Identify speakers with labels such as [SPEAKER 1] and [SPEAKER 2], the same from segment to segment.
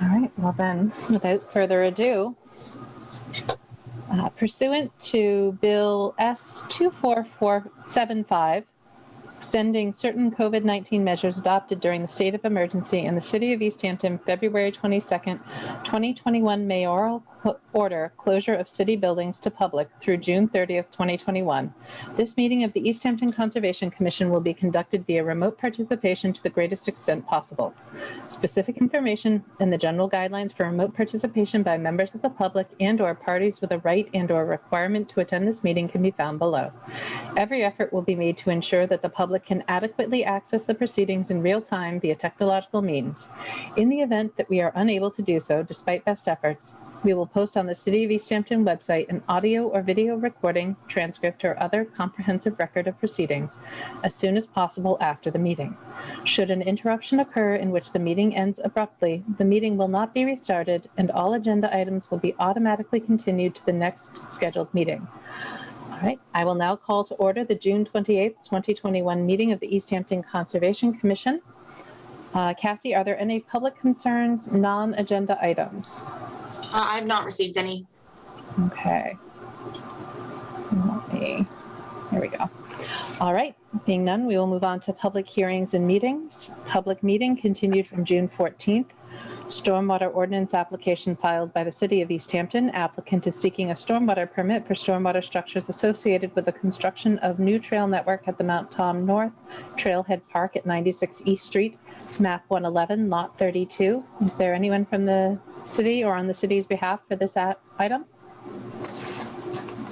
[SPEAKER 1] All right, well then, without further ado, pursuant to Bill S24475, extending certain COVID-19 measures adopted during the state of emergency in the city of Easthampton, February 22nd, 2021 mayoral order closure of city buildings to public through June 30th, 2021. This meeting of the Easthampton Conservation Commission will be conducted via remote participation to the greatest extent possible. Specific information and the general guidelines for remote participation by members of the public and/or parties with a right and/or requirement to attend this meeting can be found below. Every effort will be made to ensure that the public can adequately access the proceedings in real time via technological means. In the event that we are unable to do so, despite best efforts, we will post on the City of Easthampton website an audio or video recording, transcript, or other comprehensive record of proceedings as soon as possible after the meeting. Should an interruption occur in which the meeting ends abruptly, the meeting will not be restarted and all agenda items will be automatically continued to the next scheduled meeting. All right, I will now call to order the June 28th, 2021 meeting of the Easthampton Conservation Commission. Cassie, are there any public concerns, non-agenda items?
[SPEAKER 2] I have not received any.
[SPEAKER 1] Okay. Here we go. All right, being none, we will move on to public hearings and meetings. Public meeting continued from June 14th. Stormwater ordinance application filed by the City of Easthampton. Applicant is seeking a stormwater permit for stormwater structures associated with the construction of new trail network at the Mount Tom North Trailhead Park at 96 East Street, map 111, lot 32. Is there anyone from the city or on the city's behalf for this item?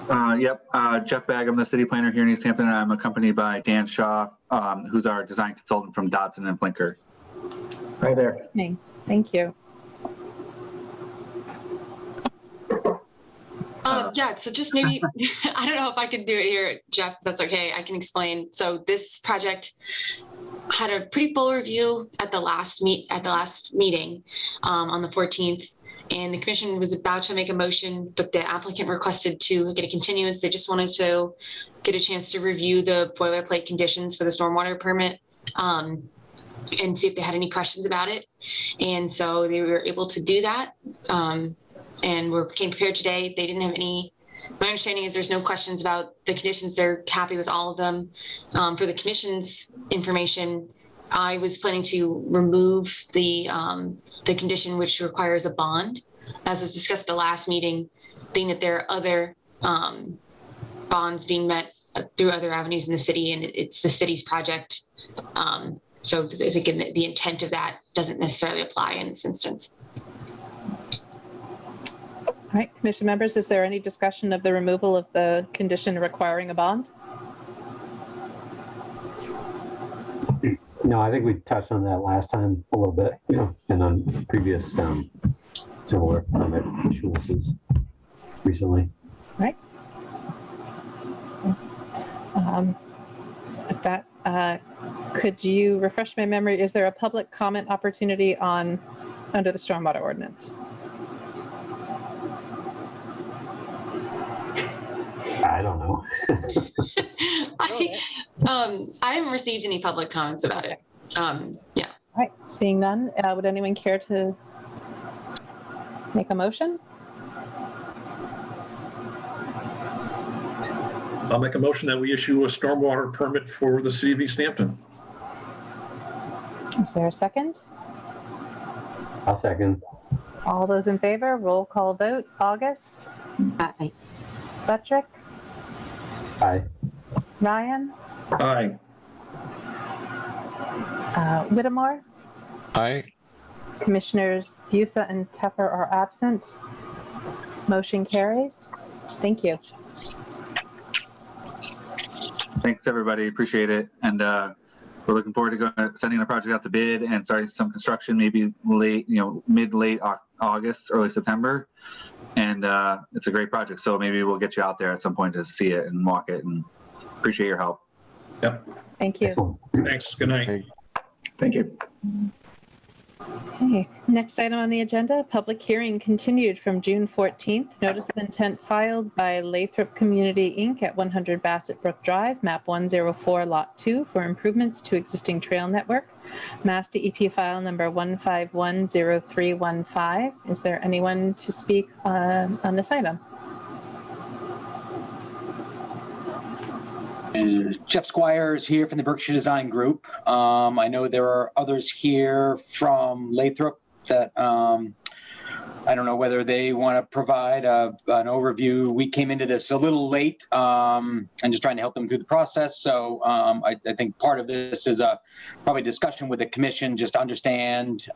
[SPEAKER 3] Yep, Jeff Bagg, I'm the city planner here in Easthampton, and I'm accompanied by Dan Shaw, who's our design consultant from Dodson and Flinker.
[SPEAKER 4] Hi there.
[SPEAKER 1] Thank you.
[SPEAKER 2] Yeah, so just maybe, I don't know if I could do it here, Jeff, that's okay, I can explain. So this project had a pretty full review at the last meeting on the 14th, and the commission was about to make a motion, but the applicant requested to get a continuance. They just wanted to get a chance to review the boilerplate conditions for the stormwater permit and see if they had any questions about it. And so they were able to do that. And came prepared today. They didn't have any, my understanding is there's no questions about the conditions. They're happy with all of them. For the commission's information, I was planning to remove the condition which requires a bond, as was discussed at the last meeting, being that there are other bonds being met through other avenues in the city, and it's the city's project. So I think the intent of that doesn't necessarily apply in this instance.
[SPEAKER 1] All right, commission members, is there any discussion of the removal of the condition requiring a bond?
[SPEAKER 5] No, I think we touched on that last time a little bit, and on previous similar permit issuances recently.
[SPEAKER 1] All right. With that, could you refresh my memory? Is there a public comment opportunity under the stormwater ordinance?
[SPEAKER 5] I don't know.
[SPEAKER 2] I haven't received any public comments about it. Yeah.
[SPEAKER 1] All right. Being none, would anyone care to make a motion?
[SPEAKER 6] I'll make a motion that we issue a stormwater permit for the City of Easthampton.
[SPEAKER 1] Is there a second?
[SPEAKER 5] I'll second.
[SPEAKER 1] All those in favor, roll call vote. August?
[SPEAKER 7] Aye.
[SPEAKER 1] Buttrick?
[SPEAKER 5] Aye.
[SPEAKER 1] Ryan?
[SPEAKER 6] Aye.
[SPEAKER 1] Whittemore?
[SPEAKER 8] Aye.
[SPEAKER 1] Commissioners Busa and Teffer are absent. Motion carries. Thank you.
[SPEAKER 3] Thanks, everybody. Appreciate it. And we're looking forward to sending the project out to bid and starting some construction, maybe late, mid-late August, early September. And it's a great project. So maybe we'll get you out there at some point to see it and walk it, and appreciate your help.
[SPEAKER 6] Yep.
[SPEAKER 1] Thank you.
[SPEAKER 5] Excellent.
[SPEAKER 6] Thanks. Good night.
[SPEAKER 4] Thank you.
[SPEAKER 1] Okay, next item on the agenda, public hearing continued from June 14th. Notice of intent filed by Lathrop Community, Inc. at 100 Bassett Brook Drive, map 104, lot 2, for improvements to existing trail network. Mass DEP file number 1510315. Is there anyone to speak on this item?
[SPEAKER 4] Jeff Squires here from the Berkshire Design Group. I know there are others here from Lathrop that I don't know whether they want to provide an overview. We came into this a little late and just trying to help them through the process. So I think part of this is a probably discussion with the commission just to understand,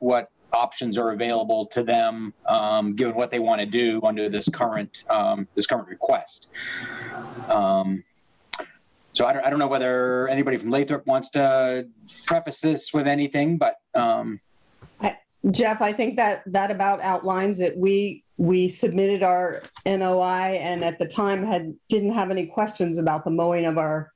[SPEAKER 4] what options are available to them given what they want to do under this current request. So I don't know whether anybody from Lathrop wants to preface this with anything, but
[SPEAKER 7] Jeff, I think that about outlines it. We submitted our NOI and at the time didn't have any questions about the mowing of our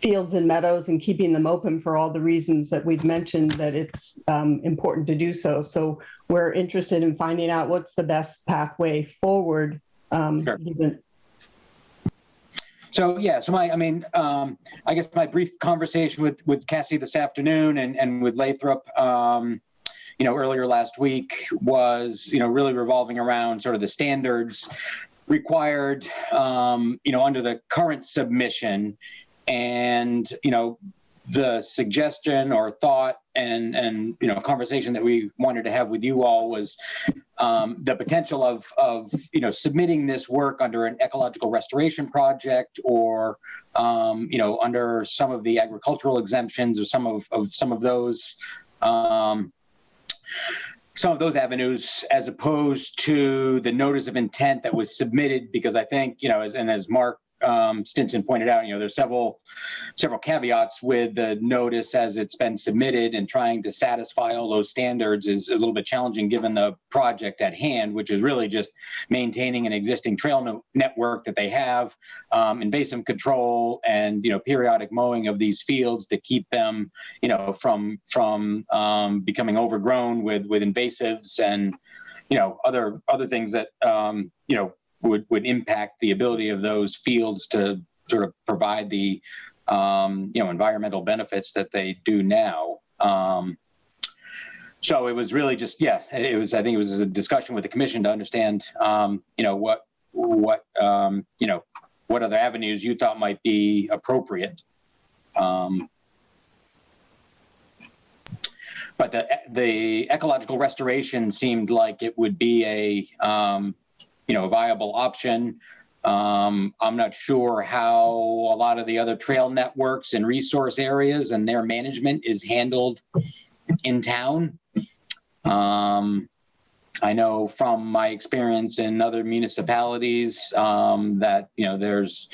[SPEAKER 7] fields and meadows and keeping them open for all the reasons that we've mentioned that it's important to do so. So we're interested in finding out what's the best pathway forward.
[SPEAKER 4] Sure. So I guess my brief conversation with Cassie this afternoon and with Lathrop, earlier last week was, really revolving around sort of the standards required, under the current submission. And, the suggestion or thought and conversation that we wanted to have with you all was the potential of submitting this work under an ecological restoration project or, under some of the agricultural exemptions or some of those avenues, as opposed to the notice of intent that was submitted, because I think, as Mark Stinson pointed out, there's several caveats with the notice as it's been submitted, and trying to satisfy all those standards is a little bit challenging given the project at hand, which is really just maintaining an existing trail network that they have, invasive control, and periodic mowing of these fields to keep them from becoming overgrown with invasives and other things that would impact the ability of those fields to sort of provide the environmental benefits that they do now. So it was really just, I think it was a discussion with the commission to understand, what other avenues you thought might be appropriate. But the ecological restoration seemed like it would be a viable option. I'm not sure how a lot of the other trail networks and resource areas and their management is handled in town. I know from my experience in other municipalities that there's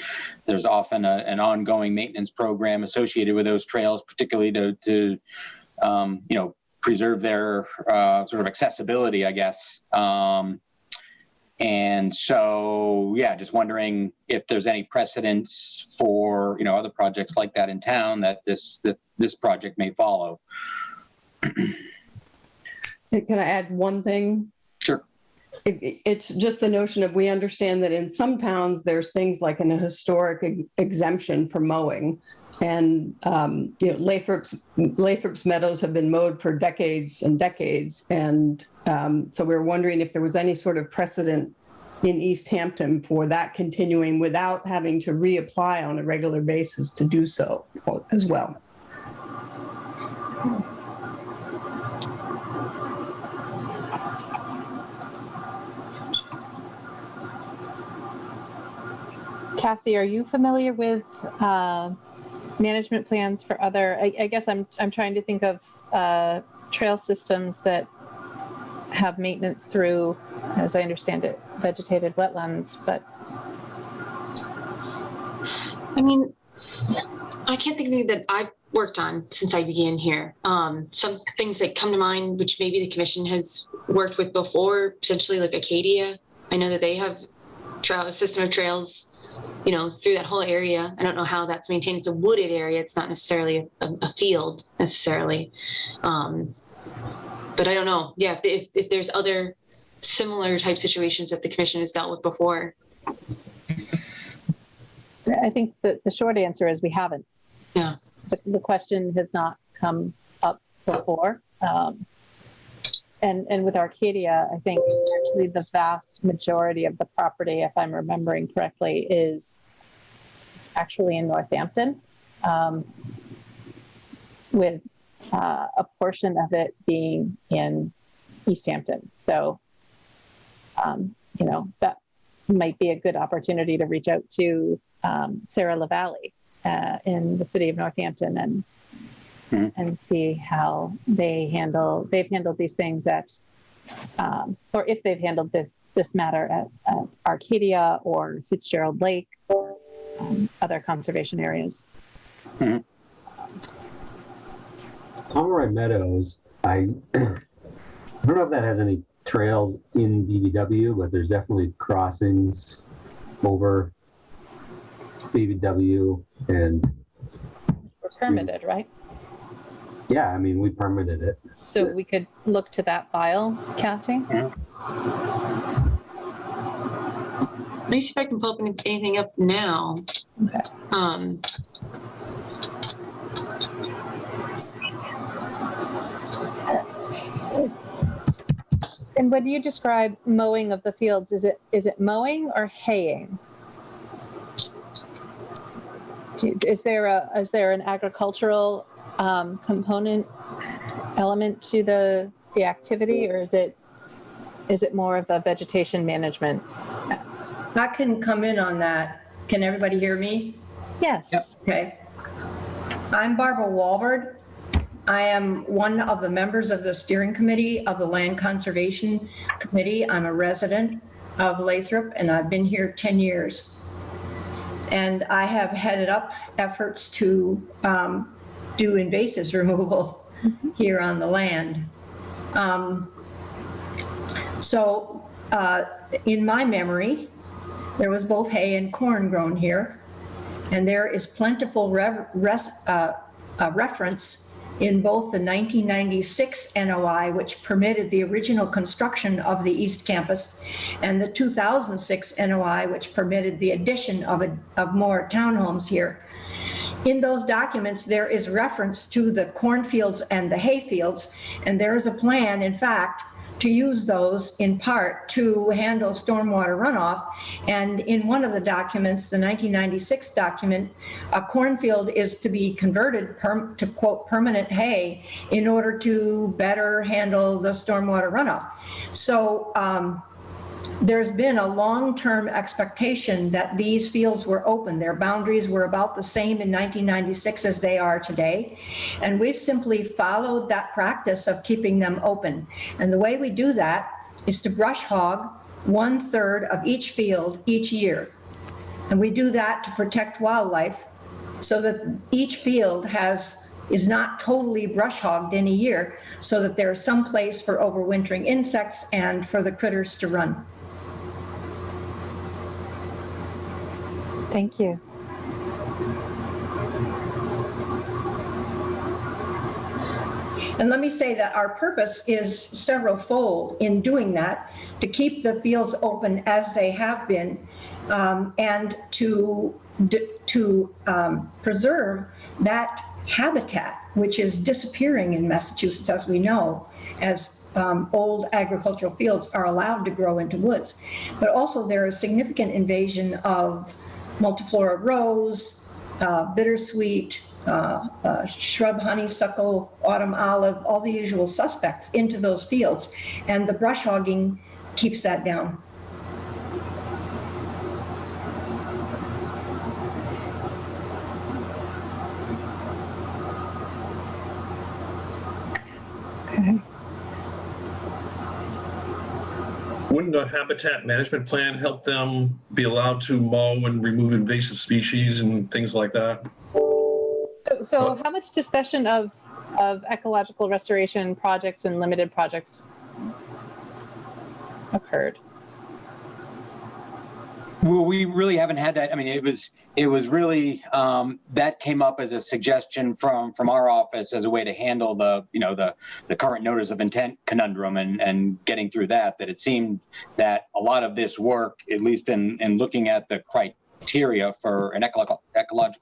[SPEAKER 4] often an ongoing maintenance program associated with those trails, particularly to preserve their sort of accessibility, I guess. And so, just wondering if there's any precedence for, other projects like that in town that this project may follow.
[SPEAKER 7] Can I add one thing?
[SPEAKER 4] Sure.
[SPEAKER 7] It's just the notion of, we understand that in some towns, there's things like an historic exemption for mowing. And Lathrop's meadows have been mowed for decades and decades, and so we were wondering if there was any sort of precedent in Easthampton for that continuing without having to reapply on a regular basis to do so as well.
[SPEAKER 1] Cassie, are you familiar with management plans for other, I guess I'm trying to think of trail systems that have maintenance through, as I understand it, vegetated wetlands, but.
[SPEAKER 2] I mean, I can't think of any that I've worked on since I began here. Some things that come to mind, which maybe the commission has worked with before, potentially like Acadia. I know that they have a system of trails you know, through that whole area. I don't know how that's maintained. It's a wooded area. It's not necessarily a field necessarily. But I don't know. Yeah, if there's other similar type situations that the commission has dealt with before.
[SPEAKER 1] I think the short answer is we haven't.
[SPEAKER 2] Yeah.
[SPEAKER 1] The question has not come up before. And with Arcadia, I think actually the vast majority of the property, if I'm remembering correctly, is actually in Northampton, with a portion of it being in Easthampton. So, you know, that might be a good opportunity to reach out to Sarah LaValle in the city of Northampton and see how they've handled these things or if they've handled this matter at Arcadia or Fitzgerald Lake or other conservation areas.
[SPEAKER 5] Mm-hmm. Pomeroy Meadows, I don't know if that has any trails in BBW, but there's definitely crossings over BBW and
[SPEAKER 1] We're permitted, right?
[SPEAKER 5] Yeah, I mean, we permitted it.
[SPEAKER 1] So we could look to that file, Cassie?
[SPEAKER 2] Let me see if I can pull up anything up now.
[SPEAKER 1] Okay. And when you describe mowing of the fields, is it mowing or haying? Is there an agricultural component element to the activity, or is it more of a vegetation management?
[SPEAKER 8] I can come in on that. Can everybody hear me?
[SPEAKER 1] Yes.
[SPEAKER 8] Yep. Okay. I'm Barbara Walbert. I am one of the members of the steering committee of the Land Conservation Committee. I'm a resident of Lathrop, and I've been here 10 years. And I have headed up efforts to do invasives removal here on the land. In my memory, there was both hay and corn grown here, and there is plentiful reference in both the 1996 NOI, which permitted the original construction of the East Campus, and the 2006 NOI, which permitted the addition of more townhomes here. In those documents, there is reference to the cornfields and the hay fields, and there is a plan, in fact, to use those in part to handle stormwater runoff. And in one of the documents, the 1996 document, a cornfield is to be converted to quote permanent hay in order to better handle the stormwater runoff. So there's been a long-term expectation that these fields were open. Their boundaries were about the same in 1996 as they are today. And we've simply followed that practice of keeping them open. And the way we do that is to brush hog 1/3 of each field each year. And we do that to protect wildlife so that each field is not totally brush hogged in a year, so that there's some place for overwintering insects and for the critters to run.
[SPEAKER 1] Thank you.
[SPEAKER 8] And let me say that our purpose is several-fold in doing that, to keep the fields open as they have been, and to preserve that habitat, which is disappearing in Massachusetts, as we know, as old agricultural fields are allowed to grow into woods. But also there is significant invasion of multiflora rose, bittersweet, shrub honeysuckle, autumn olive, all the usual suspects into those fields. And the brush hogging keeps that down.
[SPEAKER 1] Okay.
[SPEAKER 6] Wouldn't a habitat management plan help them be allowed to mow and remove invasive species and things like that?
[SPEAKER 1] So how much discussion of ecological restoration projects and limited projects occurred?
[SPEAKER 4] Well, we really haven't had that. I mean, it was really that came up as a suggestion from our office as a way to handle the current notice of intent conundrum and getting through that. That it seemed that a lot of this work, at least in looking at the criteria for an ecological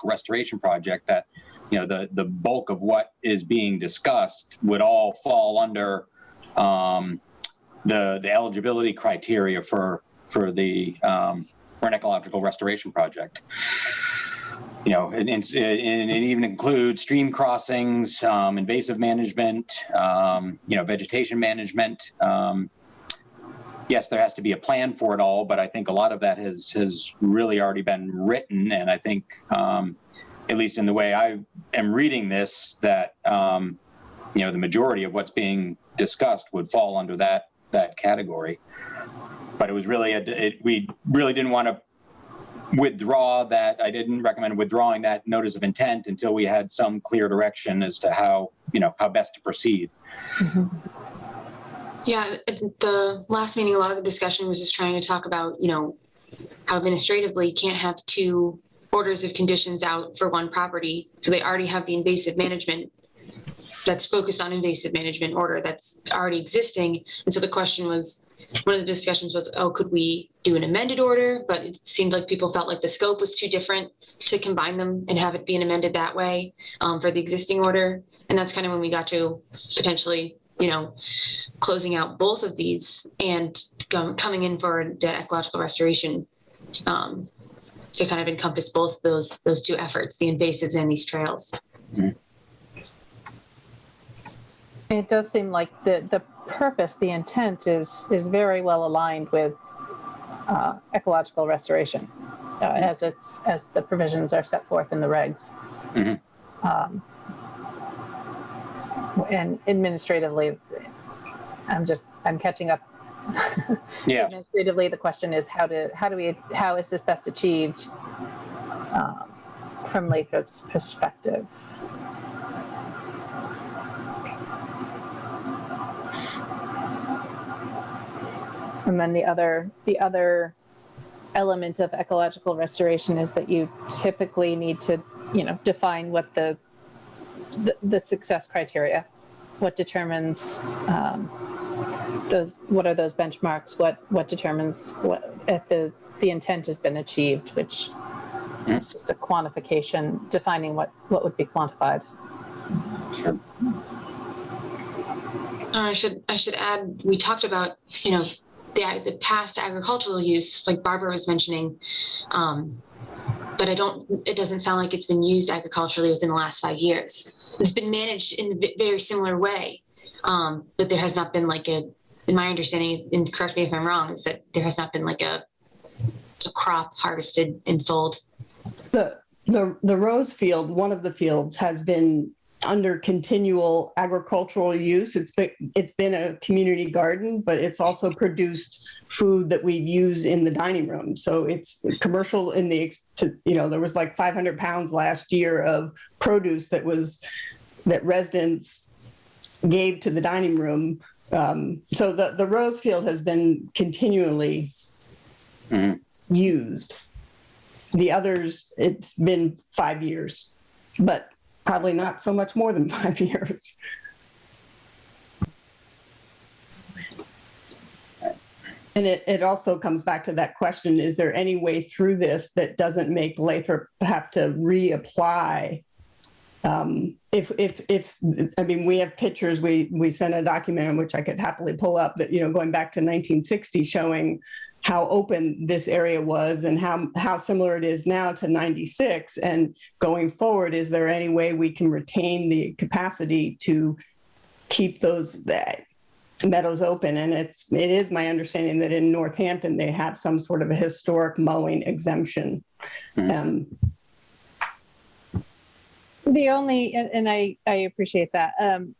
[SPEAKER 4] restoration project, that the bulk of what is being discussed would all fall under the eligibility criteria for an ecological restoration project. And it even includes stream crossings, invasive management, vegetation management. Yes, there has to be a plan for it all, but I think a lot of that has really already been written. And I think, at least in the way I am reading this, that the majority of what's being discussed would fall under that category. But it was really we really didn't want to withdraw that. I didn't recommend withdrawing that notice of intent until we had some clear direction as to how best to proceed.
[SPEAKER 2] Mm-hmm. Yeah, at the last meeting, a lot of the discussion was just trying to talk about, how administratively you can't have two orders of conditions out for one property. So they already have the invasive management that's focused on invasive management order that's already existing. And so the question was, one of the discussions was, could we do an amended order? But it seemed like people felt like the scope was too different to combine them and have it being amended that way for the existing order. And that's kind of when we got to potentially, closing out both of these and coming in for the ecological restoration to kind of encompass both those two efforts, the invasives and these trails.
[SPEAKER 4] Mm-hmm.
[SPEAKER 1] It does seem like the purpose, the intent is very well aligned with ecological restoration as the provisions are set forth in the regs. Mm-hmm. And administratively, I'm catching up.
[SPEAKER 4] Yeah.
[SPEAKER 1] Administratively, the question is how is this best achieved from Lathrop's perspective? And then the other element of ecological restoration is that you typically need to, define what the success criteria, what determines what are those benchmarks, what determines what if the intent has been achieved, which is just a quantification, defining what would be quantified.
[SPEAKER 4] Sure.
[SPEAKER 2] I should add, we talked about, the past agricultural use, like Barbara was mentioning, but it doesn't sound like it's been used agriculturally within the last 5 years. It's been managed in a very similar way, but there has not been in my understanding, and correct me if I'm wrong, is that there has not been a crop harvested and sold.
[SPEAKER 7] The rose field, one of the fields, has been under continual agricultural use. It's been a community garden, but it's also produced food that we use in the dining room. So it's commercial there was 500 pounds last year of produce that residents gave to the dining room. So the rose field has been continually used. The others, it's been 5 years, but probably not so much more than 5 years. And it also comes back to that question, is there any way through this that doesn't make Lathrop have to reapply? We have pictures, we sent a document which I could happily pull up that, going back to 1960, showing how open this area was and how similar it is now to 96. And going forward, is there any way we can retain the capacity to keep those meadows open? And it is my understanding that in Northampton, they have some sort of a historic mowing exemption.
[SPEAKER 1] The only, and I appreciate that,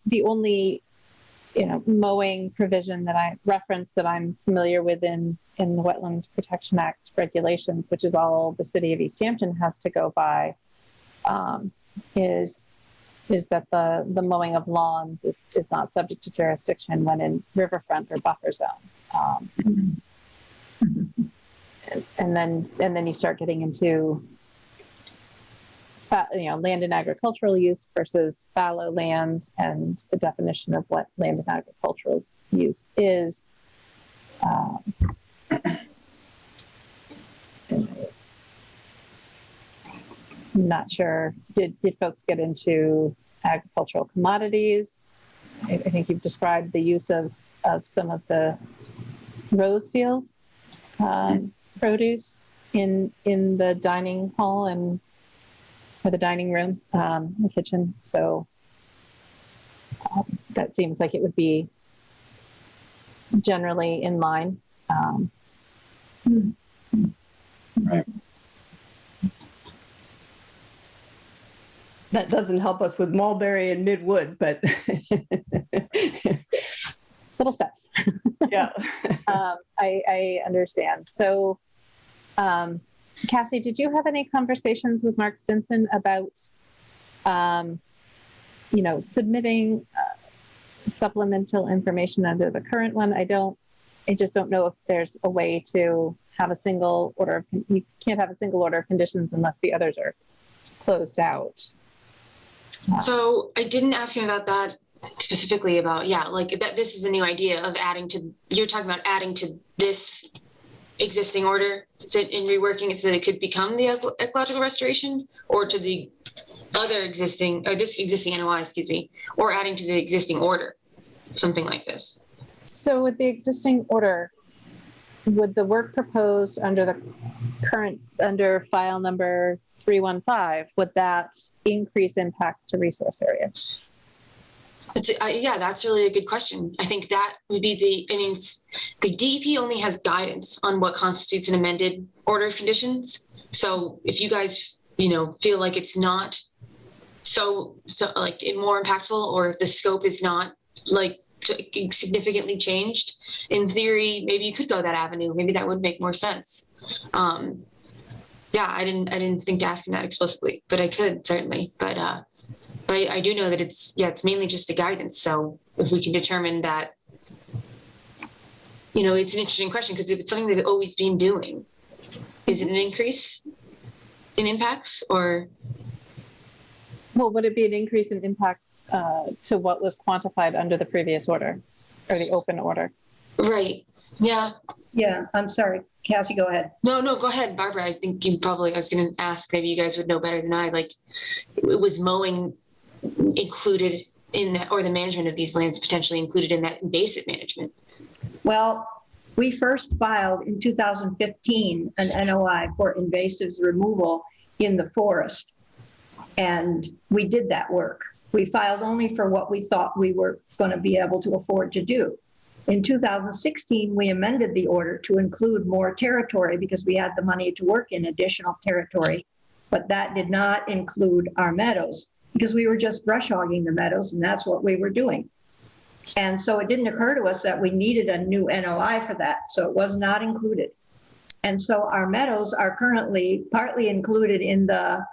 [SPEAKER 1] the only mowing provision that I referenced that I'm familiar with in the Wetlands Protection Act regulations, which is all the city of Easthampton has to go by, is that the mowing of lawns is not subject to jurisdiction when in riverfront or buffer zone. and then you start getting into land and agricultural use versus fallow land, and the definition of what land and agricultural use is. I'm not sure. Did folks get into agricultural commodities? I think you've described the use of some of the rose field produce in the dining hall or the dining room, the kitchen. So that seems like it would be generally in line.
[SPEAKER 4] Right.
[SPEAKER 7] That doesn't help us with mulberry and midwood, but
[SPEAKER 1] Little steps.
[SPEAKER 7] yeah.
[SPEAKER 1] I understand. So, Cassie, did you have any conversations with Mark Stinson about, submitting supplemental information under the current one? I just don't know if there's a way to have a single order. You can't have a single order of conditions unless the others are closed out.
[SPEAKER 2] So I didn't ask him about that specifically about, that this is a new idea of you're talking about adding to this existing order in reworking it so that it could become the ecological restoration, or to the other existing, or this existing NOI, or adding to the existing order, something like this.
[SPEAKER 1] So with the existing order, would the work proposed under file number 315, would that increase impacts to resource areas?
[SPEAKER 2] That's really a good question. I think that would be the DEP only has guidance on what constitutes an amended order of conditions. So if you guys, feel like it's not so more impactful, or if the scope is not significantly changed, in theory, maybe you could go that avenue. Maybe that would make more sense. I didn't think to ask him that explicitly, but I could certainly. But I do know that it's mainly just a guidance. So if we can determine that, it's an interesting question, because if it's something they've always been doing, is it an increase in impacts, or?
[SPEAKER 1] Well, would it be an increase in impacts to what was quantified under the previous order, or the open order?
[SPEAKER 2] Right. Yeah.
[SPEAKER 8] Yeah, I'm sorry. Cassie, go ahead.
[SPEAKER 2] No, go ahead, Barbara. I think I was going to ask, maybe you guys would know better than I, was mowing included in that, or the management of these lands potentially included in that invasive management?
[SPEAKER 8] Well, we first filed in 2015 an NOI for invasives removal in the forest, and we did that work. We filed only for what we thought we were going to be able to afford to do. In 2016, we amended the order to include more territory because we had the money to work in additional territory, but that did not include our meadows because we were just brush hogging the meadows, and that's what we were doing. And so it didn't occur to us that we needed a new NOI for that, so it was not included. And so our meadows are currently partly included in the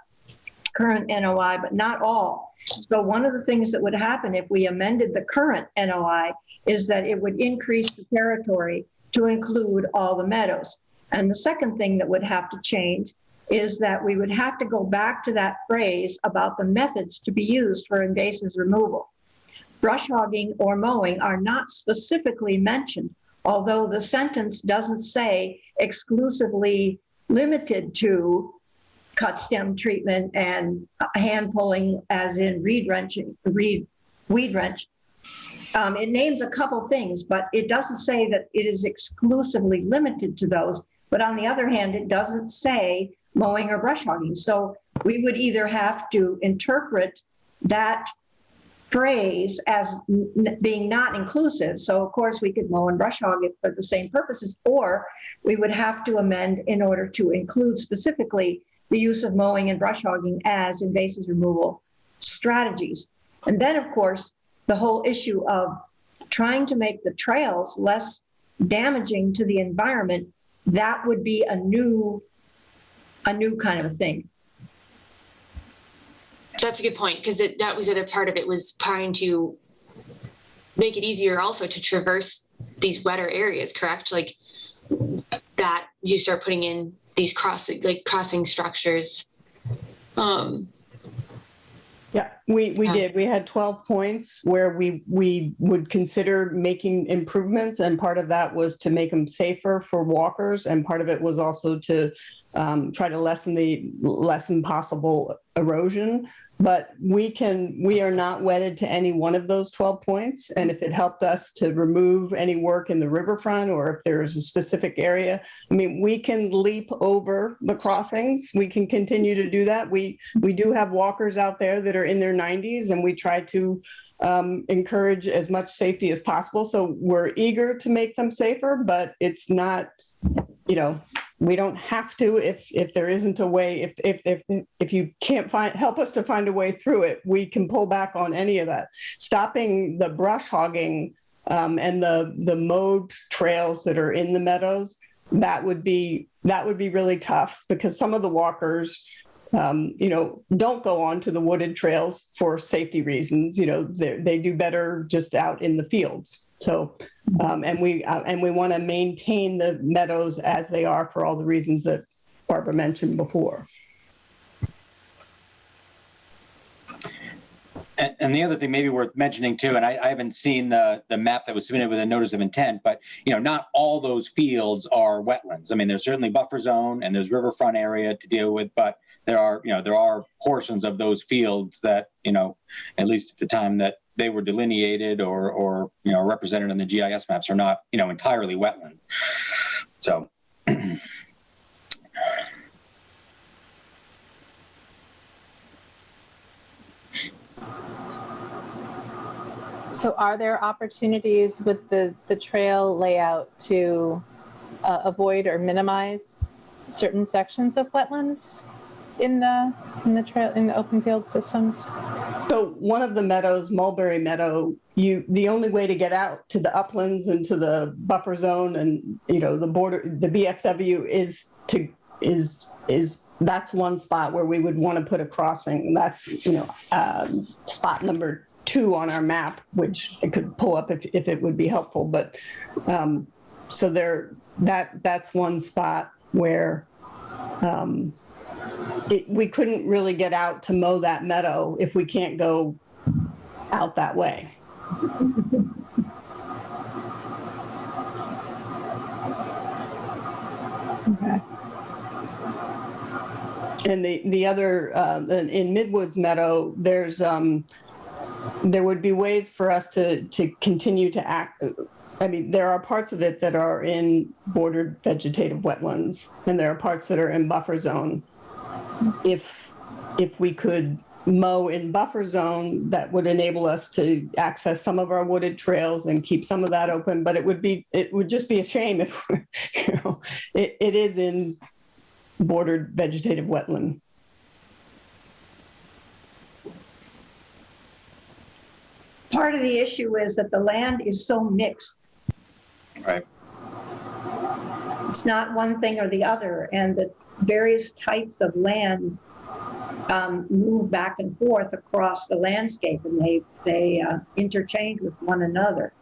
[SPEAKER 8] current NOI, but not all. So one of the things that would happen if we amended the current NOI is that it would increase the territory to include all the meadows. And the second thing that would have to change is that we would have to go back to that phrase about the methods to be used for invasive removal. Brush hogging or mowing are not specifically mentioned, although the sentence doesn't say exclusively limited to cut stem treatment and hand pulling, as in weed wrench. It names a couple things, but it doesn't say that it is exclusively limited to those. But on the other hand, it doesn't say mowing or brush hogging. So we would either have to interpret that phrase as being not inclusive. So of course we could mow and brush hog it for the same purposes, or we would have to amend in order to include specifically the use of mowing and brush hogging as invasive removal strategies. And then of course, the whole issue of trying to make the trails less damaging to the environment, that would be a new kind of a thing.
[SPEAKER 2] That's a good point, because that was the other part of it, was trying to make it easier also to traverse these wetter areas, correct? that you start putting in these crossing structures.
[SPEAKER 7] Yeah, we did. We had 12 points where we would consider making improvements, and part of that was to make them safer for walkers, and part of it was also to try to lessen possible erosion. But we are not wedded to any one of those 12 points. And if it helped us to remove any work in the riverfront, or if there's a specific area, I mean, we can leap over the crossings. We can continue to do that. We do have walkers out there that are in their 90s, and we try to encourage as much safety as possible. So we're eager to make them safer, but it's not, we don't have to if there isn't a way, if you can't help us to find a way through it, we can pull back on any of that. Stopping the brush hogging and the mowed trails that are in the meadows, that would be really tough, because some of the walkers don't go onto the wooded trails for safety reasons. They do better just out in the fields. So, and we want to maintain the meadows as they are for all the reasons that Barbara mentioned before.
[SPEAKER 4] And the other thing maybe worth mentioning too, and I haven't seen the map that was submitted with a notice of intent, but not all those fields are wetlands. I mean, there's certainly buffer zone and there's riverfront area to deal with, but there are portions of those fields that, at least at the time that they were delineated or represented in the GIS maps, are not, entirely wetland. So.
[SPEAKER 1] So are there opportunities with the trail layout to avoid or minimize certain sections of wetlands in the open field systems?
[SPEAKER 7] So one of the meadows, Mulberry Meadow, the only way to get out to the uplands and to the buffer zone and the border, the BFW is that's one spot where we would want to put a crossing. That's spot number 2 on our map, which I could pull up if it would be helpful. But so that's one spot where we couldn't really get out to mow that meadow if we can't go out that way.
[SPEAKER 1] Okay.
[SPEAKER 7] And the other in Midwoods Meadow, there would be ways for us to continue to act. I mean, there are parts of it that are in bordered vegetative wetlands, and there are parts that are in buffer zone. If we could mow in buffer zone, that would enable us to access some of our wooded trails and keep some of that open. But it would just be a shame if it is in bordered vegetative wetland.
[SPEAKER 8] Part of the issue is that the land is so mixed.
[SPEAKER 4] Right.
[SPEAKER 8] It's not one thing or the other, and the various types of land move back and forth across the landscape, and they interchange with one another.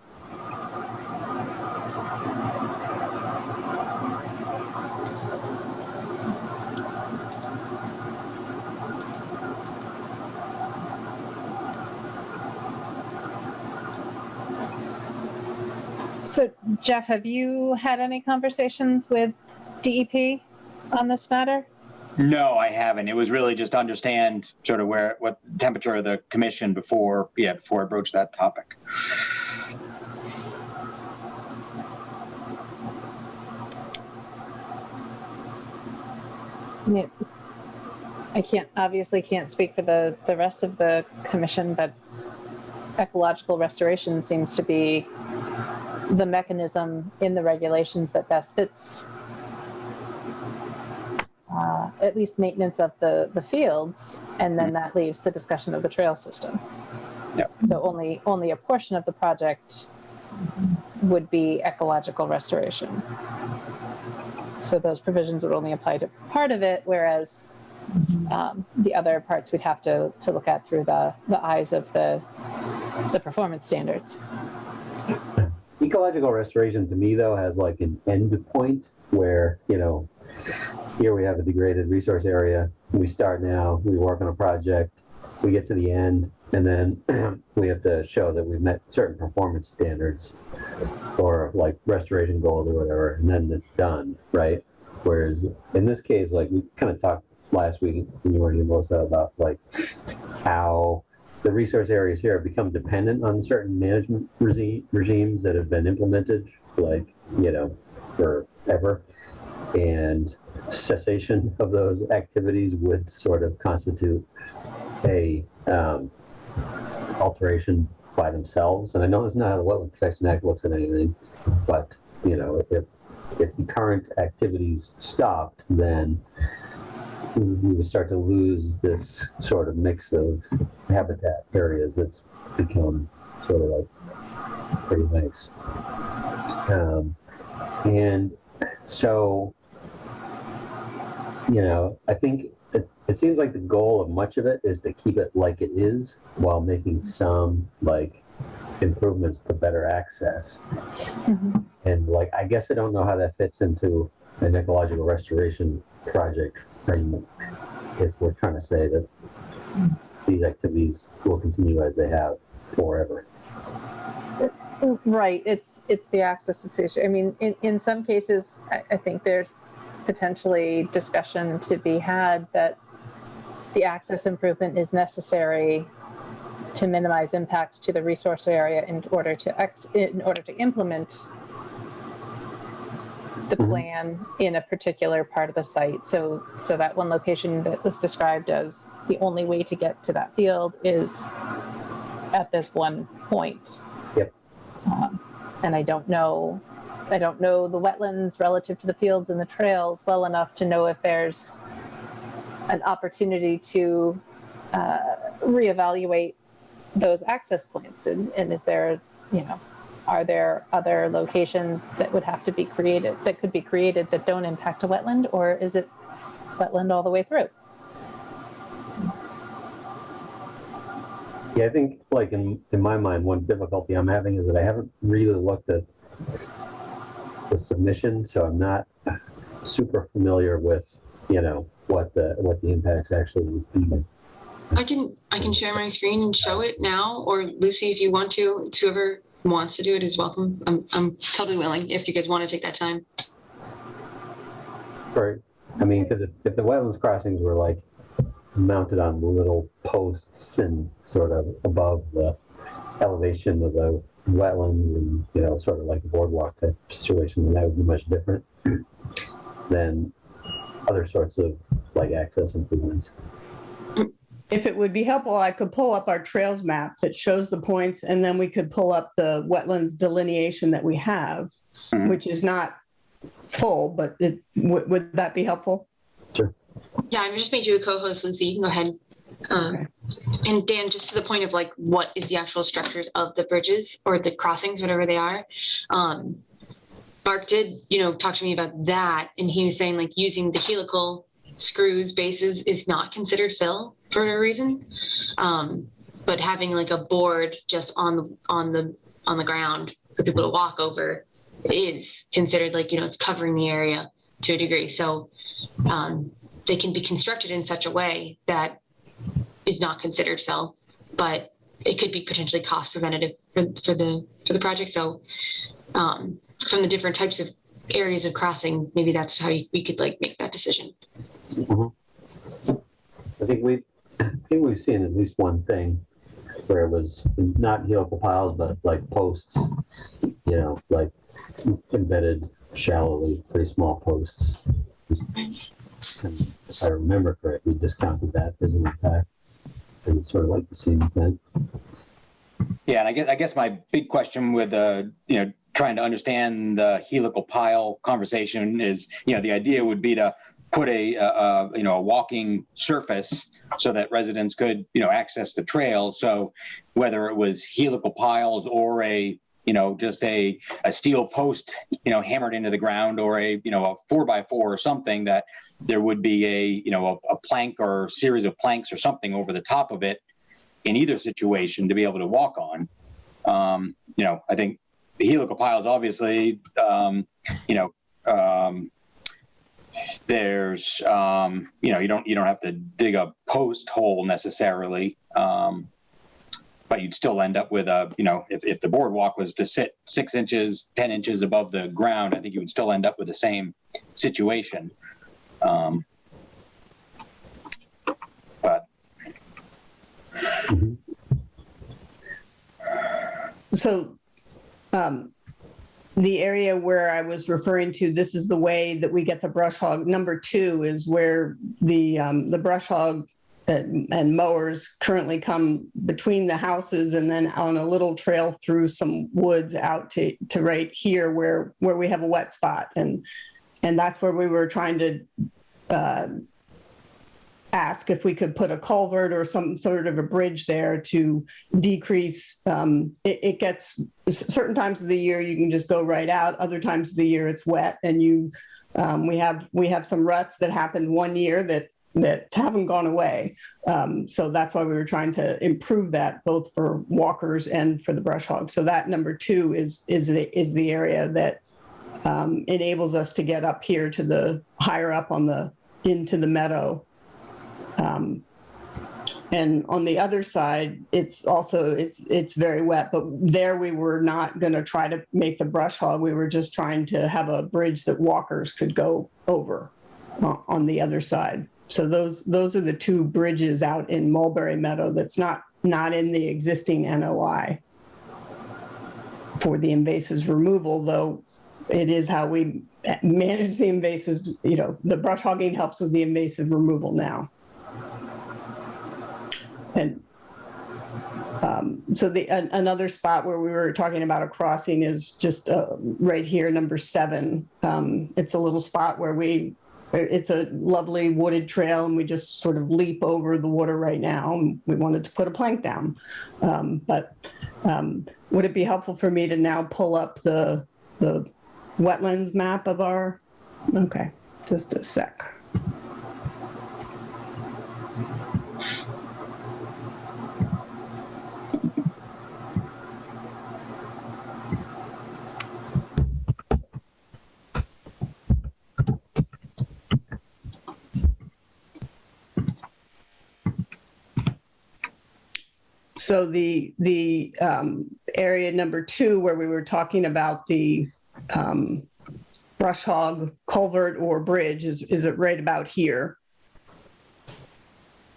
[SPEAKER 1] So, Jeff, have you had any conversations with DEP on this matter?
[SPEAKER 4] No, I haven't. It was really just to understand sort of what the temperature of the commission before I broached that topic.
[SPEAKER 1] Yeah. I obviously can't speak for the rest of the commission, but ecological restoration seems to be the mechanism in the regulations that best fits at least maintenance of the fields, and then that leaves the discussion of the trail system.
[SPEAKER 4] Yep.
[SPEAKER 1] So only a portion of the project would be ecological restoration. So those provisions would only apply to part of it, whereas the other parts we'd have to look at through the eyes of the performance standards.
[SPEAKER 5] ecological restoration to me though has like an end point where, you know, here we have a degraded resource area. We start now, we work on a project, we get to the end, and then we have to show that we've met certain performance standards or like restoration goals or whatever, and then it's done, right? Whereas in this case, like we kind of talked last week when you were here, Melissa, about like how the resource areas here have become dependent on certain management regimes that have been implemented, like, you know, forever. And cessation of those activities would sort of constitute a alteration by themselves. And I know that's not how the Wetland Protection Act looks at anything, but, you know, if the current activities stopped, then we would start to lose this sort of mix of habitat areas that's become sort of like pretty nice. And so, you know, I think it seems like the goal of much of it is to keep it like it is while making some like improvements to better access. Mm-hmm. And like, I guess I don't know how that fits into an ecological restoration project framework if we're trying to say that these activities will continue as they have forever.
[SPEAKER 1] Right. It's the access issue. I mean, in some cases, I think there's potentially discussion to be had that the access improvement is necessary to minimize impacts to the resource area in order to implement the plan in a particular part of the site. So that one location that was described as the only way to get to that field is at this one point.
[SPEAKER 5] Yep.
[SPEAKER 1] And I don't know the wetlands relative to the fields and the trails well enough to know if there's an opportunity to reevaluate those access points. And is there, you know, are there other locations that would have to be created, that could be created that don't impact a wetland, or is it wetland all the way through?
[SPEAKER 5] Yeah, I think like in my mind, one difficulty I'm having is that I haven't really looked at the submission, so I'm not super familiar with, you know, what the impacts actually would be.
[SPEAKER 2] I can share my screen and show it now, or Lucy, if you want to. It's whoever wants to do it is welcome. I'm totally willing if you guys want to take that time.
[SPEAKER 5] Right. I mean, because if the wetlands crossings were like mounted on little posts and sort of above the elevation of the wetlands and, you know, sort of like a boardwalk type situation, then that would be much different than other sorts of like access improvements.
[SPEAKER 7] If it would be helpful, I could pull up our trails map that shows the points, and then we could pull up the wetlands delineation that we have, which is not full, but would that be helpful?
[SPEAKER 5] Sure.
[SPEAKER 2] Yeah, I just made you a co-host, Lucy. You can go ahead.
[SPEAKER 7] Okay.
[SPEAKER 2] And Dan, just to the point of like, what is the actual structures of the bridges or the crossings, whatever they are. Mark did, you know, talk to me about that. And he was saying like using the helical screws bases is not considered fill for a reason. But having like a board just on the ground for people to walk over is considered like, you know, it's covering the area to a degree. So they can be constructed in such a way that is not considered fill, but it could be potentially cost preventative for the project. So from the different types of areas of crossing, maybe that's how we could like make that decision.
[SPEAKER 5] Mm-hmm. I think we've seen at least one thing where it was not helical piles, but like posts, you know, like embedded shallowly, pretty small posts. And if I remember correctly, we discounted that as an impact, because it's sort of like the same thing.
[SPEAKER 4] Yeah, and I guess my big question with you know, trying to understand the helical pile conversation is, you know, the idea would be to put a you know, a walking surface so that residents could, you know, access the trail. So whether it was helical piles or a, you know, just a steel post, you know, hammered into the ground, or a, you know, a 4x4 or something, that there would be a, you know, a plank or series of planks or something over the top of it in either situation to be able to walk on. You know, I think helical piles, obviously, there's, you don't have to dig a post hole necessarily, but you'd still end up with if the boardwalk was to sit 6 inches, 10 inches above the ground, I think you would still end up with the same situation. But.
[SPEAKER 7] So the area where I was referring to, this is the way that we get the brush hog. Number 2 is where the brush hog and mowers currently come between the houses and then on a little trail through some woods out to right here where we have a wet spot. And that's where we were trying to ask if we could put a culvert or some sort of a bridge there to decrease. It gets certain times of the year you can just go right out. Other times of the year it's wet, and we have some ruts that happened one year that haven't gone away. So that's why we were trying to improve that both for walkers and for the brush hog. So that number 2 is the area that enables us to get up here to the higher up into the meadow. And on the other side, it's very wet, but there we were not going to try to make the brush hog. We were just trying to have a bridge that walkers could go over on the other side. So those are the 2 bridges out in Mulberry Meadow that's not in the existing NOI for the invasives removal, though it is how we manage the invasives. The brush hogging helps with the invasive removal now. And so another spot where we were talking about a crossing is just right here, number 7. It's a little spot where it's a lovely wooded trail, and we just sort of leap over the water right now. And we wanted to put a plank down. But would it be helpful for me to now pull up the wetlands map of our, okay, just a sec. So the area number 2, where we were talking about the brush hog culvert or bridge, is it right about here?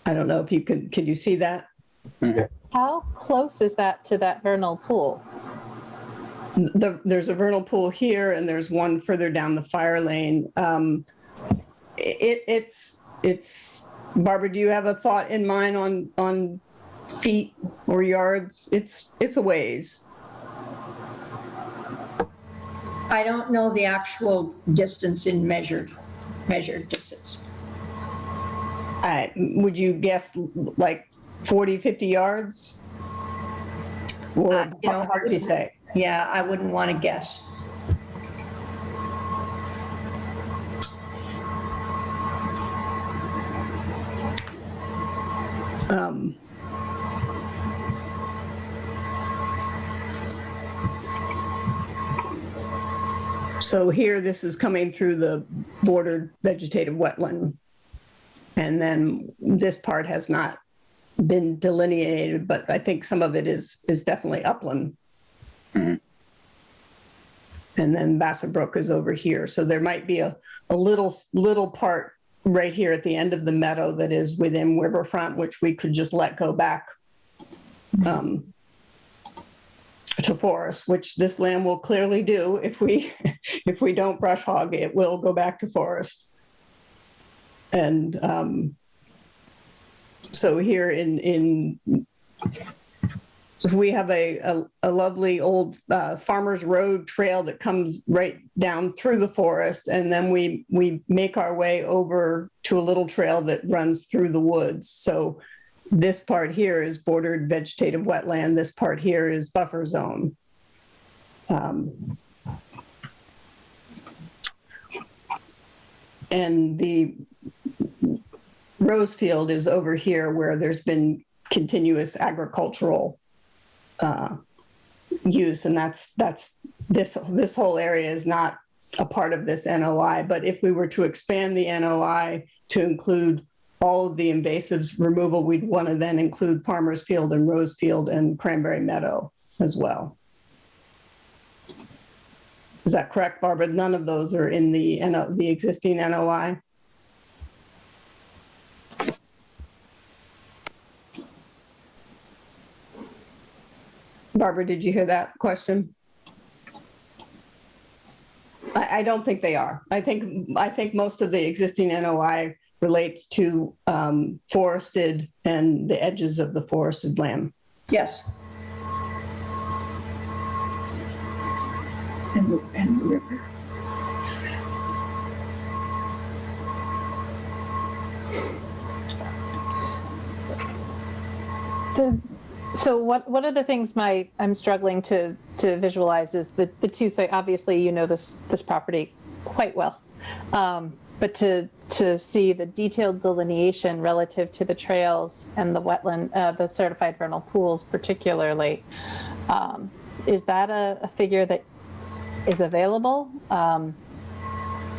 [SPEAKER 7] I don't know if you could you see that?
[SPEAKER 5] Okay.
[SPEAKER 1] How close is that to that vernal pool?
[SPEAKER 7] There's a vernal pool here, and there's one further down the fire lane. It's Barbara, do you have a thought in mind on feet or yards? It's a ways.
[SPEAKER 8] I don't know the actual distance in measured distance.
[SPEAKER 7] Would you guess like 40, 50 yards? Or hard to say?
[SPEAKER 8] Yeah, I wouldn't want to guess.
[SPEAKER 7] So here, this is coming through the bordered vegetative wetland. And then this part has not been delineated, but I think some of it is definitely upland.
[SPEAKER 4] Mm-hmm.
[SPEAKER 7] And then Bassett Brook is over here. So there might be a little part right here at the end of the meadow that is within riverfront, which we could just let go back to forest, which this land will clearly do. If we don't brush hog, it will go back to forest. And so here we have a lovely old Farmers Road trail that comes right down through the forest, and then we make our way over to a little trail that runs through the woods. So this part here is bordered vegetative wetland. This part here is buffer zone. And the rose field is over here where there's been continuous agricultural use, and that's this whole area is not a part of this NOI, but if we were to expand the NOI to include all of the invasives removal, we'd want to then include Farmers Field and Rose Field and Cranberry Meadow as well. Is that correct, Barbara? None of those are in the existing NOI? Barbara, did you hear that question? I don't think they are. I think most of the existing NOI relates to forested and the edges of the forested land.
[SPEAKER 8] Yes. And the river.
[SPEAKER 1] So what are the things I'm struggling to visualize is the two sites. Obviously, you know this property quite well, but to see the detailed delineation relative to the trails and the wetland, the certified vernal pools particularly, is that a figure that is available?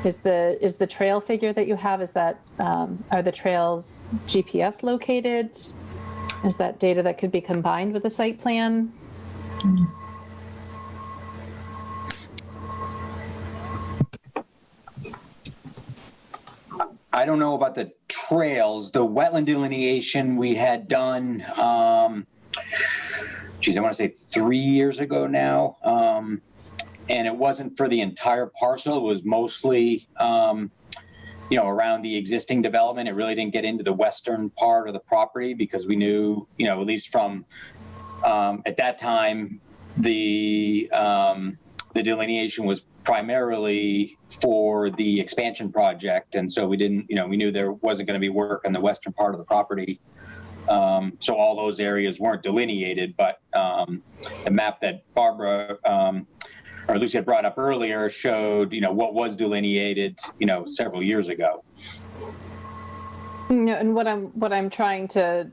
[SPEAKER 1] Is the trail figure that you have, is that are the trails GPS located? Is that data that could be combined with the site plan?
[SPEAKER 4] I don't know about the trails. The wetland delineation we had done, geez, I want to say 3 years ago now. And it wasn't for the entire parcel. It was mostly, around the existing development. It really didn't get into the western part of the property because we knew, at least from at that time, the delineation was primarily for the expansion project. And so we didn't, we knew there wasn't going to be work on the western part of the property. So all those areas weren't delineated, but the map that Barbara or Lucy had brought up earlier showed, what was delineated, several years ago.
[SPEAKER 1] And what I'm trying to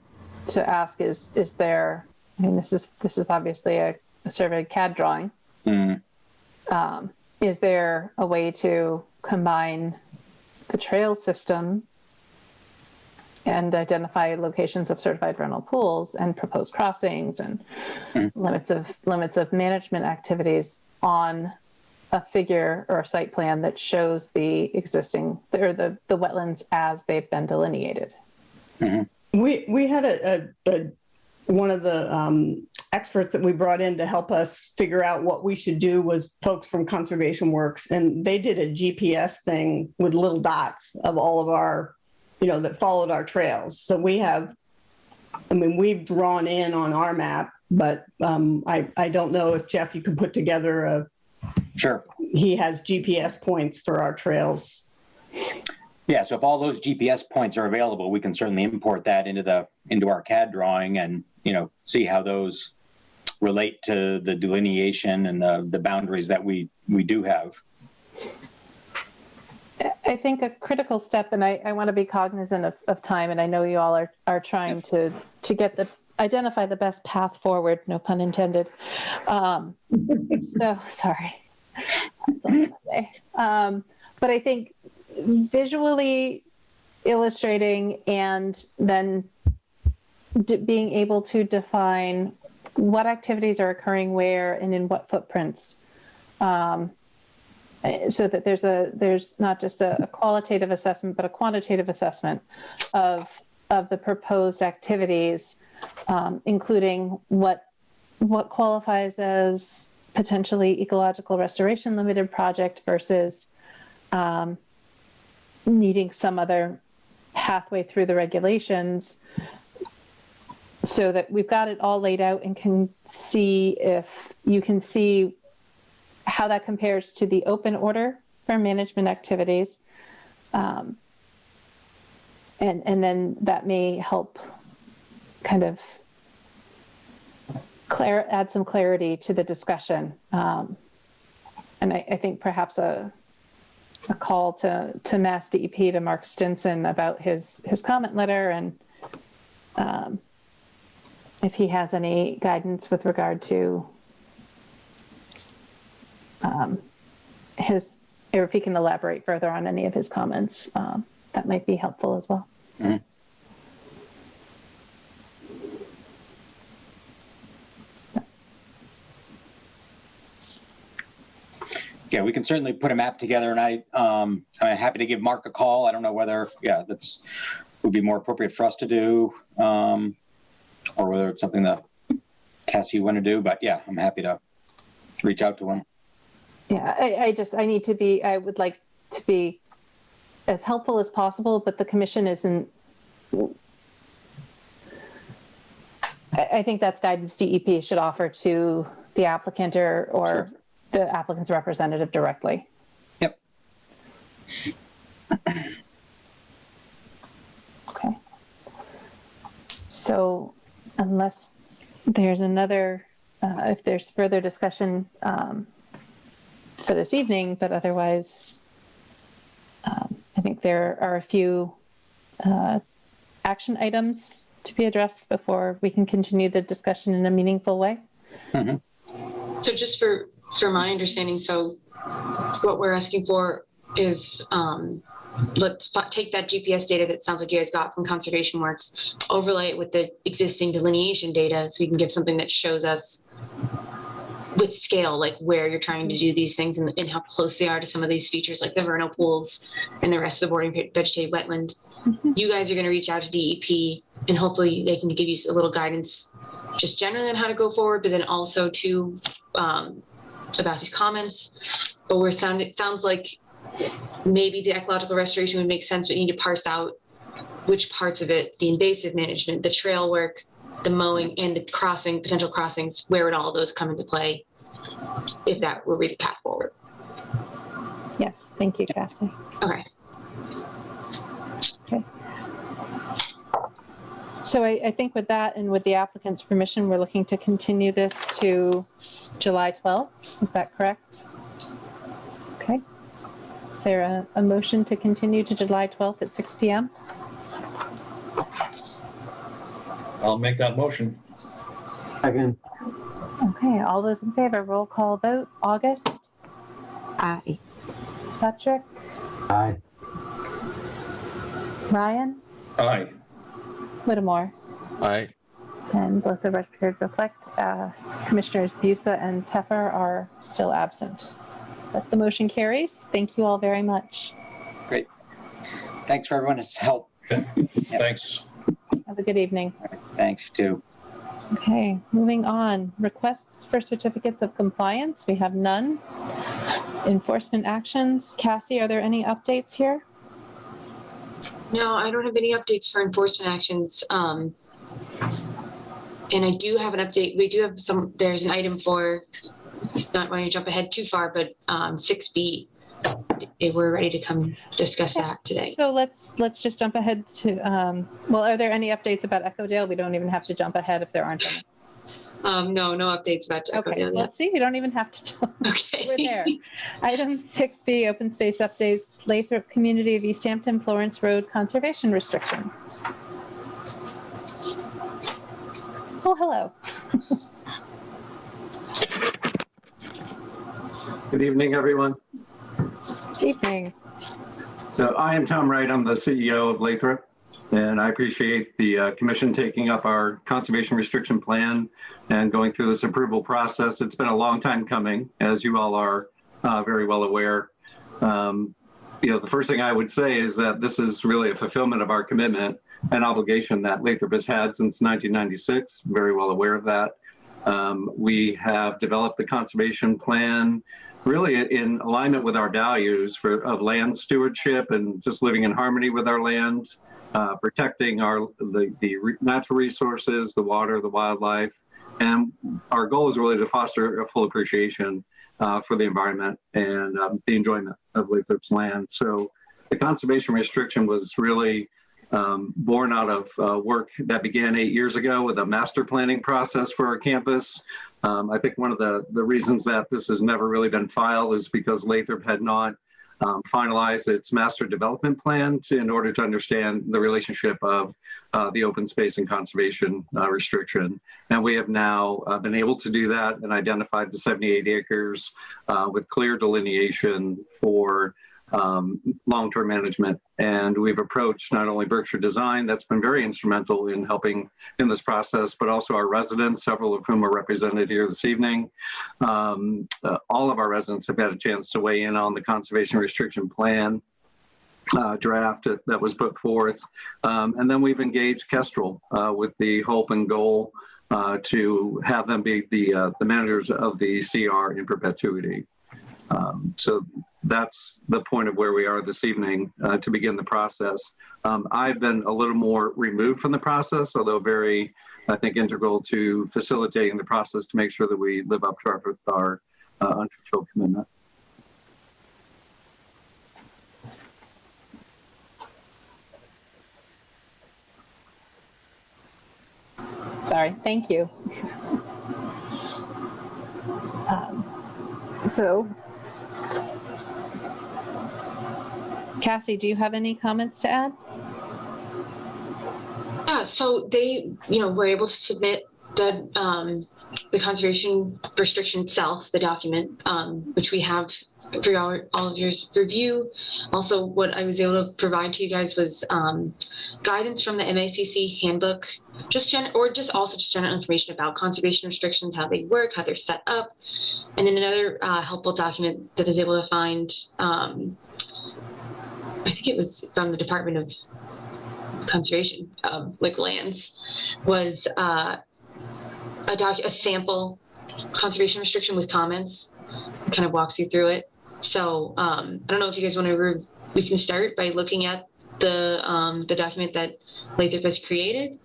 [SPEAKER 1] ask is there, I mean, this is obviously a surveyed CAD drawing. Mm-hmm. Is there a way to combine the trail system and identify locations of certified vernal pools and proposed crossings and limits of management activities on a figure or a site plan that shows the existing or the wetlands as they've been delineated?
[SPEAKER 7] Mm-hmm. We had one of the experts that we brought in to help us figure out what we should do was folks from Conservation Works, and they did a GPS thing with little dots of all of our, that followed our trails. So we've drawn in on our map, but I don't know if, Jeff, you could put together
[SPEAKER 4] Sure.
[SPEAKER 7] He has GPS points for our trails.
[SPEAKER 4] Yeah, so if all those GPS points are available, we can certainly import that into our CAD drawing and, see how those relate to the delineation and the boundaries that we do have.
[SPEAKER 1] I think a critical step, and I want to be cognizant of time, and I know you all are trying to identify the best path forward, no pun intended. So sorry. That's all I'm gonna say. But I think visually illustrating and then being able to define what activities are occurring where and in what footprints, so that there's not just a qualitative assessment, but a quantitative assessment of the proposed activities, including what qualifies as potentially ecological restoration limited project versus needing some other pathway through the regulations, so that we've got it all laid out and can see if you can see how that compares to the open order for management activities. And then that may help kind of add some clarity to the discussion. And I think perhaps a call to Mass DEP, to Mark Stinson, about his comment letter, and if he has any guidance with regard to or if he can elaborate further on any of his comments, that might be helpful as well.
[SPEAKER 4] Mm-hmm. Yeah, we can certainly put a map together, and I'm happy to give Mark a call. I don't know whether, that's would be more appropriate for us to do, or whether it's something that Cassie you want to do. But yeah, I'm happy to reach out to him.
[SPEAKER 1] Yeah, I would like to be as helpful as possible, but the commission isn't. I think that's guidance DEP should offer to the applicant or
[SPEAKER 4] Sure.
[SPEAKER 1] the applicant's representative directly.
[SPEAKER 4] Yep.
[SPEAKER 1] Okay. So unless there's another, if there's further discussion for this evening, but otherwise, I think there are a few action items to be addressed before we can continue the discussion in a meaningful way.
[SPEAKER 4] Mm-hmm.
[SPEAKER 2] So just for my understanding, so what we're asking for is let's take that GPS data that sounds like you guys got from Conservation Works, overlay it with the existing delineation data so you can give something that shows us with scale, like where you're trying to do these things and how close they are to some of these features like the vernal pools and the rest of the bordering vegetated wetland. Mm-hmm. You guys are going to reach out to DEP and hopefully they can give you a little guidance just generally on how to go forward, but then also to about these comments. But it sounds like maybe the ecological restoration would make sense, but you need to parse out which parts of it, the invasive management, the trail work, the mowing, and the potential crossings, where would all those come into play if that were really the path forward?
[SPEAKER 1] Yes, thank you, Cassie.
[SPEAKER 2] Okay.
[SPEAKER 1] Okay. So I think with that and with the applicant's permission, we're looking to continue this to July 12th. Is that correct? Okay. Is there a motion to continue to July 12th at 6 p.m.?
[SPEAKER 6] I'll make that motion.
[SPEAKER 5] Second.
[SPEAKER 1] Okay, all those in favor, roll call vote. August?
[SPEAKER 9] Aye.
[SPEAKER 1] Patrick?
[SPEAKER 5] Aye.
[SPEAKER 1] Ryan?
[SPEAKER 6] Aye.
[SPEAKER 1] Whittemore?
[SPEAKER 10] Aye.
[SPEAKER 1] And both the record reflect Commissioners Busa and Teffer are still absent. But the motion carries. Thank you all very much.
[SPEAKER 4] Great. Thanks for everyone's help.
[SPEAKER 6] Okay. Yep. Thanks.
[SPEAKER 1] Have a good evening.
[SPEAKER 4] Thanks, you too.
[SPEAKER 1] Okay, moving on. Requests for certificates of compliance. We have none. Enforcement actions. Cassie, are there any updates here?
[SPEAKER 2] No, I don't have any updates for enforcement actions. And I do have an update. We do have there's an item for, not wanting to jump ahead too far, but 6B. We're ready to come discuss that today.
[SPEAKER 1] So let's just jump ahead to, well, are there any updates about Echodale? We don't even have to jump ahead if there aren't any.
[SPEAKER 2] No let's about Echodale.
[SPEAKER 1] Okay, let's see. You don't even have to jump.
[SPEAKER 2] Okay.
[SPEAKER 1] We're there. Item 6B, open space updates, Lathrop Community of Easthampton, Florence Road Conservation Restriction. Oh, hello.
[SPEAKER 11] Good evening, everyone.
[SPEAKER 1] Evening.
[SPEAKER 11] So I am Tom Wright. I'm the CEO of Lathrop, and I appreciate the commission taking up our conservation restriction plan and going through this approval process. It's been a long time coming, as you all are very well aware. The first thing I would say is that this is really a fulfillment of our commitment and obligation that Lathrop has had since 1996. Very well aware of that. We have developed the conservation plan really in alignment with our values of land stewardship and just living in harmony with our land, protecting the natural resources, the water, the wildlife. And our goal is really to foster a full appreciation for the environment and the enjoyment of Lathrop's land. So the conservation restriction was really born out of work that began 8 years ago with a master planning process for our campus. I think one of the reasons that this has never really been filed is because Lathrop had not finalize its master development plan in order to understand the relationship of the open space and conservation restriction. And we have now been able to do that and identified the 78 acres with clear delineation for long-term management. And we've approached not only Berkshire Design, that's been very instrumental in helping in this process, but also our residents, several of whom are represented here this evening. All of our residents have had a chance to weigh in on the conservation restriction plan draft that was put forth. And then we've engaged Kestrel with the hope and goal to have them be the managers of the CR in perpetuity. So that's the point of where we are this evening to begin the process. I've been a little more removed from the process, although very, I think, integral to facilitating the process to make sure that we live up to our unfulfilled commitment.
[SPEAKER 1] Sorry, thank you. So, Cassie, do you have any comments to add?
[SPEAKER 2] Yeah, so they, were able to submit the conservation restriction itself, the document, which we have for all of your review. Also, what I was able to provide to you guys was guidance from the MACC handbook, just general information about conservation restrictions, how they work, how they're set up. And then another helpful document that I was able to find, I think it was from the Department of Conservation, lands, was a sample conservation restriction with comments. It kind of walks you through it. So I don't know if you guys want to, we can start by looking at the document that Lathrop has created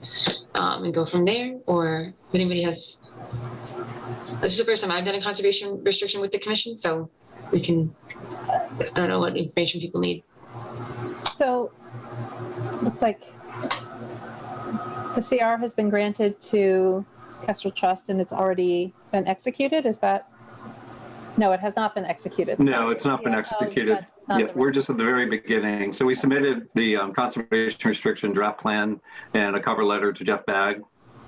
[SPEAKER 2] and go from there, or if anybody has. This is the first time I've done a conservation restriction with the commission, so we can, I don't know what information people need.
[SPEAKER 1] So, looks like the CR has been granted to Kestrel Trust and it's already been executed. Is that? No, it has not been executed.
[SPEAKER 11] No, it's not been executed. Yeah, we're just at the very beginning. So we submitted the conservation restriction draft plan and a cover letter to Jeff Bagg.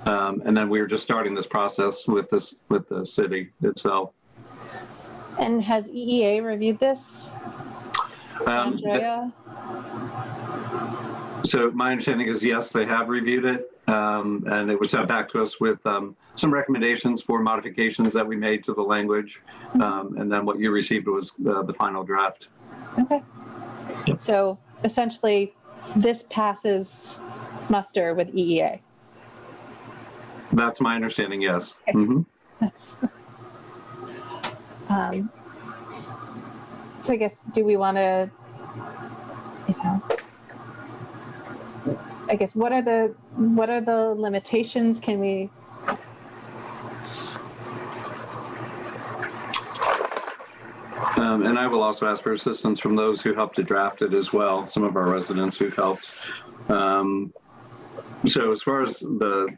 [SPEAKER 11] And then we were just starting this process with the city itself.
[SPEAKER 1] And has EEA reviewed this? Andrea?
[SPEAKER 11] So my understanding is yes, they have reviewed it, and it was sent back to us with some recommendations for modifications that we made to the language, and then what you received was the final draft.
[SPEAKER 1] Okay.
[SPEAKER 11] Yep.
[SPEAKER 1] So essentially, this passes muster with EEA.
[SPEAKER 11] That's my understanding, yes.
[SPEAKER 1] Okay.
[SPEAKER 11] Mm-hmm.
[SPEAKER 1] So I guess, do we want to, I guess, what are the limitations? Can we?
[SPEAKER 11] And I will also ask for assistance from those who helped to draft it as well, some of our residents who've helped. So as far as the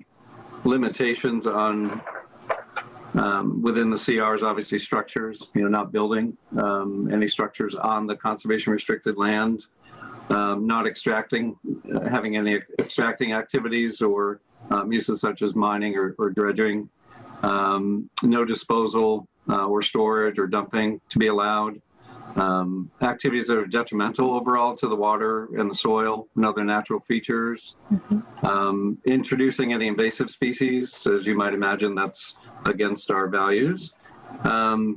[SPEAKER 11] limitations on within the CRs, obviously structures, not building any structures on the conservation restricted land, not having any extracting activities or uses such as mining or dredging, no disposal or storage or dumping to be allowed, activities that are detrimental overall to the water and the soil and other natural features, introducing any invasive species, as you might imagine, that's against our values, no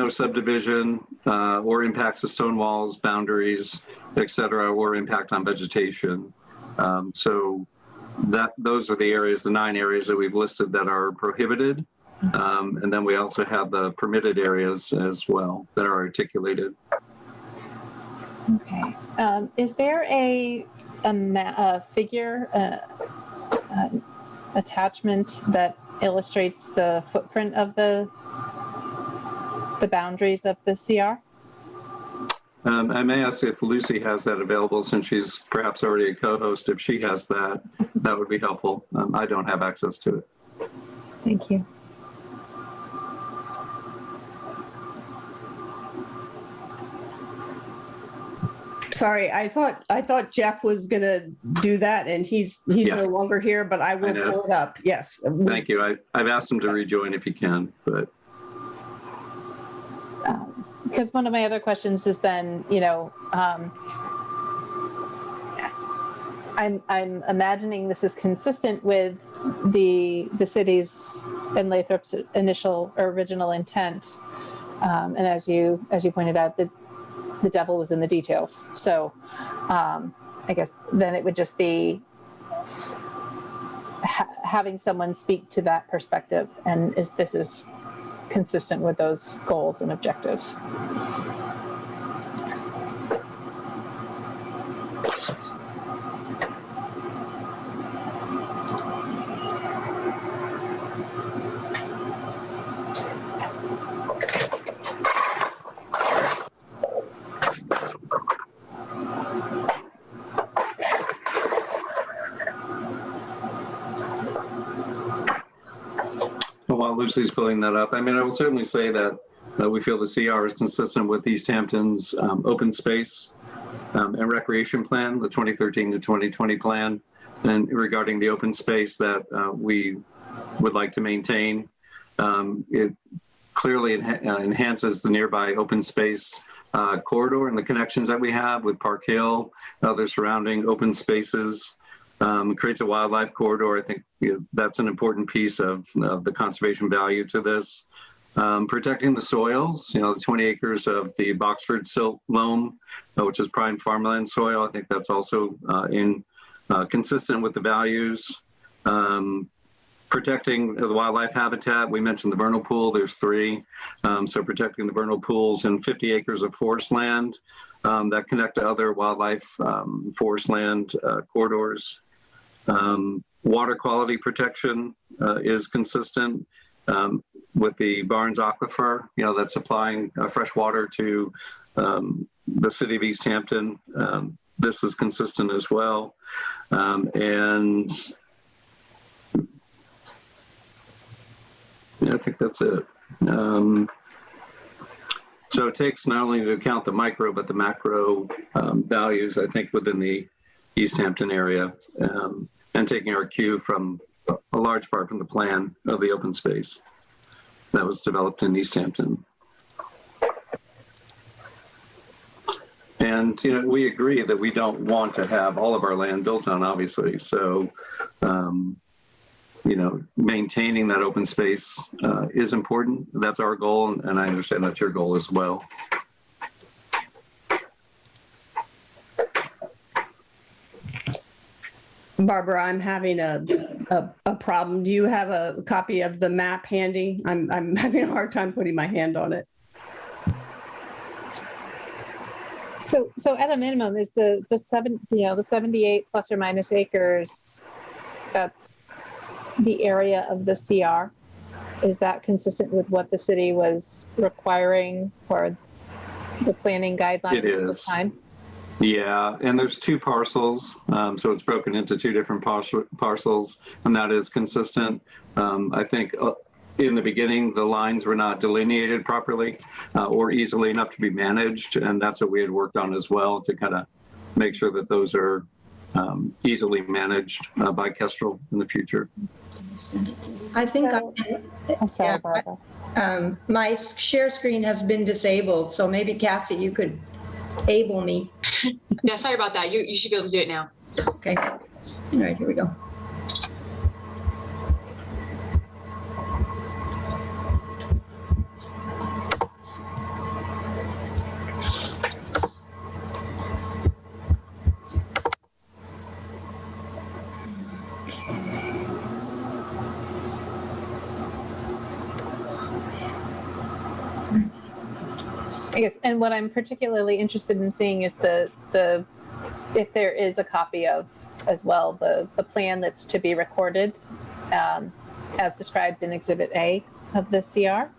[SPEAKER 11] subdivision or impacts to stone walls, boundaries, etc., or impact on vegetation. So those are the areas, the 9 areas that we've listed that are prohibited. And then we also have the permitted areas as well that are articulated.
[SPEAKER 1] Okay. Is there a figure attachment that illustrates the footprint of the boundaries of the CR?
[SPEAKER 11] I may ask if Lucy has that available, since she's perhaps already a co-host. If she has that, that would be helpful. I don't have access to it.
[SPEAKER 1] Thank you.
[SPEAKER 7] Sorry, I thought Jeff was going to do that, and he's
[SPEAKER 11] Yeah.
[SPEAKER 7] no longer here, but I will
[SPEAKER 11] know.
[SPEAKER 7] pull it up. Yes.
[SPEAKER 11] Thank you. I've asked him to rejoin if he can, but.
[SPEAKER 1] Because one of my other questions is then, I'm imagining this is consistent with the city's and Lathrop's initial or original intent, and as you pointed out, the devil was in the details. So I guess then it would just be having someone speak to that perspective, and this is consistent with those goals and objectives.
[SPEAKER 11] While Lucy's pulling that up, I mean, I will certainly say that we feel the CR is consistent with Easthampton's open space and recreation plan, the 2013 to 2020 plan, and regarding the open space that we would like to maintain. It clearly enhances the nearby open space corridor and the connections that we have with Park Hill, other surrounding open spaces. Creates a wildlife corridor. I think that's an important piece of the conservation value to this. Protecting the soils, the 20 acres of the Boxford silt loam, which is prime farmland soil. I think that's also consistent with the values. Protecting the wildlife habitat. We mentioned the vernal pool. There's 3. So protecting the vernal pools and 50 acres of forest land that connect to other wildlife forest land corridors. Water quality protection is consistent with the Barnes Aquifer, that's supplying fresh water to the city of Easthampton. This is consistent as well. And I think that's it. So it takes not only into account the micro, but the macro values, I think, within the Easthampton area, and taking our cue from a large part from the plan of the open space that was developed in Easthampton. And we agree that we don't want to have all of our land built on, obviously. So, maintaining that open space is important. That's our goal, and I understand that's your goal as well.
[SPEAKER 7] Barbara, I'm having a problem. Do you have a copy of the map handy? I'm having a hard time putting my hand on it.
[SPEAKER 1] So at a minimum, is the 78 plus or minus acres, that's the area of the CR? Is that consistent with what the city was requiring for the planning guidelines at the time?
[SPEAKER 11] Yeah, and there's 2 parcels, so it's broken into 2 different parcels, and that is consistent. I think in the beginning, the lines were not delineated properly or easily enough to be managed, and that's what we had worked on as well, to kind of make sure that those are easily managed by Kestrel in the future.
[SPEAKER 8] I think
[SPEAKER 1] I'm sorry, Barbara.
[SPEAKER 8] My share screen has been disabled, so maybe Cassie, you could able me.
[SPEAKER 2] Yeah, sorry about that. You should be able to do it now.
[SPEAKER 8] Okay. All right, here we go.
[SPEAKER 1] I guess, and what I'm particularly interested in seeing is the if there is a copy of as well the plan that's to be recorded as described in Exhibit A of the CR.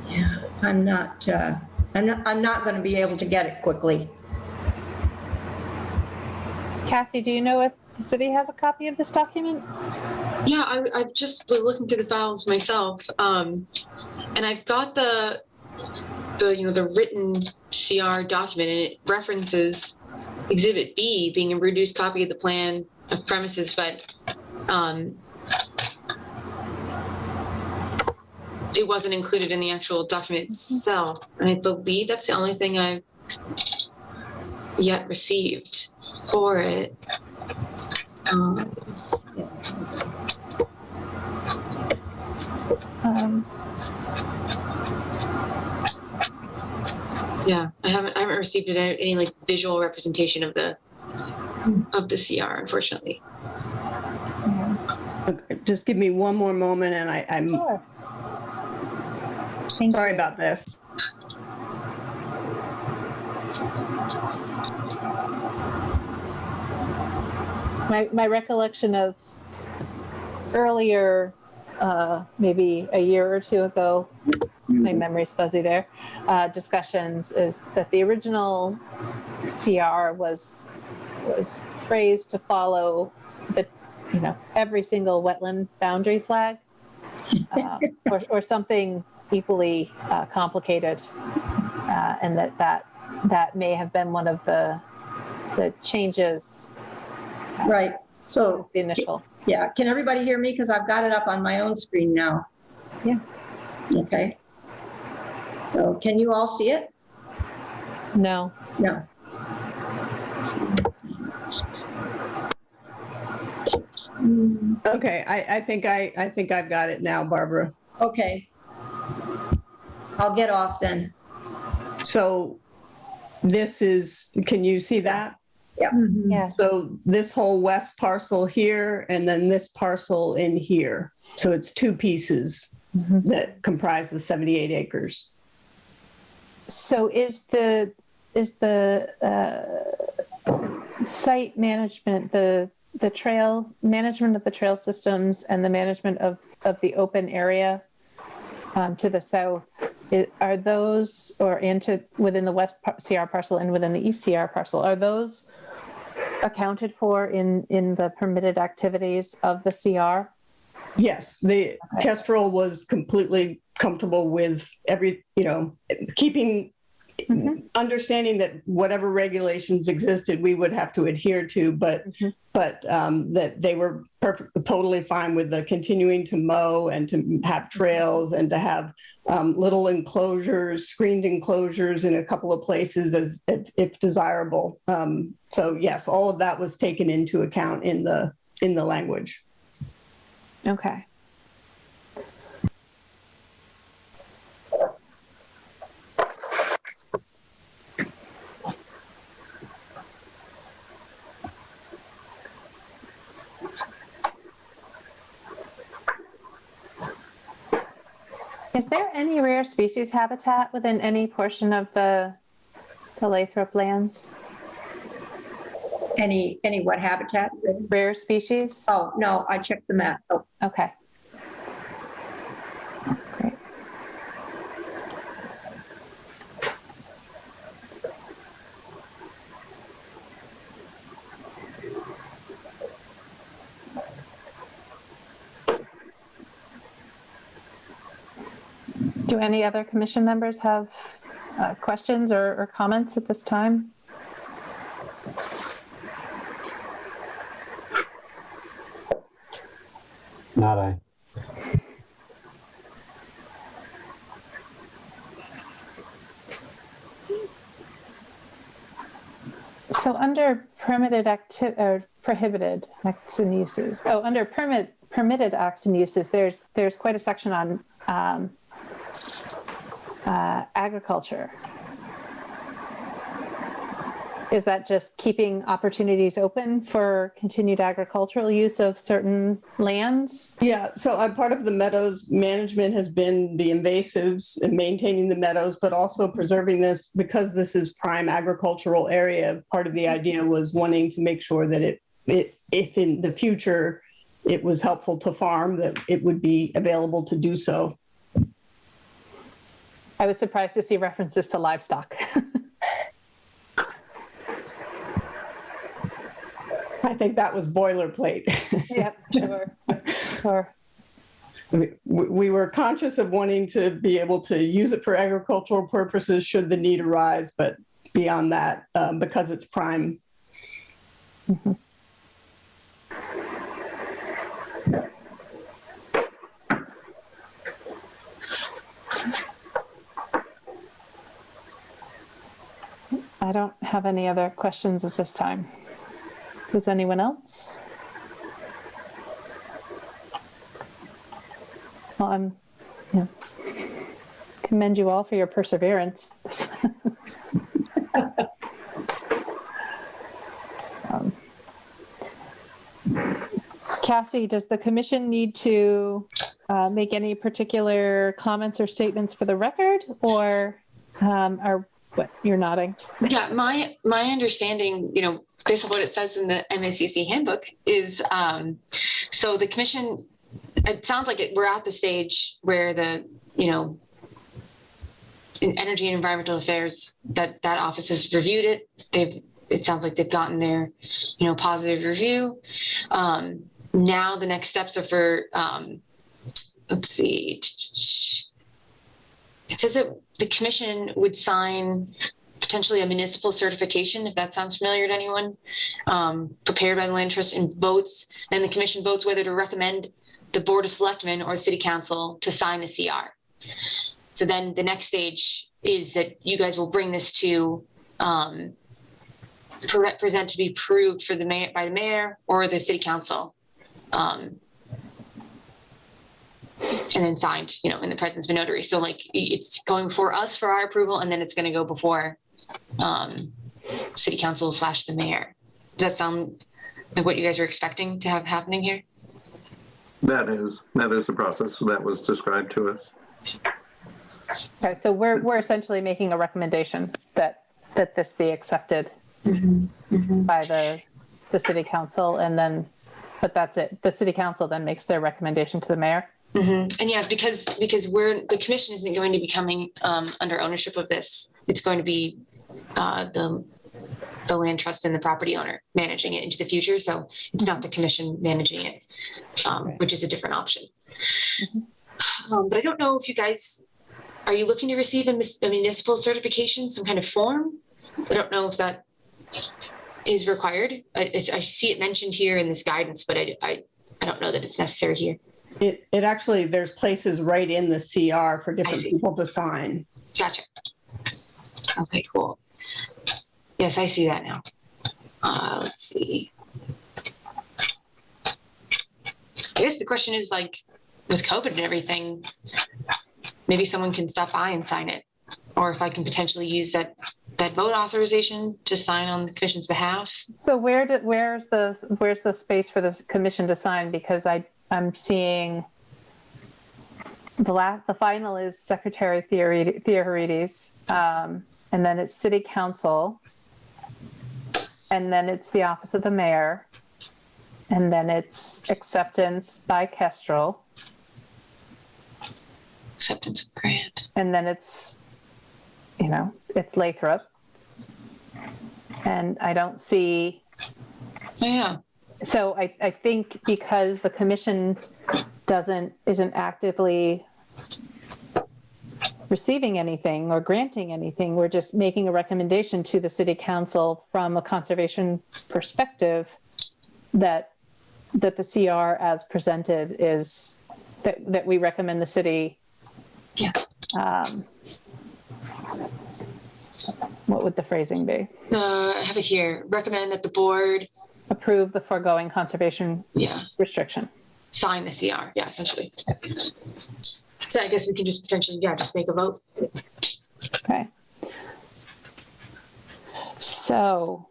[SPEAKER 8] Yeah, I'm not going to be able to get it quickly.
[SPEAKER 1] Cassie, do you know if the city has a copy of this document?
[SPEAKER 2] Yeah, I've just been looking through the files myself, and I've got the the written CR document, and it references Exhibit B being a reduced copy of the plan of premises, but it wasn't included in the actual document itself. And I believe that's the only thing I've yet received for it. Yeah, I haven't received any like visual representation of the CR, unfortunately.
[SPEAKER 7] Okay, just give me one more moment, and I'm
[SPEAKER 1] Sure.
[SPEAKER 7] sorry about this.
[SPEAKER 1] My recollection of earlier, maybe a year or two ago, my memory's fuzzy there, discussions is that the original CR was phrased to follow the, every single wetland boundary flag, or something equally complicated, and that may have been one of the changes.
[SPEAKER 8] Right. So
[SPEAKER 1] the initial.
[SPEAKER 8] Yeah. Can everybody hear me? Because I've got it up on my own screen now.
[SPEAKER 1] Yes.
[SPEAKER 8] Okay. So can you all see it?
[SPEAKER 1] No.
[SPEAKER 8] No.
[SPEAKER 7] Okay, I think I've got it now, Barbara.
[SPEAKER 8] Okay. I'll get off then.
[SPEAKER 7] So this is, can you see that?
[SPEAKER 8] Yeah.
[SPEAKER 1] Yeah.
[SPEAKER 7] So this whole west parcel here, and then this parcel in here. So it's two pieces that comprise the 78 acres.
[SPEAKER 1] So is the site management, the trail management of the trail systems and the management of the open area to the south, are those, or into within the west CR parcel and within the east CR parcel, are those accounted for in the permitted activities of the CR?
[SPEAKER 7] Yes, the Kestrel was completely comfortable with keeping, understanding that whatever regulations existed, we would have to adhere to, but that they were totally fine with the continuing to mow and to have trails and to have little enclosures, screened enclosures in a couple of places if desirable. So yes, all of that was taken into account in the language.
[SPEAKER 1] Okay. Is there any rare species habitat within any portion of the Lathrop lands?
[SPEAKER 8] Any what habitat?
[SPEAKER 1] Rare species?
[SPEAKER 8] Oh, no, I checked the map. Oh.
[SPEAKER 1] Okay. Great. Do any other commission members have questions or comments at this time?
[SPEAKER 5] Not I.
[SPEAKER 1] So under prohibited acts and uses. Oh, under permitted acts and uses, there's quite a section on agriculture. Is that just keeping opportunities open for continued agricultural use of certain lands?
[SPEAKER 7] Yeah, so part of the meadows management has been the invasives and maintaining the meadows, but also preserving this because this is prime agricultural area. Part of the idea was wanting to make sure that if in the future it was helpful to farm, that it would be available to do so.
[SPEAKER 1] I was surprised to see references to livestock.
[SPEAKER 7] I think that was boilerplate.
[SPEAKER 1] Yep, sure.
[SPEAKER 7] we were conscious of wanting to be able to use it for agricultural purposes should the need arise, but beyond that, because it's prime.
[SPEAKER 1] Mm-hmm. I don't have any other questions at this time. Does anyone else? Well, commend you all for your perseverance. Cassie, does the commission need to make any particular comments or statements for the record, or what? You're nodding.
[SPEAKER 2] Yeah, my understanding, based on what it says in the MACC handbook, is so the commission. It sounds like we're at the stage where the in Energy and Environmental Affairs that office has reviewed it. It sounds like they've gotten their positive review. Now the next steps are for let's see. It says that the commission would sign potentially a municipal certification, if that sounds familiar to anyone, prepared by the Land Trust, and votes. Then the commission votes whether to recommend the Board of Selectmen or City Council to sign the CR. So then the next stage is that you guys will bring this to present to be approved for the mayor, by the mayor or the City Council. And then signed, in the presence of a notary. So like it's going for us for our approval, and then it's going to go before City Council / the mayor. Does that sound like what you guys are expecting to have happening here?
[SPEAKER 11] That is the process that was described to us.
[SPEAKER 1] Okay, so we're essentially making a recommendation that this be accepted by the City Council, and then, but that's it. The City Council then makes their recommendation to the mayor.
[SPEAKER 2] Mm-hmm. And yeah, because the commission isn't going to be coming under ownership of this. It's going to be the land trust and the property owner managing it into the future. So it's not the commission managing it, which is a different option. Mm-hmm. But I don't know if you guys, are you looking to receive a municipal certification, some kind of form? I don't know if that is required. I see it mentioned here in this guidance, but I don't know that it's necessary here.
[SPEAKER 7] It actually, there's places right in the CR for different people to sign.
[SPEAKER 2] Gotcha. Okay, cool. Yes, I see that now. Let's see. I guess the question is, like, with COVID and everything, maybe someone can stop by and sign it, or if I can potentially use that vote authorization to sign on the commission's behalf.
[SPEAKER 1] So where's the space for the commission to sign? Because I'm seeing the final is Secretary Theoharides, and then it's City Council, and then it's the Office of the Mayor, and then it's acceptance by Kestrel.
[SPEAKER 2] Acceptance of grant.
[SPEAKER 1] And then it's Lathrop. And I don't see.
[SPEAKER 2] Yeah.
[SPEAKER 1] So I think because the commission isn't actively receiving anything or granting anything, we're just making a recommendation to the City Council from a conservation perspective that the CR as presented is that we recommend the city.
[SPEAKER 2] Yeah.
[SPEAKER 1] What would the phrasing be?
[SPEAKER 2] I have it here. Recommend that the board
[SPEAKER 1] approve the foregoing conservation restriction.
[SPEAKER 2] Sign the CR. Yeah, essentially. So I guess we can just potentially, just make a vote.
[SPEAKER 1] Okay. So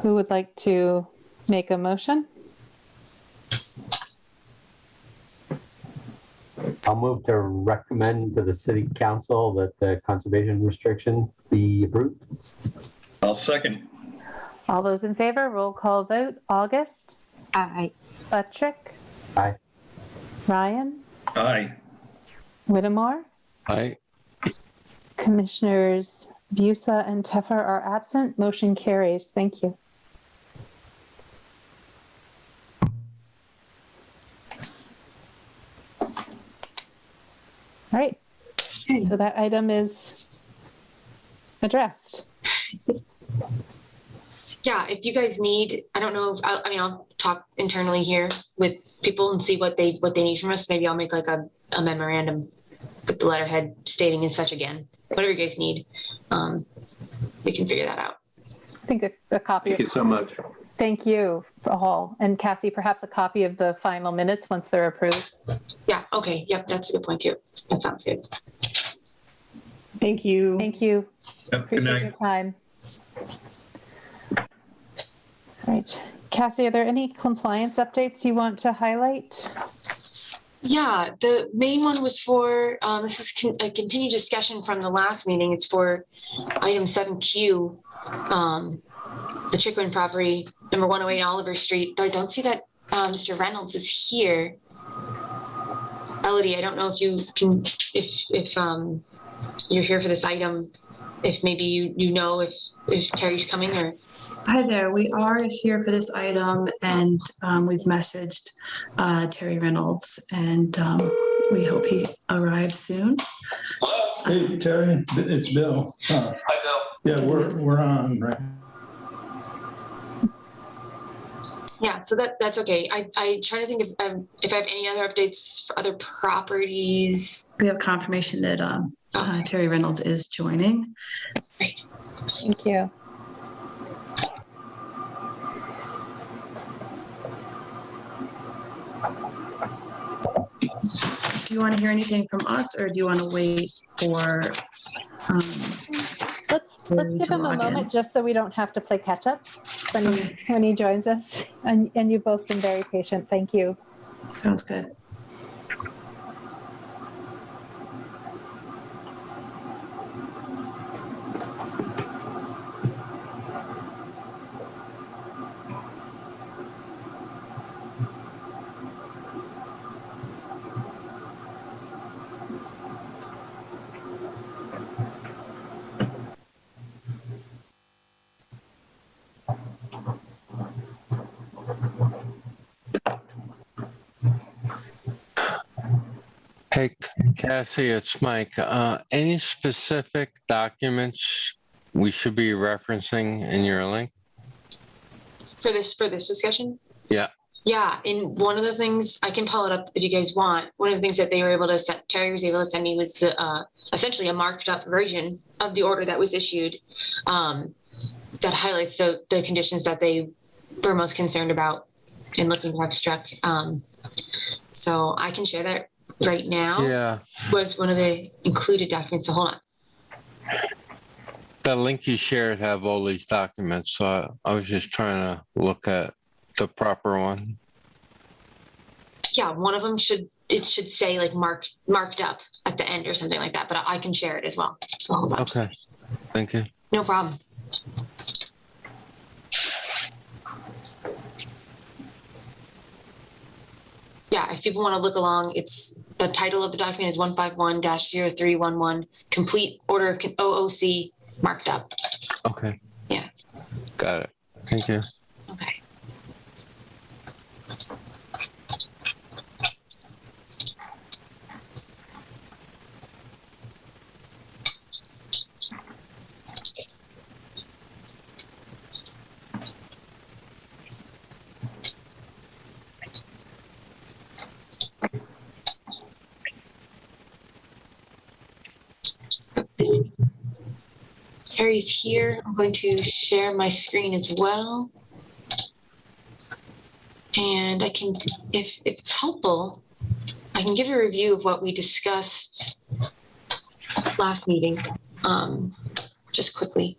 [SPEAKER 1] who would like to make a motion?
[SPEAKER 5] I'll move to recommend to the City Council that the conservation restriction be approved.
[SPEAKER 6] I'll second.
[SPEAKER 1] All those in favor, roll call vote. August?
[SPEAKER 9] Aye.
[SPEAKER 1] Buttrick?
[SPEAKER 5] Aye.
[SPEAKER 1] Ryan?
[SPEAKER 6] Aye.
[SPEAKER 1] Whittemore?
[SPEAKER 10] Aye.
[SPEAKER 1] Commissioners Busa and Teffer are absent. Motion carries. Thank you. right. So that item is addressed.
[SPEAKER 2] Yeah, if you guys need, I don't know, I mean, I'll talk internally here with people and see what they need from us. Maybe I'll make like a memorandum with the letterhead stating as such again. Whatever you guys need, we can figure that out.
[SPEAKER 1] I think a copy.
[SPEAKER 11] Thank you so much.
[SPEAKER 1] Thank you all. And Cassie, perhaps a copy of the final minutes once they're approved.
[SPEAKER 2] Yeah, okay. Yep, that's a good point too. That sounds good.
[SPEAKER 7] Thank you.
[SPEAKER 1] Thank you.
[SPEAKER 6] Yep, good
[SPEAKER 1] Appreciate
[SPEAKER 6] night.
[SPEAKER 1] your time. All right. Cassie, are there any compliance updates you want to highlight?
[SPEAKER 2] Yeah, the main one was for, this is a continued discussion from the last meeting. It's for item 7Q, the Chickwin property, number 108 Oliver Street. Though I don't see that Mr. Reynolds is here. Elodie, I don't know if you can, if you're here for this item, if maybe you know if Terry's coming or.
[SPEAKER 9] Hi there. We are here for this item, and we've messaged Terry Reynolds, and we hope he arrives soon.
[SPEAKER 10] Hey, Terry, it's Bill. Hi, Bill. Yeah, we're on, right?
[SPEAKER 2] Yeah, so that's okay. I try to think if I have any other updates for other properties.
[SPEAKER 9] We have confirmation that Terry Reynolds is joining.
[SPEAKER 2] Great.
[SPEAKER 1] Thank you.
[SPEAKER 9] Do you want to hear anything from us, or do you want to wait for?
[SPEAKER 1] Let's give him a moment just so we don't have to play catch up when he joins us. And you've both been very patient. Thank you.
[SPEAKER 9] Sounds good.
[SPEAKER 12] Hey, Cassie, it's Mike. Any specific documents we should be referencing in your link?
[SPEAKER 2] For this discussion?
[SPEAKER 12] Yeah.
[SPEAKER 2] Yeah, and one of the things, I can pull it up if you guys want. One of the things that they were able to send, Terry was able to send me was the, essentially a marked up version of the order that was issued that highlights the conditions that they were most concerned about in looking to have struck. So I can share that right now.
[SPEAKER 12] Yeah.
[SPEAKER 2] Was one of the included documents. So hold on.
[SPEAKER 12] The link you shared have all these documents, so I was just trying to look at the proper one.
[SPEAKER 2] Yeah, one of them should say like marked up at the end or something like that, but I can share it as well. So hold on.
[SPEAKER 12] Okay. Thank you.
[SPEAKER 2] No problem. Yeah, if people want to look along, it's the title of the document is 151-0311, complete order of OOC marked up.
[SPEAKER 12] Okay.
[SPEAKER 2] Yeah.
[SPEAKER 12] Got it. Thank you.
[SPEAKER 2] Okay. Terry's here. I'm going to share my screen as well. And I can, if it's helpful, I can give a review of what we discussed last meeting, just quickly.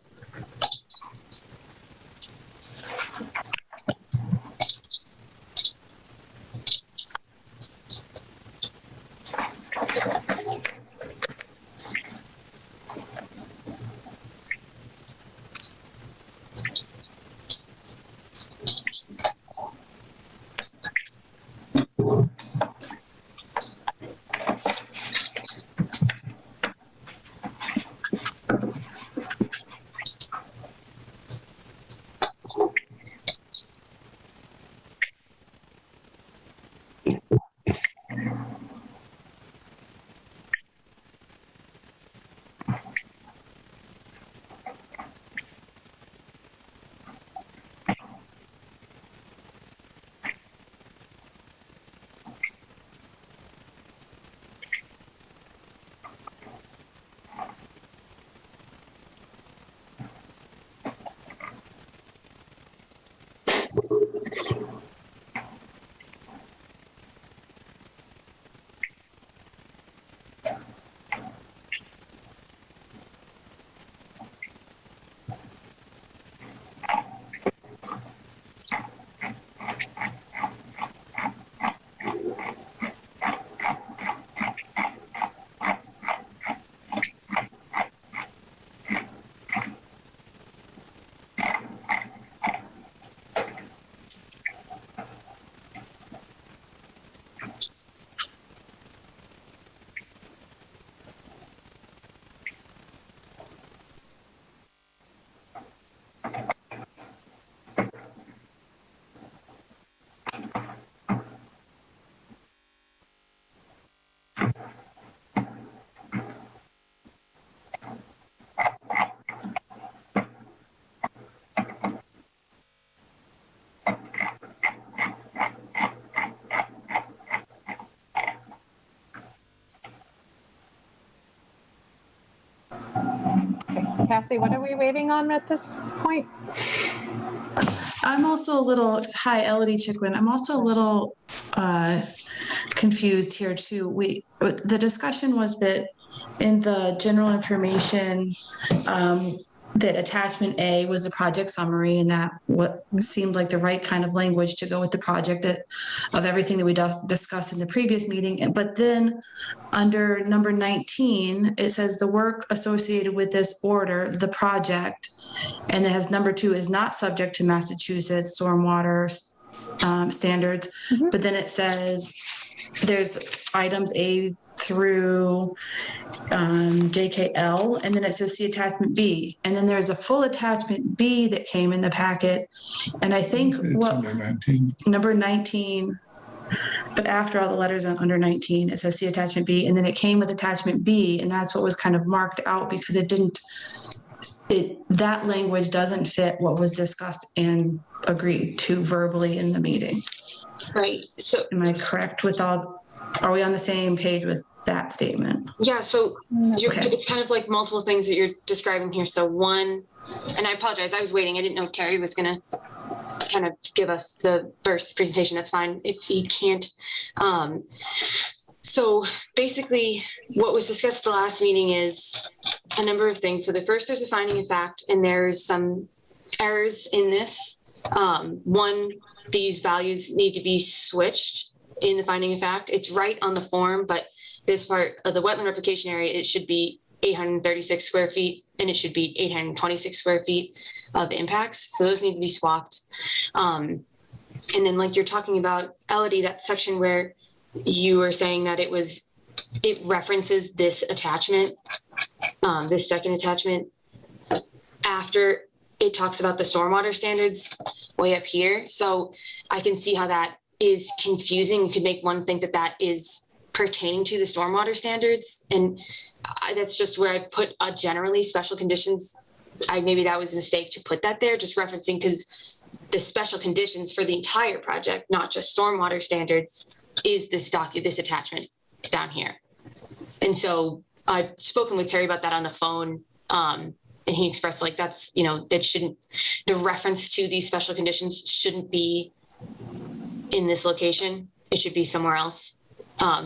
[SPEAKER 1] Cassie, what are we waiting on at this point?
[SPEAKER 9] I'm also a little, hi, Elodie Chickwin. I'm also a little confused here too. The discussion was that in the general information, that attachment A was a project summary, and that what seemed like the right kind of language to go with the project of everything that we discussed in the previous meeting. But then under number 19, it says the work associated with this order, the project, and it has number 2 is not subject to Massachusetts stormwater standards. Mm-hmm. But then it says there's items A through JKL, and then it says see attachment B, and then there's a full attachment B that came in the packet, and I think it's number 19, but after all the letters under 19 it says see attachment B, and then it came with attachment B, and that's what was kind of marked out because that language doesn't fit what was discussed and agreed to verbally in the meeting.
[SPEAKER 2] Right. So
[SPEAKER 9] am I correct with are we on the same page with that statement?
[SPEAKER 2] Yeah, so it's kind of like multiple things that you're describing here. So one, and I apologize, I was waiting. I didn't know if Terry was going to kind of give us the first presentation. That's fine if he can't. So basically what was discussed at the last meeting is a number of things. So there's a finding of fact, and there's some errors in this. One, these values need to be switched in the finding of fact. It's right on the form, but this part of the wetland replication area, it should be 836 square feet, and it should be 826 square feet of impacts. So those need to be swapped. And then like you're talking about, Elodie, that section where you were saying that it references this attachment, this second attachment, after it talks about the stormwater standards way up here. So I can see how that is confusing. You could make one think that is pertaining to the stormwater standards, and that's just where I put generally special conditions. Maybe that was a mistake to put that there, just referencing, because the special conditions for the entire project, not just stormwater standards, is this attachment down here. And so I've spoken with Terry about that on the phone, and he expressed like that's, the reference to these special conditions shouldn't be in this location. It should be somewhere else.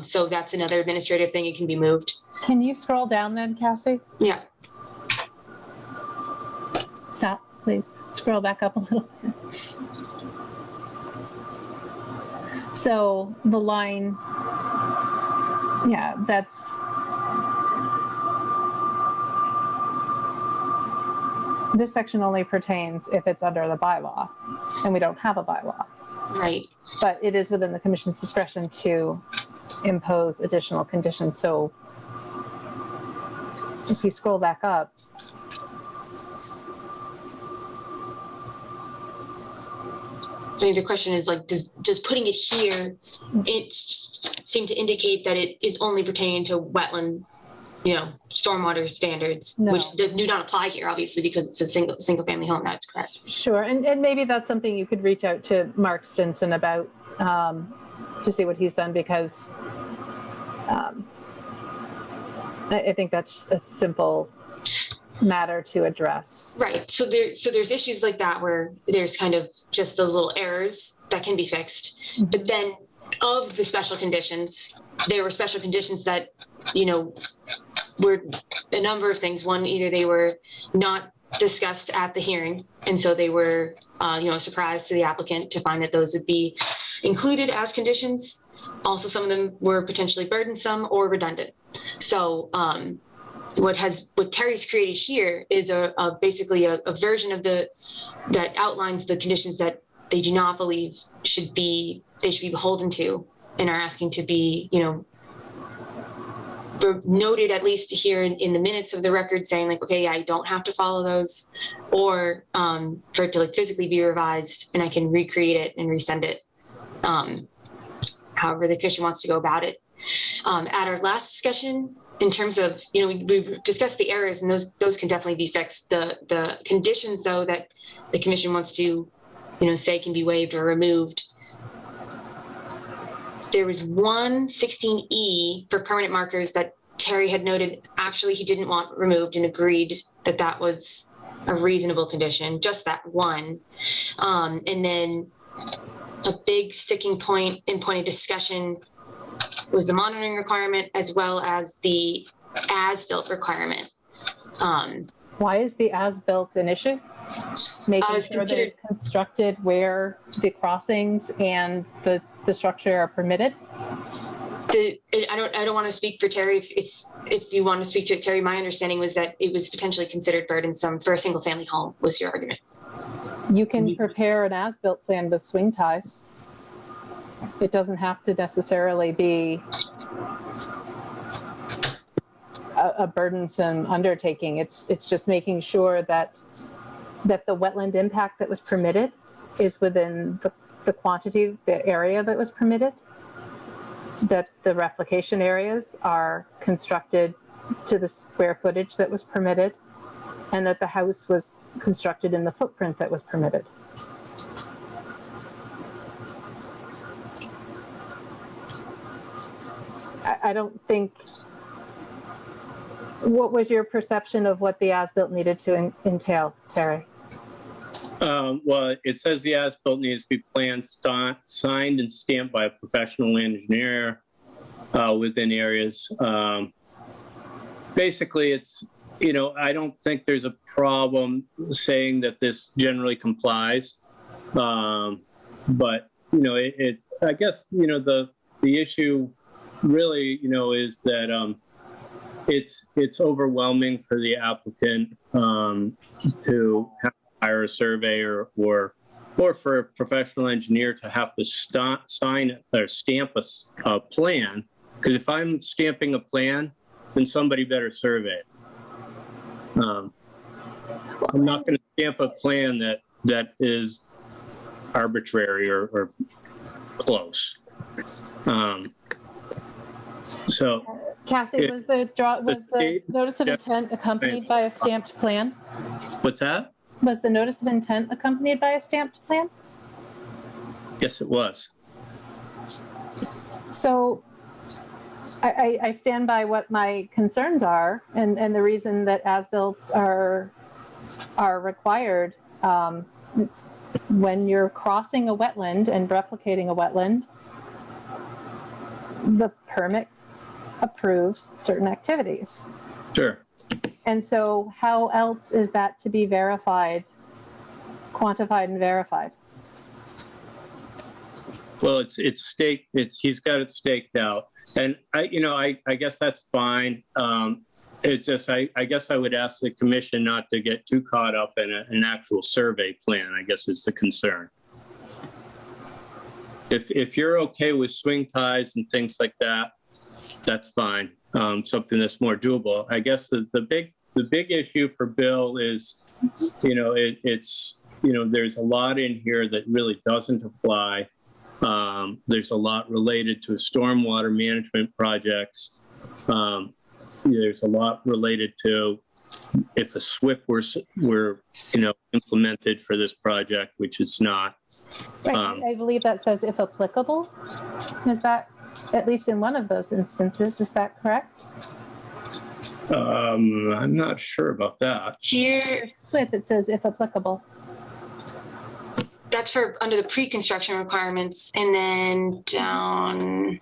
[SPEAKER 2] So that's another administrative thing. It can be moved.
[SPEAKER 1] Can you scroll down then, Cassie?
[SPEAKER 2] Yeah.
[SPEAKER 1] Stop, please. Scroll back up a little bit. So the line, this section only pertains if it's under the bylaw, and we don't have a bylaw.
[SPEAKER 2] Right.
[SPEAKER 1] But it is within the commission's discretion to impose additional conditions. So if you scroll back up,
[SPEAKER 2] I think the question is like, does putting it here, it seemed to indicate that it is only pertaining to wetland, stormwater standards, which do not apply here, obviously, because it's a single family home. That's correct.
[SPEAKER 1] Sure, and maybe that's something you could reach out to Mark Stinson about to see what he's done, because I think that's a simple matter to address.
[SPEAKER 2] Right. So there's issues like that where there's kind of just those little errors that can be fixed. Mm-hmm. But then of the special conditions, there were special conditions that, were a number of things. One, either they were not discussed at the hearing, and so they were, a surprise to the applicant to find that those would be included as conditions. Also, some of them were potentially burdensome or redundant. So what Terry's created here is basically a version of that outlines the conditions that they do not believe they should be beholden to, and are asking to be, noted at least here in the minutes of the record, saying like, okay, I don't have to follow those, or for it to like physically be revised, and I can recreate it and resend it, however the commission wants to go about it. At our last discussion, in terms of, we discussed the errors, and those can definitely be fixed. The conditions, though, that the commission wants to, say can be waived or removed. There was one 16E for permanent markers that Terry had noted, actually, he didn't want removed and agreed that that was a reasonable condition, just that one. And then a big sticking point in point of discussion was the monitoring requirement as well as the as-built requirement.
[SPEAKER 1] Why is the as-built an issue? Making sure that it's constructed where the crossings and the structure are permitted?
[SPEAKER 2] I don't want to speak for Terry. If you want to speak to it, Terry, my understanding was that it was potentially considered burdensome for a single family home, was your argument.
[SPEAKER 1] You can prepare an as-built plan with swing ties. It doesn't have to necessarily be a burdensome undertaking. It's just making sure that the wetland impact that was permitted is within the quantity, the area that was permitted, that the replication areas are constructed to the square footage that was permitted, and that the house was constructed in the footprint that was permitted. I don't think, what was your perception of what the as-built needed to entail, Terry?
[SPEAKER 13] Well, it says the as-built needs to be planned, signed and stamped by a professional engineer within areas. Basically, it's, I don't think there's a problem saying that this generally complies. But, I guess, the issue really, is that it's overwhelming for the applicant to have to hire a surveyor or for a professional engineer to have to sign or stamp a plan. Because if I'm stamping a plan, then somebody better survey it. I'm not going to stamp a plan that is arbitrary or close.
[SPEAKER 1] So, Cassie, was the notice of intent accompanied by a stamped plan?
[SPEAKER 13] What's that?
[SPEAKER 1] Was the notice of intent accompanied by a stamped plan?
[SPEAKER 13] Yes, it was.
[SPEAKER 1] So, I stand by what my concerns are, and the reason that as-builts are required. It's when you're crossing a wetland and replicating a wetland, the permit approves certain activities.
[SPEAKER 13] Sure.
[SPEAKER 1] And so how else is that to be verified, quantified and verified?
[SPEAKER 13] Well, it's staked. He's got it staked out, and I guess that's fine. It's just I guess I would ask the commission not to get too caught up in an actual survey plan, I guess is the concern. If you're okay with swing ties and things like that, that's fine. Something that's more doable. I guess the big issue for Bill is, it's there's a lot in here that really doesn't apply. There's a lot related to stormwater management projects. There's a lot related to if a SWIP were implemented for this project, which it's not.
[SPEAKER 1] Right. I believe that says if applicable. Is that at least in one of those instances? Is that correct?
[SPEAKER 13] I'm not sure about that.
[SPEAKER 2] Here,
[SPEAKER 1] SWIP, it says if applicable.
[SPEAKER 2] That's for under the pre-construction requirements, and then down.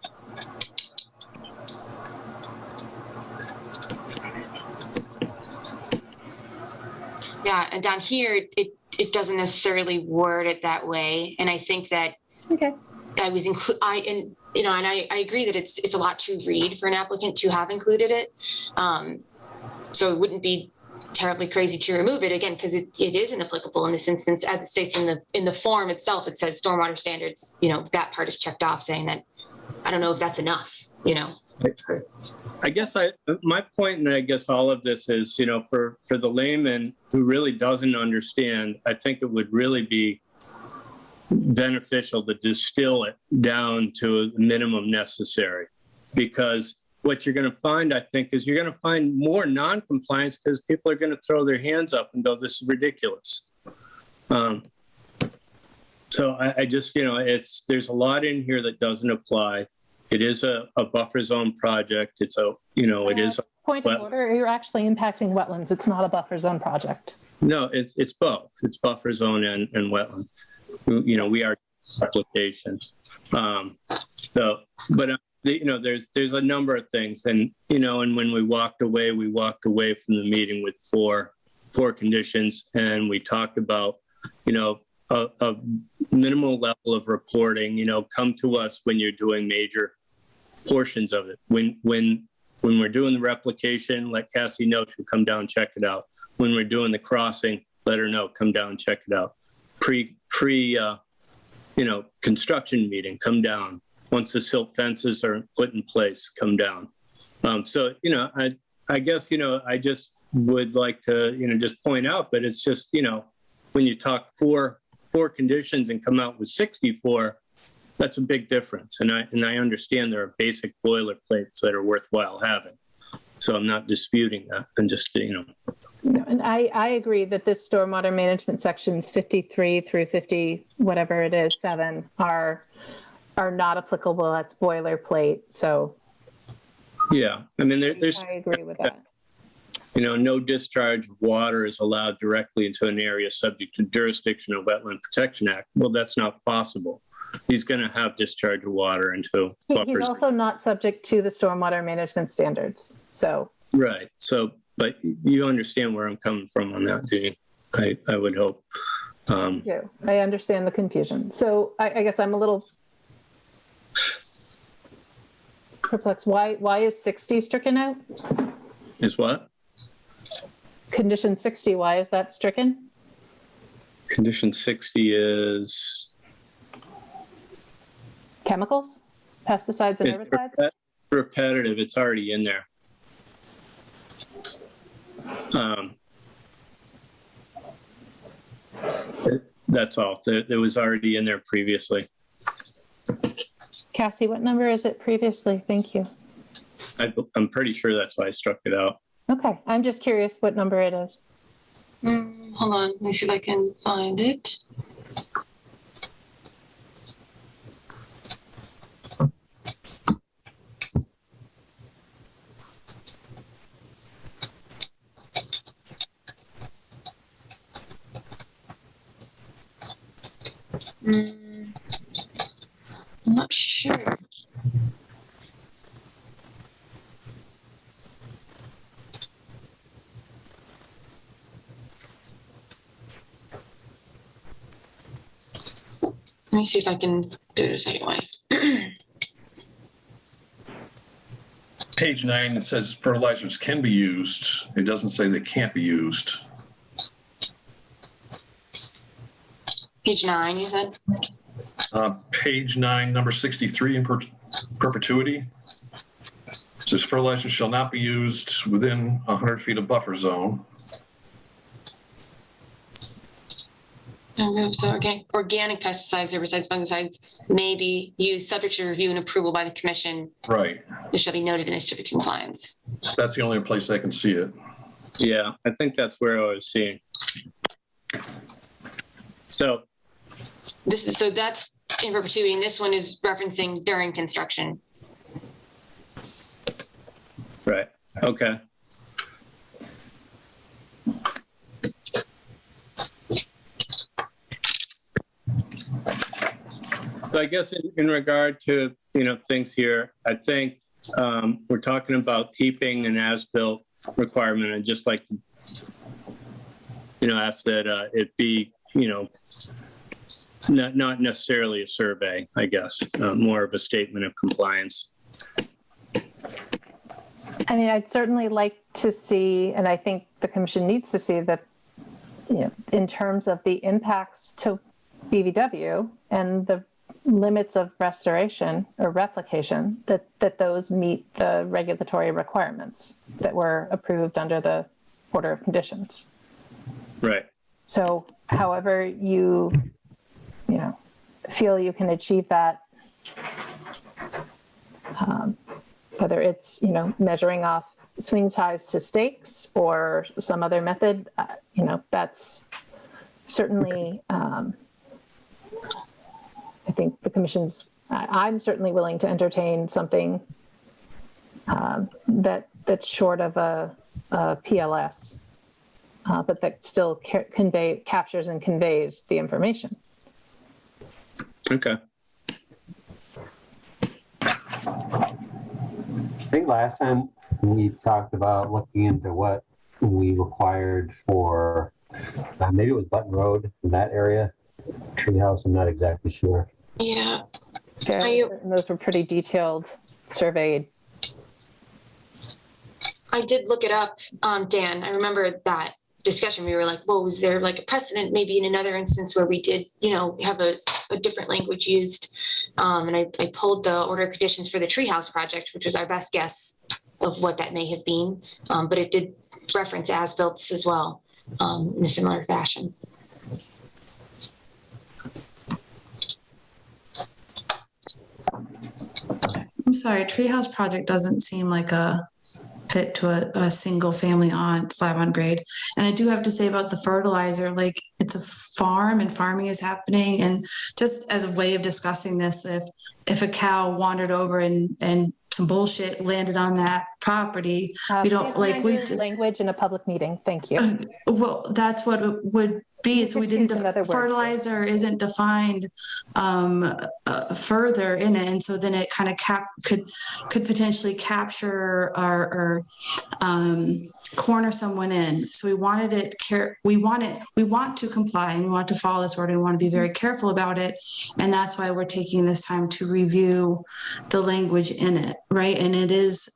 [SPEAKER 2] Yeah, and down here, it doesn't necessarily word it that way, and I think that I was and I agree that it's a lot to read for an applicant to have included it, so it wouldn't be terribly crazy to remove it again because it isn't applicable in this instance. As it states in the form itself, it says stormwater standards. That part is checked off, saying that I don't know if that's enough.
[SPEAKER 13] I guess my point, and I guess all of this is, for the layman who really doesn't understand, I think it would really be beneficial to distill it down to a minimum necessary, because what you're going to find, I think, is you're going to find more non-compliance because people are going to throw their hands up and go, this is ridiculous. So I just, there's a lot in here that doesn't apply. It is a buffer zone project. It's a, it is.
[SPEAKER 1] Point of order, you're actually impacting wetlands. It's not a buffer zone project.
[SPEAKER 13] No, it's both. It's buffer zone and wetlands. We are application. There's a number of things, and and when we walked away from the meeting with four conditions, and we talked about a minimal level of reporting. Come to us when you're doing major portions of it. When we're doing the replication, let Cassie know, she'll come down, check it out. When we're doing the crossing, let her know, come down, check it out. Construction meeting, come down. Once the silt fences are put in place, come down. I guess, I just would like to, just point out that it's just, when you talk four conditions and come out with 64, that's a big difference. And I understand there are basic boilerplates that are worthwhile having. So I'm not disputing that. I'm just,
[SPEAKER 1] No, and I agree that this stormwater management sections 53 through 50, whatever it is, 7 are not applicable. That's boilerplate. So
[SPEAKER 13] yeah, I mean, there's.
[SPEAKER 1] I agree with that.
[SPEAKER 13] No discharge of water is allowed directly into an area subject to jurisdiction of Wetland Protection Act. Well, that's not possible. He's going to have discharge of water into buffers.
[SPEAKER 1] He's also not subject to the stormwater management standards. So
[SPEAKER 13] right. So, but you understand where I'm coming from on that, do you? I would hope.
[SPEAKER 1] I do. I understand the confusion. So I guess I'm a little perplexed. Why is 60 stricken out?
[SPEAKER 13] Is what?
[SPEAKER 1] Condition 60, why is that stricken?
[SPEAKER 13] Condition 60 is
[SPEAKER 1] chemicals, pesticides, and herbicides?
[SPEAKER 13] Repetitive. It's already in there. That's all. It was already in there previously.
[SPEAKER 1] Cassie, what number is it previously? Thank you.
[SPEAKER 13] I'm pretty sure that's why I struck it out.
[SPEAKER 1] Okay, I'm just curious what number it is.
[SPEAKER 2] Hold on, let me see if I can find it. I'm not sure. Let me see if I can do it a second way.
[SPEAKER 6] Page 9, it says fertilizers can be used. It doesn't say they can't be used.
[SPEAKER 2] Page 9, you said?
[SPEAKER 6] Page 9, number 63 in perpetuity. It says fertilizers shall not be used within 100 feet of buffer zone.
[SPEAKER 2] So organic pesticides, herbicides, fungicides may be used subject to review and approval by the commission.
[SPEAKER 6] Right.
[SPEAKER 2] This shall be noted in the certificate of compliance.
[SPEAKER 6] That's the only place I can see it.
[SPEAKER 13] Yeah, I think that's where I was seeing. So
[SPEAKER 2] that's in perpetuity, and this one is referencing during construction.
[SPEAKER 13] Right. Okay. So I guess in regard to, things here, I think we're talking about keeping an as-built requirement. I'd just like to, ask that it be, not necessarily a survey, I guess, more of a statement of compliance.
[SPEAKER 1] I mean, I'd certainly like to see, and I think the commission needs to see that, in terms of the impacts to BVW and the limits of restoration or replication, that those meet the regulatory requirements that were approved under the order of conditions.
[SPEAKER 13] Right.
[SPEAKER 1] So however you feel you can achieve that, whether it's, measuring off swing ties to stakes or some other method, that's certainly, I think the commission's I'm certainly willing to entertain something that's short of a PLS, but that still captures and conveys the information.
[SPEAKER 13] Okay.
[SPEAKER 5] I think last time we talked about looking into what we required for, maybe it was Button Road in that area, Treehouse, I'm not exactly sure.
[SPEAKER 2] Yeah.
[SPEAKER 1] Those were pretty detailed, surveyed.
[SPEAKER 2] I did look it up, Dan. I remember that discussion. We were like, well, was there like a precedent maybe in another instance where we did, have a different language used? And I pulled the order of conditions for the Treehouse project, which was our best guess of what that may have been. But it did reference as-built as well in a similar fashion.
[SPEAKER 9] I'm sorry, Treehouse project doesn't seem like a fit to a single family on slab on grade. And I do have to say about the fertilizer, like it's a farm and farming is happening. And just as a way of discussing this, if a cow wandered over and some bullshit landed on that property, we don't like, we just
[SPEAKER 1] language in a public meeting. Thank you.
[SPEAKER 9] Well, that's what it would be. So we didn't, fertilizer isn't defined further in it. And so then it kind of could potentially capture or corner someone in. So we wanted we want to comply and we want to follow this order and we want to be very careful about it. And that's why we're taking this time to review the language in it, right? And it is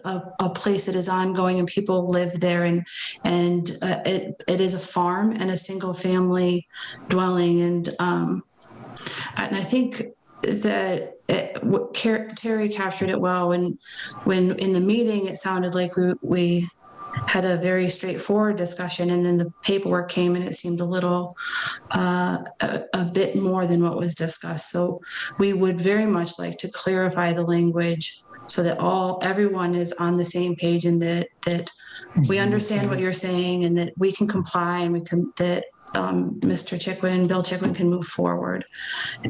[SPEAKER 9] a place that is ongoing and people live there and it is a farm and a single family dwelling. And I think that Terry captured it well when in the meeting, it sounded like we had a very straightforward discussion and then the paperwork came and it seemed a little, a bit more than what was discussed. So we would very much like to clarify the language so that everyone is on the same page and that we understand what you're saying and that we can comply and Mr. Bill Chickwin can move forward.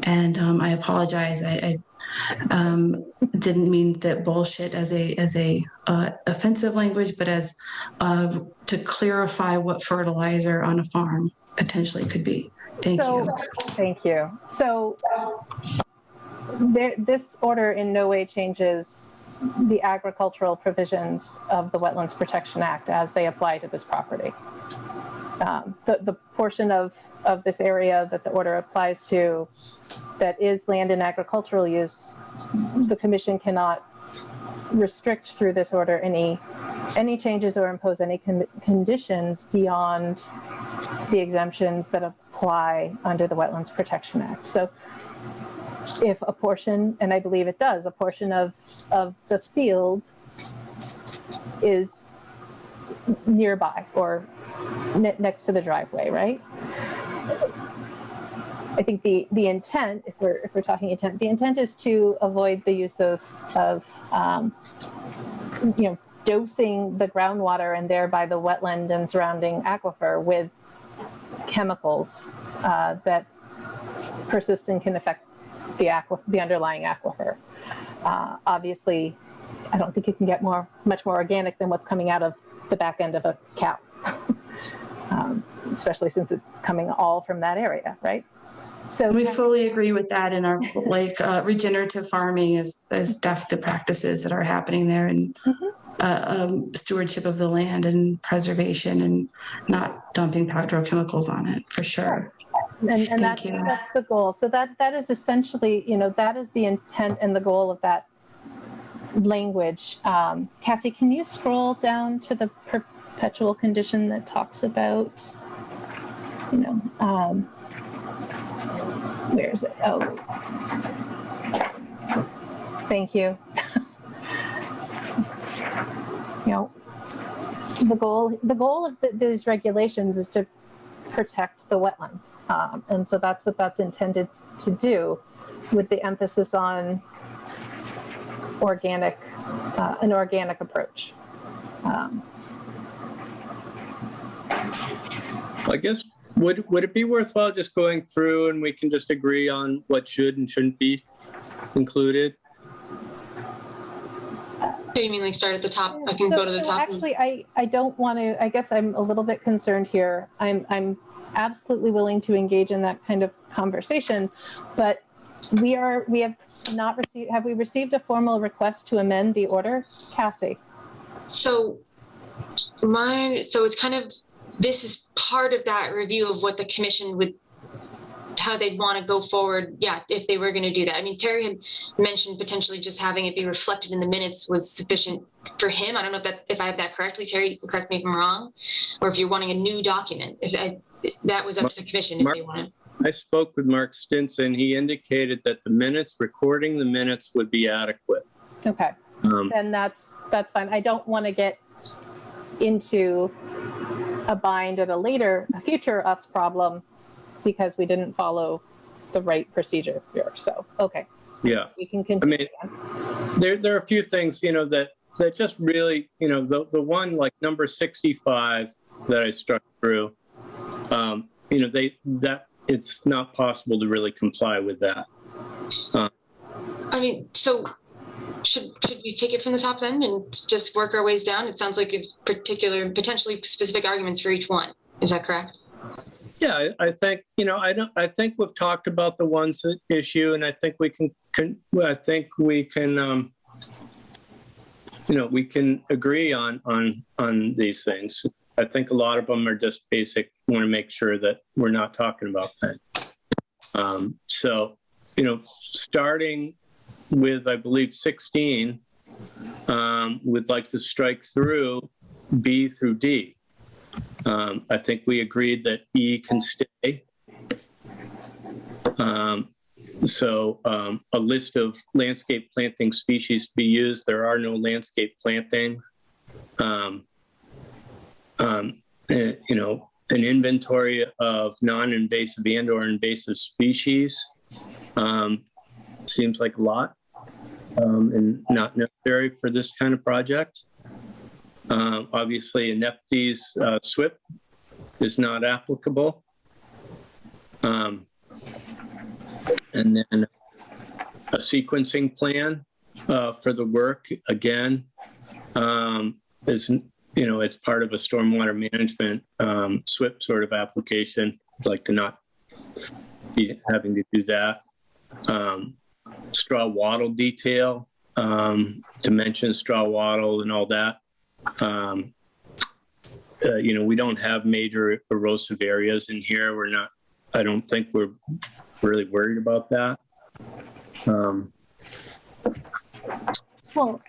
[SPEAKER 9] And I apologize. I didn't mean that bullshit as a offensive language, but as to clarify what fertilizer on a farm potentially could be. Thank you.
[SPEAKER 1] Thank you. So this order in no way changes the agricultural provisions of the Wetlands Protection Act as they apply to this property. The portion of this area that the order applies to that is land in agricultural use, the commission cannot restrict through this order any changes or impose any conditions beyond the exemptions that apply under the Wetlands Protection Act. So if a portion, and I believe it does, a portion of the field is nearby or next to the driveway, right? I think the intent, if we're talking intent, the intent is to avoid the use of dosing the groundwater and thereby the wetland and surrounding aquifer with chemicals that persist and can affect the underlying aquifer. Obviously, I don't think it can get much more organic than what's coming out of the back end of a cow, especially since it's coming all from that area, right? So
[SPEAKER 9] we fully agree with that in our regenerative farming is definitely the practices that are happening there and stewardship of the land and preservation and not dumping petrochemicals on it for sure.
[SPEAKER 1] And that's the goal. So that is essentially, that is the intent and the goal of that language. Cassie, can you scroll down to the perpetual condition that talks about, where is it? Oh, thank you. The goal of these regulations is to protect the wetlands. And so that's what that's intended to do, with the emphasis on an organic approach.
[SPEAKER 13] I guess, would it be worthwhile just going through and we can just agree on what should and shouldn't be included.
[SPEAKER 2] So you mean like start at the top? I can go to the top.
[SPEAKER 1] Actually, I don't want to. I guess I'm a little bit concerned here. I'm absolutely willing to engage in that kind of conversation, but we have not received. Have we received a formal request to amend the order, Cassie?
[SPEAKER 2] So it's kind of, this is part of that review of what the commission would, how they'd want to go forward. Yeah, if they were going to do that. I mean, Terry had mentioned potentially just having it be reflected in the minutes was sufficient for him. I don't know if I have that correctly. Terry, correct me if I'm wrong, or if you're wanting a new document. That was up to the commission if they wanted.
[SPEAKER 13] I spoke with Mark Stinson. He indicated that the minutes, recording the minutes would be adequate.
[SPEAKER 1] Okay, then that's fine. I don't want to get into a bind at a future us problem because we didn't follow the right procedure here. So, okay.
[SPEAKER 13] Yeah.
[SPEAKER 1] We can continue.
[SPEAKER 13] I mean, there are a few things, that just really, the one like number 65 that I struck through, it's not possible to really comply with that.
[SPEAKER 2] I mean, so should we take it from the top then and just work our ways down? It sounds like it's potentially specific arguments for each one. Is that correct?
[SPEAKER 13] Yeah, I think, I think we've talked about the ones at issue, and I think we can we can agree on these things. I think a lot of them are just basic, want to make sure that we're not talking about things. Starting with, I believe, 16, we'd like to strike through B through D. I think we agreed that E can stay. A list of landscape planting species to be used. There are no landscape plantings. An inventory of non-invasive and/or invasive species seems like a lot and not necessary for this kind of project. Obviously, a Nepenthes SWIP is not applicable. And then a sequencing plan for the work, again, is, it's part of a stormwater management SWIP sort of application. I'd like to not be having to do that. Straw wattle detail, dimension straw wattle and all that. We don't have major erosive areas in here. I don't think we're really worried about that.
[SPEAKER 1] Well,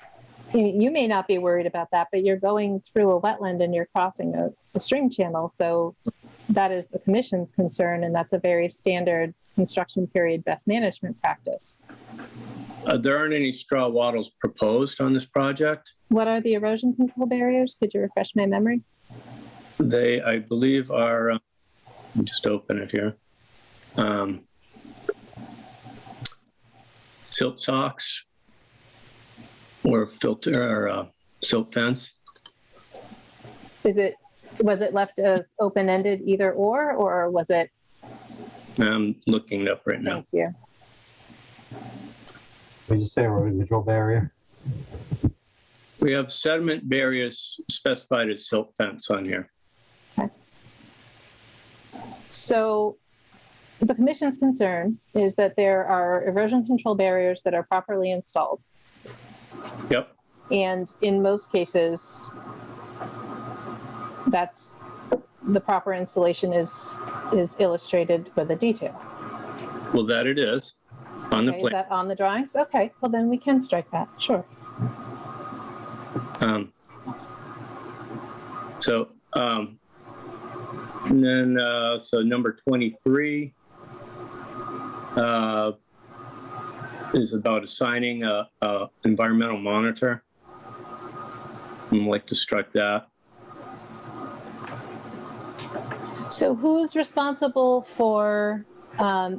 [SPEAKER 1] you may not be worried about that, but you're going through a wetland and you're crossing a stream channel. So that is the commission's concern, and that's a very standard construction period best management practice.
[SPEAKER 13] There aren't any straw wattles proposed on this project.
[SPEAKER 1] What are the erosion control barriers? Could you refresh my memory?
[SPEAKER 13] They, I believe, are, let me just open it here. Silt socks or filter or silt fence.
[SPEAKER 1] Was it left as open-ended either or was it?
[SPEAKER 13] I'm looking it up right now.
[SPEAKER 1] Thank you.
[SPEAKER 5] We just say erosion control barrier.
[SPEAKER 13] We have sediment barriers specified as silt fence on here.
[SPEAKER 1] Okay. So the commission's concern is that there are erosion control barriers that are properly installed.
[SPEAKER 13] Yep.
[SPEAKER 1] And in most cases, that's the proper installation is illustrated with a detail.
[SPEAKER 13] Well, that it is on the plan.
[SPEAKER 1] Is that on the drawings? Okay, well then we can strike that, sure.
[SPEAKER 13] And then, so number 23 is about assigning a environmental monitor. I'd like to strike that.
[SPEAKER 1] So who's responsible for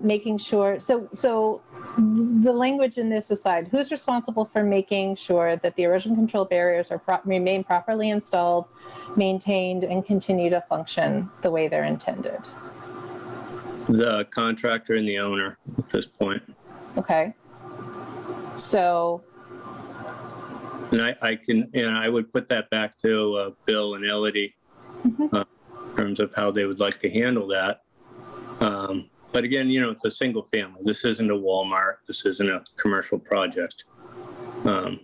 [SPEAKER 1] making sure, so the language in this aside, who's responsible for making sure that the erosion control barriers are remain properly installed, maintained, and continue to function the way they're intended?
[SPEAKER 13] The contractor and the owner at this point.
[SPEAKER 1] Okay. So,
[SPEAKER 13] And I can, and I would put that back to Bill and Elodie in terms of how they would like to handle that. But again, you know, it's a single family. This isn't a Walmart. This isn't a commercial project. The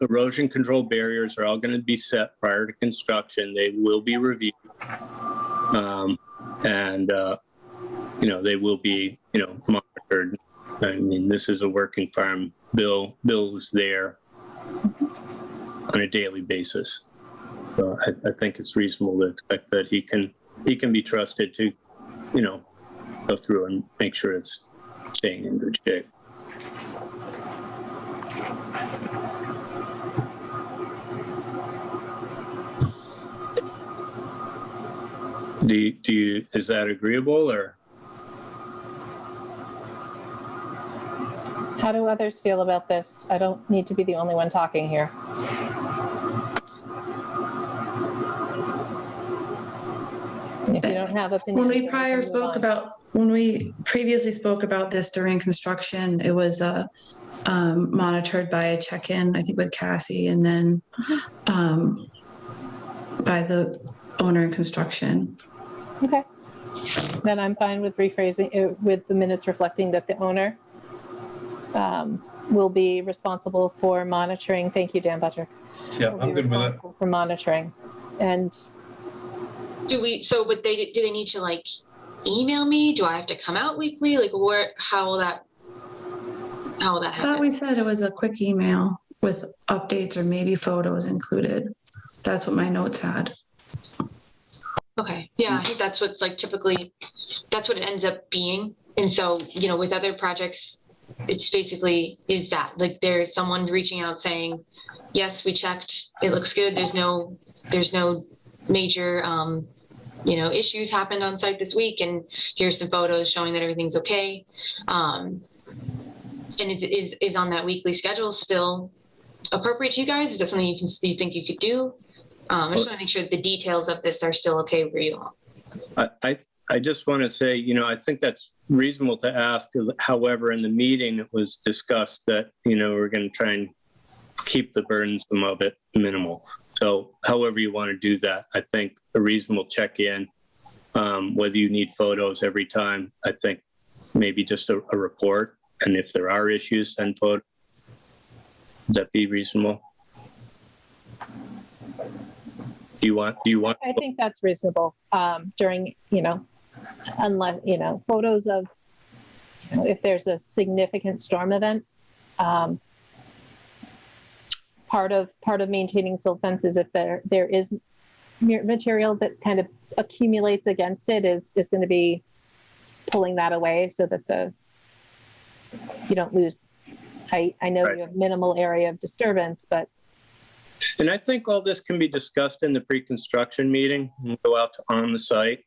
[SPEAKER 13] erosion control barriers are all going to be set prior to construction. They will be reviewed. You know, they will be, you know, monitored. I mean, this is a working farm. Bill is there on a daily basis. So I think it's reasonable to expect that he can be trusted to, you know, go through and make sure it's staying in good shape. Is that agreeable, or?
[SPEAKER 1] how do others feel about this? I don't need to be the only one talking here. If you don't have opinions,
[SPEAKER 9] when we previously spoke about this during construction, it was monitored by a check-in, I think with Cassie, and then by the owner in construction.
[SPEAKER 1] Okay. Then I'm fine with rephrasing it, with the minutes reflecting that the owner will be responsible for monitoring. Thank you, Dan Butcher.
[SPEAKER 6] Yeah, I'm good with that.
[SPEAKER 1] For monitoring. And
[SPEAKER 2] do they need to like email me? Do I have to come out weekly? Like how will that happen?
[SPEAKER 9] I thought we said it was a quick email with updates or maybe photos included. That's what my notes had.
[SPEAKER 2] Okay. Yeah, I think that's what's like typically, that's what it ends up being. And so, you know, with other projects, it's basically is that like there's someone reaching out saying, yes, we checked, it looks good. There's no major, you know, issues happened on site this week. And here's some photos showing that everything's okay. And is on that weekly schedule still appropriate to you guys? Is that something you think you could do? I just want to make sure that the details of this are still okay for you all.
[SPEAKER 13] I just want to say, you know, I think that's reasonable to ask. However, in the meeting, it was discussed that, you know, we're going to try and keep the burdensome of it minimal. So however you want to do that, I think a reasonable check-in, whether you need photos every time, I think maybe just a report. And if there are issues, send photos. Would that be reasonable? Do you want?
[SPEAKER 1] I think that's reasonable. During, you know, unless, you know, photos of, you know, if there's a significant storm event, part of maintaining silt fences, if there is material that kind of accumulates against it, is going to be pulling that away so that you don't lose height. I know you have minimal area of disturbance, but.
[SPEAKER 13] And I think all this can be discussed in the pre-construction meeting and go out on the site.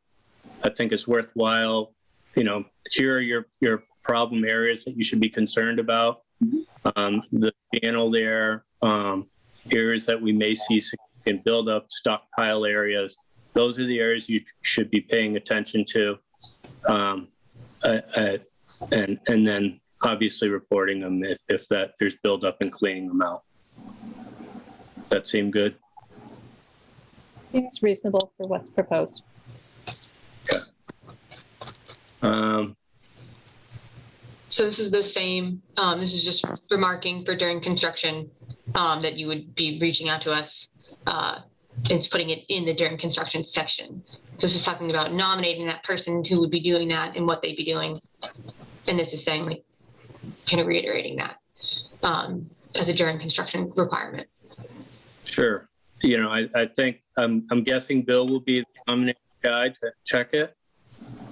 [SPEAKER 13] I think it's worthwhile, you know, here are your problem areas that you should be concerned about. The panel there, areas that we may see significant buildup, stockpile areas. Those are the areas you should be paying attention to. And then obviously reporting them if there's buildup and cleaning them out. Does that seem good?
[SPEAKER 1] I think it's reasonable for what's proposed.
[SPEAKER 13] Okay.
[SPEAKER 2] So this is the same, this is just remarking for during construction that you would be reaching out to us. It's putting it in the during construction section. This is talking about nominating that person who would be doing that and what they'd be doing. And this is saying, like, kind of reiterating that as a during construction requirement.
[SPEAKER 13] Sure. You know, I think, I'm guessing Bill will be the nominating guy to check it.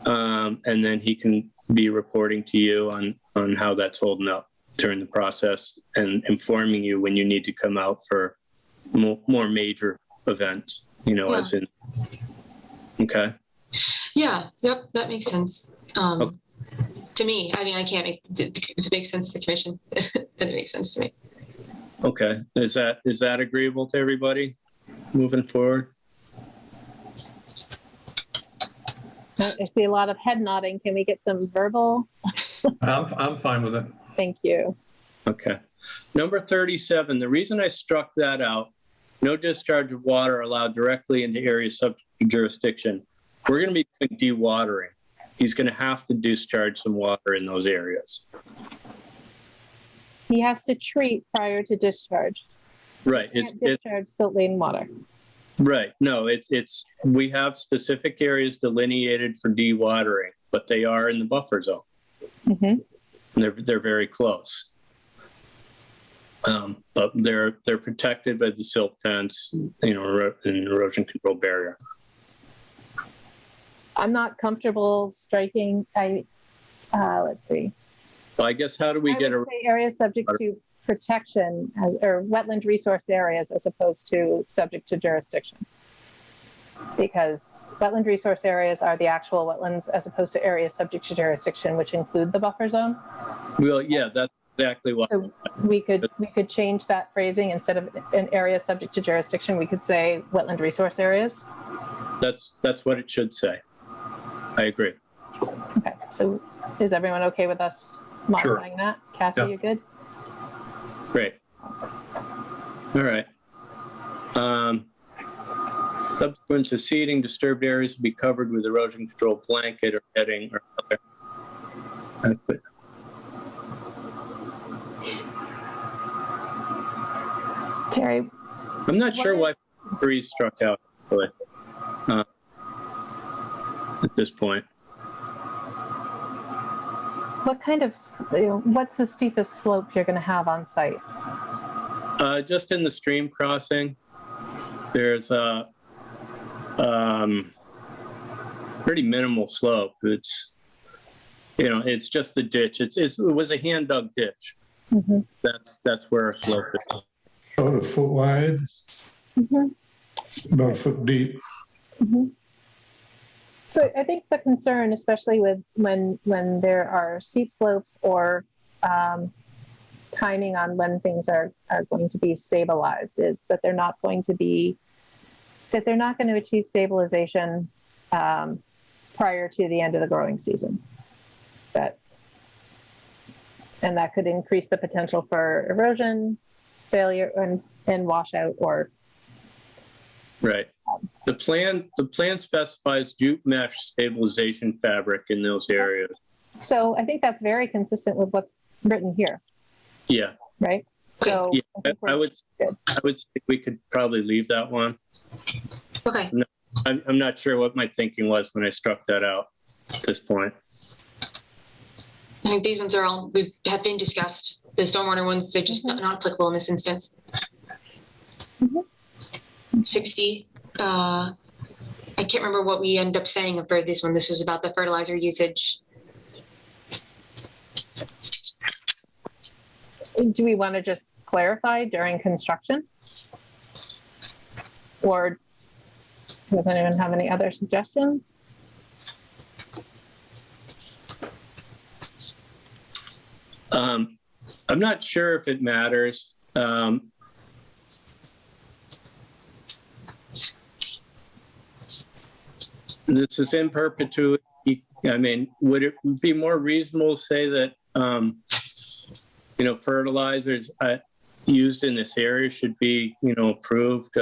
[SPEAKER 13] And then he can be reporting to you on how that's holding up during the process and informing you when you need to come out for more major events, you know, as in, okay.
[SPEAKER 2] Yeah. Yep. That makes sense. Okay. To me, I mean, I can't make, if it makes sense to the commission, then it makes sense to me.
[SPEAKER 13] Okay. Is that agreeable to everybody moving forward?
[SPEAKER 1] I see a lot of head nodding. Can we get some verbal?
[SPEAKER 6] I'm fine with it.
[SPEAKER 1] Thank you.
[SPEAKER 13] Okay. Number 37, the reason I struck that out, no discharge of water allowed directly into areas subject to jurisdiction. We're going to be doing dewatering. He's going to have to discharge some water in those areas.
[SPEAKER 1] He has to treat prior to discharge.
[SPEAKER 13] Right.
[SPEAKER 1] He can't discharge silt-laden water.
[SPEAKER 13] Right. No, we have specific areas delineated for dewatering, but they are in the buffer zone.
[SPEAKER 1] Mm-hmm.
[SPEAKER 13] And they're very close. But they're protected by the silt fence, and erosion control barrier.
[SPEAKER 1] I'm not comfortable striking. Let's see.
[SPEAKER 13] Well, I guess how do we get
[SPEAKER 1] say areas subject to protection or wetland resource areas as opposed to subject to jurisdiction? Because wetland resource areas are the actual wetlands as opposed to areas subject to jurisdiction, which include the buffer zone.
[SPEAKER 13] Well, yeah, that's exactly what.
[SPEAKER 1] So we could change that phrasing. Instead of an area subject to jurisdiction, we could say wetland resource areas.
[SPEAKER 13] That's what it should say. I agree.
[SPEAKER 1] Okay, so is everyone okay with us modifying that? Cassie, you good?
[SPEAKER 13] Great. All right. Subsequent to seeding, disturbed areas will be covered with erosion control blanket or netting or other. That's it.
[SPEAKER 1] Terry,
[SPEAKER 13] I'm not sure why 3 struck out really, at this point.
[SPEAKER 1] what kind of, what's the steepest slope you're going to have on site?
[SPEAKER 13] Just in the stream crossing, there's a pretty minimal slope. It's just the ditch. It was a hand dug ditch.
[SPEAKER 1] Mm-hmm.
[SPEAKER 13] That's where our slope is.
[SPEAKER 10] About a foot wide, about a foot deep.
[SPEAKER 1] Mm-hmm. So I think the concern, especially with when there are steep slopes or timing on when things are going to be stabilized, is that they're not going to achieve stabilization prior to the end of the growing season. And that could increase the potential for erosion, failure, and washout. Or
[SPEAKER 13] right. The plan specifies jute mesh stabilization fabric in those areas.
[SPEAKER 1] So I think that's very consistent with what's written here.
[SPEAKER 13] Yeah.
[SPEAKER 1] Right. So
[SPEAKER 13] yeah, I would say we could probably leave that one.
[SPEAKER 2] Okay.
[SPEAKER 13] No, I'm not sure what my thinking was when I struck that out at this point.
[SPEAKER 2] I think these ones have been discussed. The stormwater ones, they're just not applicable in this instance. 60. I can't remember what we ended up saying for this one. This was about the fertilizer usage.
[SPEAKER 1] Do we want to just clarify during construction? Or does anyone have any other suggestions?
[SPEAKER 13] I'm not sure if it matters. This is in perpetuity. I mean, would it be more reasonable to say that, fertilizers used in this area should be, approved?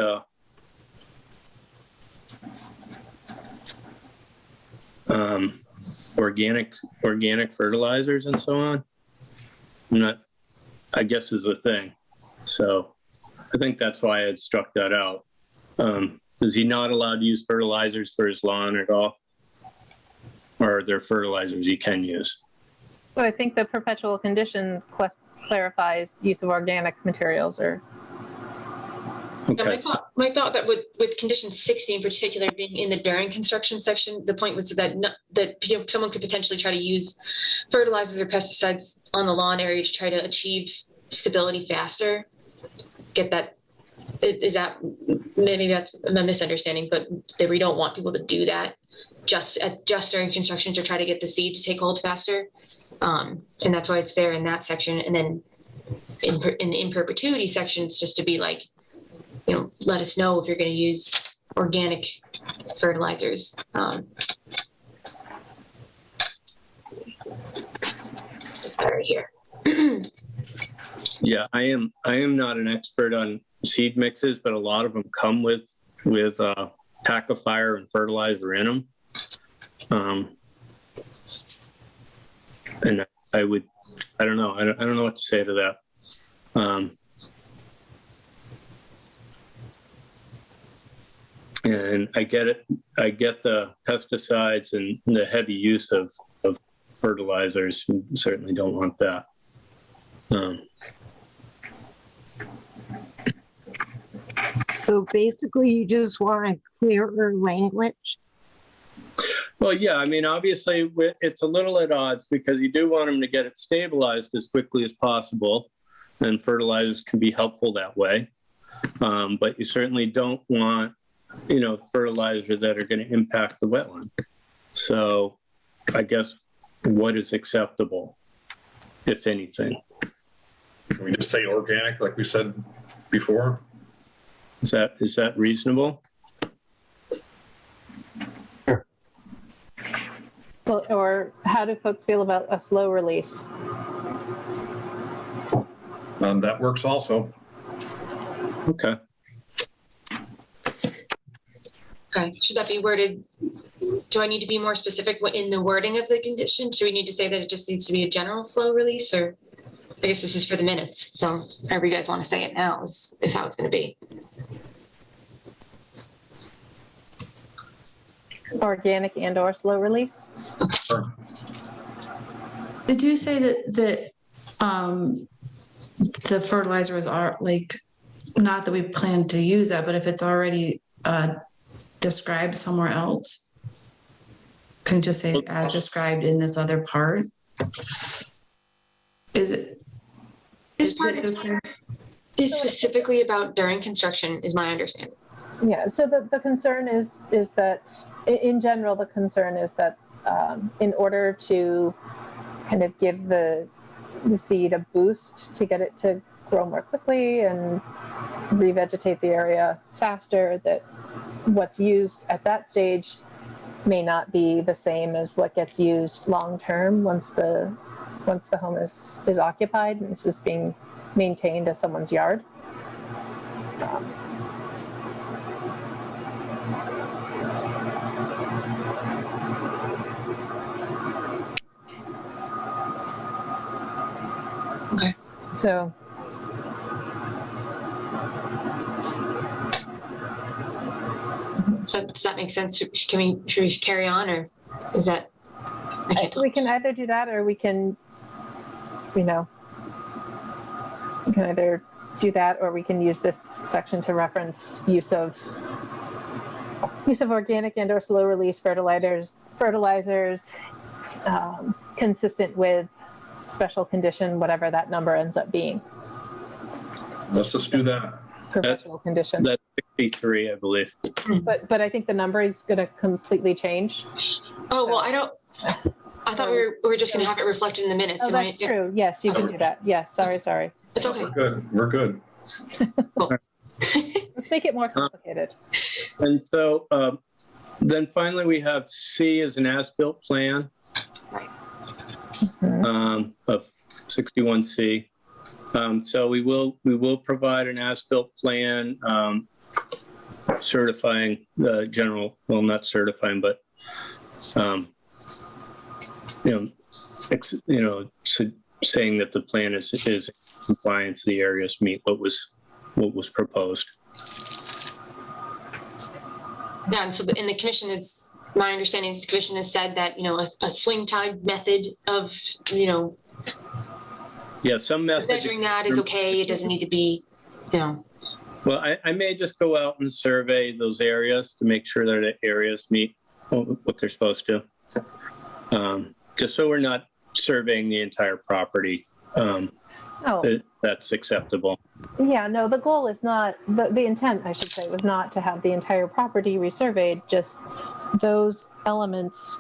[SPEAKER 13] Organic fertilizers and so on. I guess is a thing. So I think that's why I had struck that out. Is he not allowed to use fertilizers for his lawn at all? Or are there fertilizers he can use?
[SPEAKER 1] So I think the perpetual condition clarifies use of organic materials or.
[SPEAKER 13] Okay.
[SPEAKER 2] Yeah, my thought that with condition 60 in particular being in the during construction section, the point was that someone could potentially try to use fertilizers or pesticides on the lawn area to try to achieve stability faster. Get that? Is that maybe that's a misunderstanding, but we don't want people to do that just during construction to try to get the seed to take hold faster, and that's why it's there in that section. And then in the in perpetuity section, it's just to be like, let us know if you're going to use organic fertilizers. Let's see. It's better here.
[SPEAKER 13] Yeah, I am not an expert on seed mixes, but a lot of them come with tackifier and fertilizer in them. And I don't know. I don't know what to say to that. And I get it. I get the pesticides and the heavy use of fertilizers. We certainly don't want that.
[SPEAKER 14] So basically, you just want clearer language?
[SPEAKER 13] Well, yeah, I mean, obviously, it's a little at odds because you do want them to get it stabilized as quickly as possible, and fertilizers can be helpful that way. But you certainly don't want, fertilizer that are going to impact the wetland. So I guess what is acceptable, if anything?
[SPEAKER 6] Can we just say organic, like we said before?
[SPEAKER 13] Is that reasonable?
[SPEAKER 1] Well, or how do folks feel about a slow release?
[SPEAKER 6] That works also.
[SPEAKER 13] Okay.
[SPEAKER 2] Okay, should that be worded? Do I need to be more specific in the wording of the condition? Do we need to say that it just needs to be a general slow release, or I guess this is for the minutes. So however you guys want to say it now is how it's going to be.
[SPEAKER 1] Organic and or slow release?
[SPEAKER 6] Sure.
[SPEAKER 9] Did you say that the fertilizer was not that we plan to use that, but if it's already described somewhere else, can you just say as described in this other part?
[SPEAKER 2] This part is specifically about during construction, is my understanding.
[SPEAKER 1] Yeah, so the concern is that, in general, the concern is that in order to kind of give the seed a boost to get it to grow more quickly and revegetate the area faster, that what's used at that stage may not be the same as what gets used long term once the home is occupied and this is being maintained as someone's yard.
[SPEAKER 2] Okay.
[SPEAKER 1] So
[SPEAKER 2] does that make sense? Should we carry on, or is that?
[SPEAKER 1] We can either do that, or we can, either do that, or we can use this section to reference use of organic and or slow release fertilizers, consistent with special condition, whatever that number ends up being.
[SPEAKER 6] Let's just do that.
[SPEAKER 1] Professional condition.
[SPEAKER 13] That's 63, I believe.
[SPEAKER 1] But I think the number is going to completely change.
[SPEAKER 2] Oh, well, I thought we were just going to have it reflected in the minutes.
[SPEAKER 1] Oh, that's true. Yes, you can do that. Yes, sorry.
[SPEAKER 2] It's okay.
[SPEAKER 6] We're good.
[SPEAKER 2] Cool.
[SPEAKER 1] Let's make it more complicated.
[SPEAKER 13] And so then finally we have C as an as-built plan.
[SPEAKER 2] Right.
[SPEAKER 13] Of 61C. So we will provide an as-built plan certifying the general, well, not certifying, but saying that the plan is in compliance, the areas meet what was proposed.
[SPEAKER 2] Yeah, and so in the commission is, my understanding is the commission has said that, a swing tide method of,
[SPEAKER 13] yeah, some method.
[SPEAKER 2] Measuring that is okay. It doesn't need to be,
[SPEAKER 13] Well, I may just go out and survey those areas to make sure that the areas meet what they're supposed to. Just so we're not surveying the entire property. That's acceptable.
[SPEAKER 1] Yeah, no, the goal is not, the intent, I should say, was not to have the entire property resurveyed, just those elements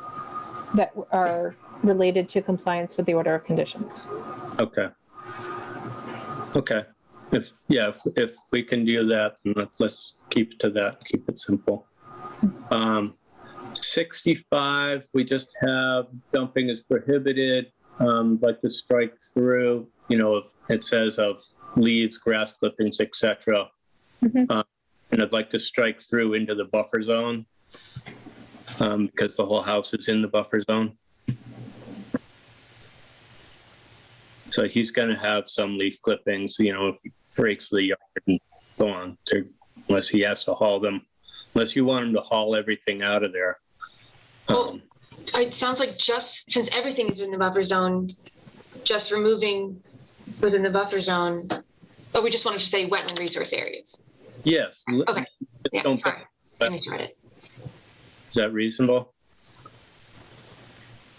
[SPEAKER 1] that are related to compliance with the order of conditions.
[SPEAKER 13] Okay. If we can do that, then let's keep it to that, keep it simple. 65, we just have dumping is prohibited. Like to strike through if it says of leaves, grass clippings, etc.
[SPEAKER 1] Mhm.
[SPEAKER 13] And I'd like to strike through into the buffer zone because the whole house is in the buffer zone. So he's going to have some leaf clippings, if he breaks the yard and so on, unless he has to haul them, unless you want him to haul everything out of there.
[SPEAKER 2] Well, it sounds like just since everything is within the buffer zone, just removing within the buffer zone, but we just wanted to say wetland resource areas.
[SPEAKER 13] Yes.
[SPEAKER 2] Okay. Yeah,
[SPEAKER 13] Don't
[SPEAKER 2] sorry. I misread it.
[SPEAKER 13] Is that reasonable?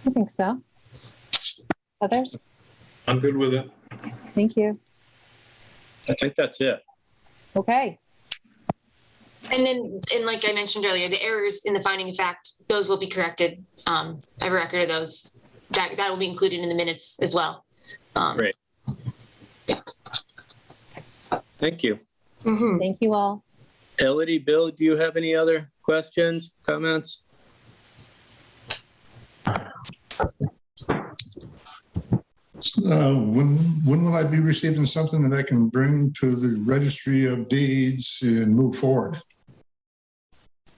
[SPEAKER 1] I think so. Others?
[SPEAKER 6] I'm good with it.
[SPEAKER 1] Thank you.
[SPEAKER 13] I think that's it.
[SPEAKER 1] Okay.
[SPEAKER 2] And like I mentioned earlier, the errors in the finding of fact, those will be corrected. I have a record of those. That will be included in the minutes as well.
[SPEAKER 13] Great.
[SPEAKER 2] Yeah.
[SPEAKER 13] Thank you.
[SPEAKER 2] Mm-hmm.
[SPEAKER 1] Thank you all.
[SPEAKER 13] Elodie, Bill, do you have any other questions, comments?
[SPEAKER 10] When will I be receiving something that I can bring to the registry of deeds and move forward?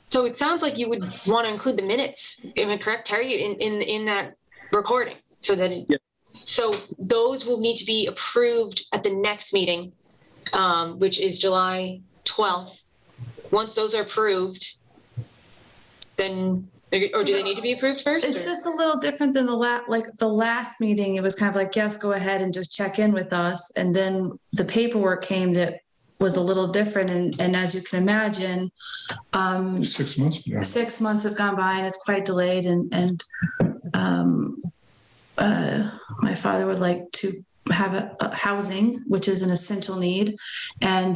[SPEAKER 2] So it sounds like you would want to include the minutes. Am I correct, Terry, in that recording? So that so those will need to be approved at the next meeting, which is July 12th. Once those are approved, then, or do they need to be approved first?
[SPEAKER 9] It's just a little different than the last meeting. It was kind of like, yes, go ahead and just check in with us. And then the paperwork came that was a little different. And as you can imagine,
[SPEAKER 10] 6 months ago.
[SPEAKER 9] 6 months have gone by and it's quite delayed. And my father would like to have a housing, which is an essential need, and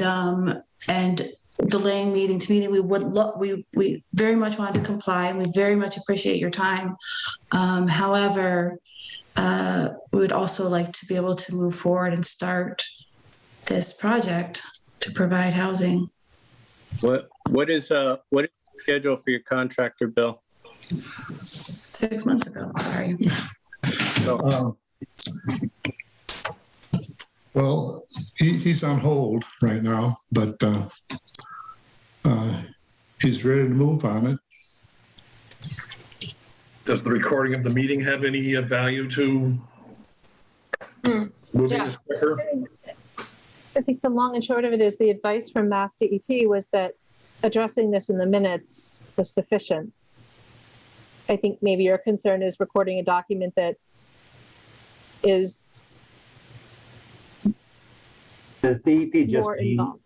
[SPEAKER 9] delaying meeting to meeting. We very much wanted to comply, and we very much appreciate your time. However, we would also like to be able to move forward and start this project to provide housing.
[SPEAKER 13] What is the schedule for your contractor, Bill?
[SPEAKER 9] 6 months ago, sorry.
[SPEAKER 10] Well, he's on hold right now, but he's ready to move on it.
[SPEAKER 6] Does the recording of the meeting have any value to moving this quicker?
[SPEAKER 1] I think the long and short of it is the advice from Mass DEP was that addressing this in the minutes was sufficient. I think maybe your concern is recording a document that is
[SPEAKER 5] Does DEP just
[SPEAKER 1] more
[SPEAKER 5] mean,
[SPEAKER 1] involved.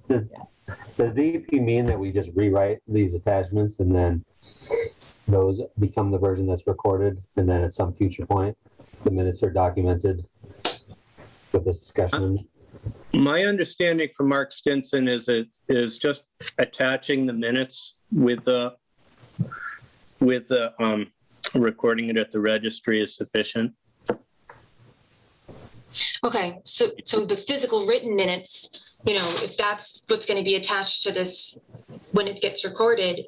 [SPEAKER 5] does DEP mean that we just rewrite these attachments and then those become the version that's recorded, and then at some future point the minutes are documented with this discussion?
[SPEAKER 13] My understanding from Mark Stinson is just attaching the minutes with the recording it at the registry is sufficient.
[SPEAKER 2] Okay, so the physical written minutes, if that's what's going to be attached to this when it gets recorded,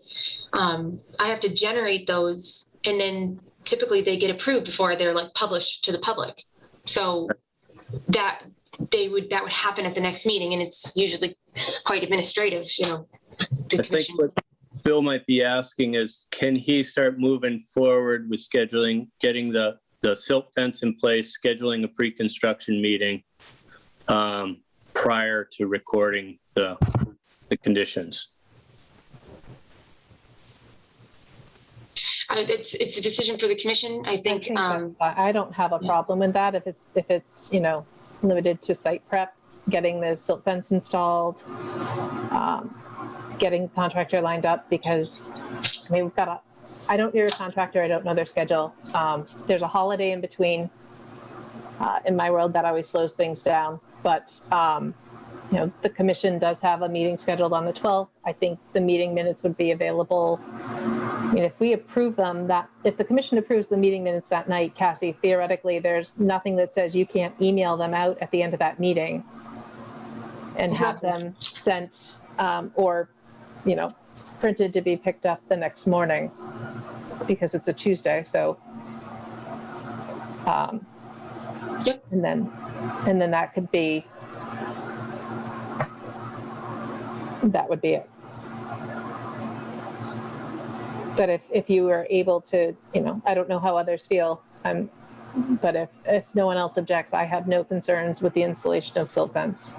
[SPEAKER 2] I have to generate those, and then typically they get approved before they're published to the public. So that would happen at the next meeting, and it's usually quite administrative.
[SPEAKER 13] I think what Bill might be asking is, can he start moving forward with scheduling, getting the silt fence in place, scheduling a pre-construction meeting prior to recording the conditions?
[SPEAKER 2] It's a decision for the commission. I think
[SPEAKER 1] I don't have a problem with that if it's limited to site prep, getting the silt fence installed, getting the contractor lined up, because we've got I don't know your contractor, I don't know their schedule. There's a holiday in between. In my world, that always slows things down. But the commission does have a meeting scheduled on the 12th. I think the meeting minutes would be available. If we approve them, if the commission approves the meeting minutes that night, Cassie, theoretically, there's nothing that says you can't email them out at the end of that meeting and have them sent or, printed to be picked up the next morning, because it's a Tuesday. So
[SPEAKER 2] Yep.
[SPEAKER 1] And then that could be, that would be it. But if you were able to, I don't know how others feel, but if no one else objects, I have no concerns with the installation of silt fence.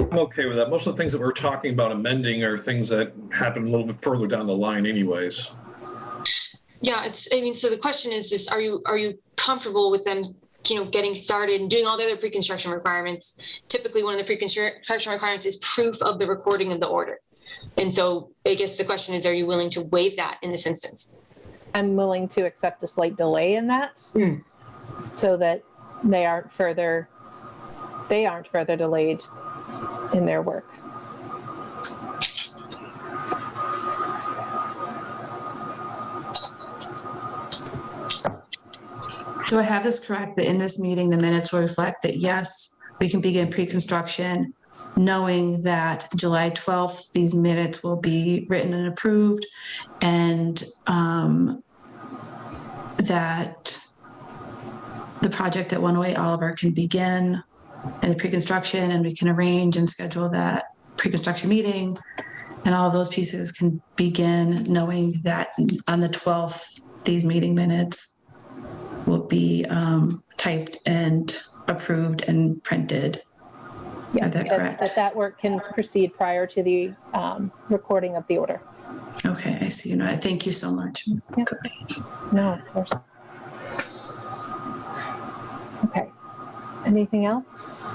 [SPEAKER 6] I'm okay with that. Most of the things that we're talking about amending are things that happen a little bit further down the line anyways.
[SPEAKER 2] Yeah, so the question is just, are you comfortable with them, getting started and doing all the other pre-construction requirements? Typically, one of the pre-construction requirements is proof of the recording of the order. And so I guess the question is, are you willing to waive that in this instance?
[SPEAKER 1] I'm willing to accept a slight delay in that so that they aren't further delayed in their work.
[SPEAKER 9] Do I have this correct, that in this meeting, the minutes will reflect that, yes, we can begin pre-construction, knowing that July 12th, these minutes will be written and approved, and that the project at 108 Oliver can begin in the pre-construction, and we can arrange and schedule that pre-construction meeting, and all of those pieces can begin knowing that on the 12th, these meeting minutes will be typed and approved and printed.
[SPEAKER 1] Yes,
[SPEAKER 9] is that correct?
[SPEAKER 1] That work can proceed prior to the recording of the order.
[SPEAKER 9] Okay, I see. No, thank you so much.
[SPEAKER 1] Yep. No, of course. Okay. Anything else?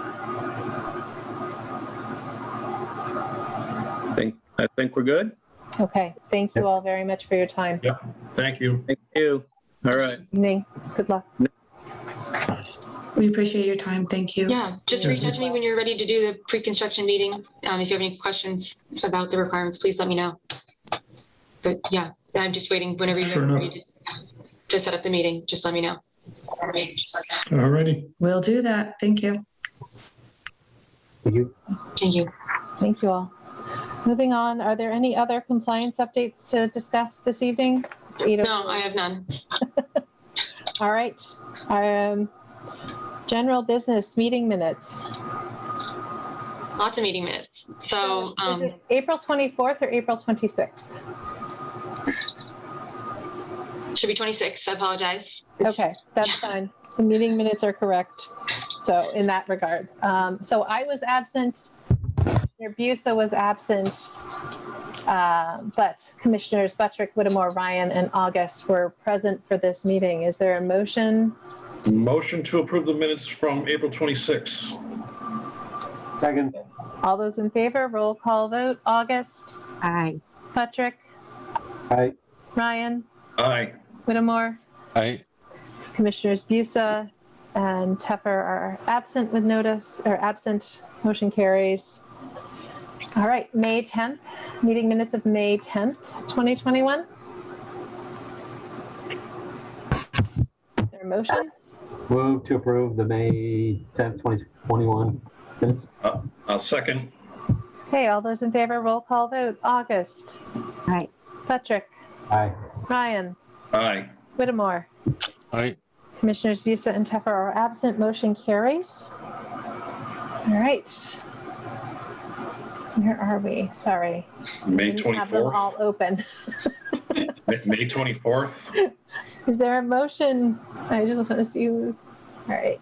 [SPEAKER 13] I think we're good.
[SPEAKER 1] Okay. Thank you all very much for your time.
[SPEAKER 6] Yep. Thank you.
[SPEAKER 13] Thank you. All right.
[SPEAKER 1] Evening. Good luck.
[SPEAKER 9] We appreciate your time. Thank you.
[SPEAKER 2] Yeah, just reach out to me when you're ready to do the pre-construction meeting. If you have any questions about the requirements, please let me know. But yeah, I'm just waiting whenever you're ready to set up the meeting. Just let me know.
[SPEAKER 10] All righty.
[SPEAKER 9] We'll do that. Thank you.
[SPEAKER 5] Thank you.
[SPEAKER 2] Thank you.
[SPEAKER 1] Thank you all. Moving on, are there any other compliance updates to discuss this evening?
[SPEAKER 2] No, I have none.
[SPEAKER 1] All right. General business meeting minutes.
[SPEAKER 2] Lots of meeting minutes. So
[SPEAKER 1] is it April 24th or April 26th?
[SPEAKER 2] Should be 26. I apologize.
[SPEAKER 1] Okay, that's fine. The meeting minutes are correct. So in that regard. So I was absent. Commissioner Busa was absent. But Commissioners Buttrick, Whittemore, Ryan, and August were present for this meeting. Is there a motion?
[SPEAKER 6] Motion to approve the minutes from April 26th.
[SPEAKER 5] Second.
[SPEAKER 1] All those in favor, roll call vote. August?
[SPEAKER 14] Aye.
[SPEAKER 1] Buttrick?
[SPEAKER 5] Aye.
[SPEAKER 1] Ryan?
[SPEAKER 6] Aye.
[SPEAKER 1] Whittemore?
[SPEAKER 12] Aye.
[SPEAKER 1] Commissioners Busa and Teffer are absent with notice, or absent. Motion carries. All right, May 10th, meeting minutes of May 10th, 2021. Is there a motion?
[SPEAKER 5] Move to approve the May 10th, 2021 minutes.
[SPEAKER 6] I'll second.
[SPEAKER 1] Okay, all those in favor, roll call vote. August?
[SPEAKER 14] Aye.
[SPEAKER 1] Buttrick?
[SPEAKER 5] Aye.
[SPEAKER 1] Ryan?
[SPEAKER 6] Aye.
[SPEAKER 1] Whittemore?
[SPEAKER 12] Aye.
[SPEAKER 1] Commissioners Busa and Teffer are absent. Motion carries. All right. Where are we? Sorry.
[SPEAKER 6] May
[SPEAKER 1] Didn't have them
[SPEAKER 6] 24th.
[SPEAKER 1] all open.
[SPEAKER 6] May 24th.
[SPEAKER 1] Is there a motion? I just want to see who's. All right.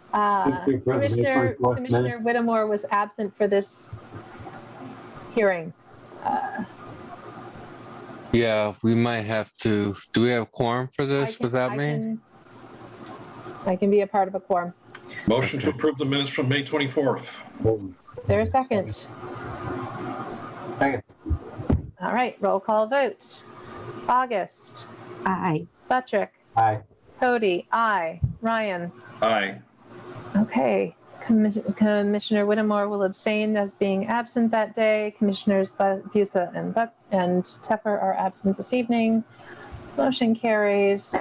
[SPEAKER 1] Commissioner Whittemore was absent for this hearing.
[SPEAKER 12] Yeah, we might have to. Do we have quorum for this without me?
[SPEAKER 1] I can be a part of a quorum.
[SPEAKER 6] Motion to approve the minutes from May 24th.
[SPEAKER 1] Is there a second?
[SPEAKER 5] Second.
[SPEAKER 1] All right. Roll call vote. August?
[SPEAKER 14] Aye.
[SPEAKER 1] Buttrick?
[SPEAKER 5] Aye.
[SPEAKER 1] Cody? Aye. Ryan?
[SPEAKER 6] Aye.
[SPEAKER 1] Okay. Commissioner Whittemore will abstain as being absent that day. Commissioners Busa and Teffer are absent this evening. Motion carries.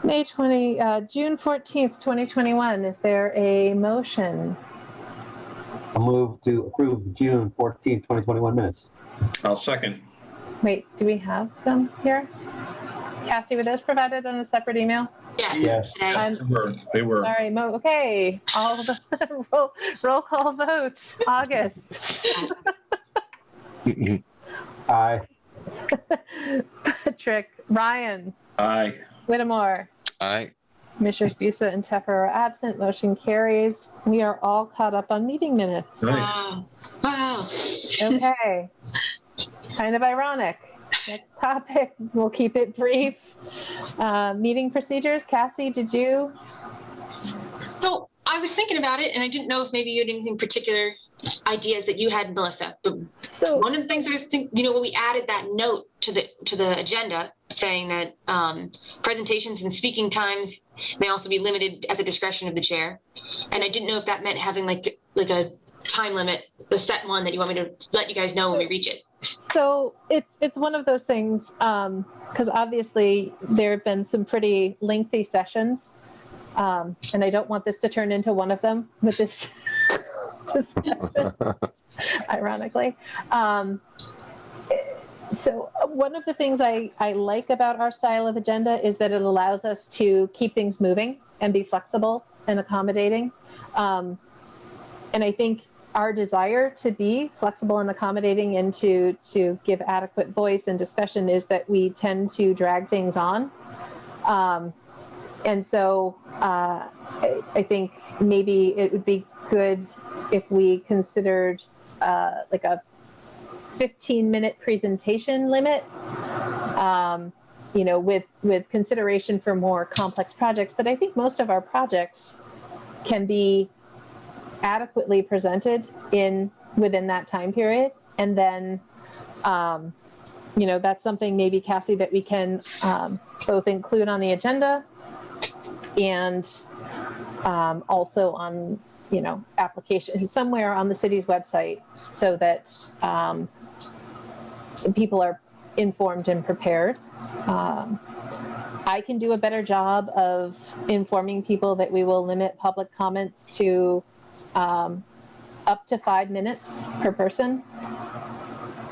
[SPEAKER 1] June 14th, 2021. Is there a motion?
[SPEAKER 5] I'll move to approve the June 14th, 2021 minutes.
[SPEAKER 6] I'll second.
[SPEAKER 1] Wait, do we have them here? Cassie, were those provided in a separate email?
[SPEAKER 2] Yes.
[SPEAKER 5] Yes.
[SPEAKER 2] Today.
[SPEAKER 6] Yes, they were.
[SPEAKER 1] Sorry, okay. All the roll call vote. August.
[SPEAKER 5] Aye.
[SPEAKER 1] Patrick, Ryan,
[SPEAKER 6] Aye.
[SPEAKER 1] Whittemore,
[SPEAKER 12] Aye.
[SPEAKER 1] Commissioners Busa and Teffer are absent. Motion carries. We are all caught up on meeting minutes.
[SPEAKER 6] Nice.
[SPEAKER 2] Wow.
[SPEAKER 1] Okay. Kind of ironic. Next topic. We'll keep it brief. Meeting procedures. Cassie, did you?
[SPEAKER 2] So I was thinking about it, and I didn't know if maybe you had anything particular ideas that you had, Melissa. But
[SPEAKER 1] So
[SPEAKER 2] one of the things I was thinking, when we added that note to the agenda saying that presentations and speaking times may also be limited at the discretion of the chair, and I didn't know if that meant having like a time limit, the set one that you want me to let you guys know when we reach it.
[SPEAKER 1] So it's one of those things because obviously there have been some pretty lengthy sessions, and I don't want this to turn into one of them with this discussion, ironically. So one of the things I like about our style of agenda is that it allows us to keep things moving and be flexible and accommodating. And I think our desire to be flexible and accommodating and to give adequate voice and discussion is that we tend to drag things on. And so I think maybe it would be good if we considered like a 15-minute presentation limit, with consideration for more complex projects. But I think most of our projects can be adequately presented within that time period. And then, that's something maybe, Cassie, that we can both include on the agenda and also on, application somewhere on the city's website so that people are informed and prepared. I can do a better job of informing people that we will limit public comments to up to 5 minutes per person.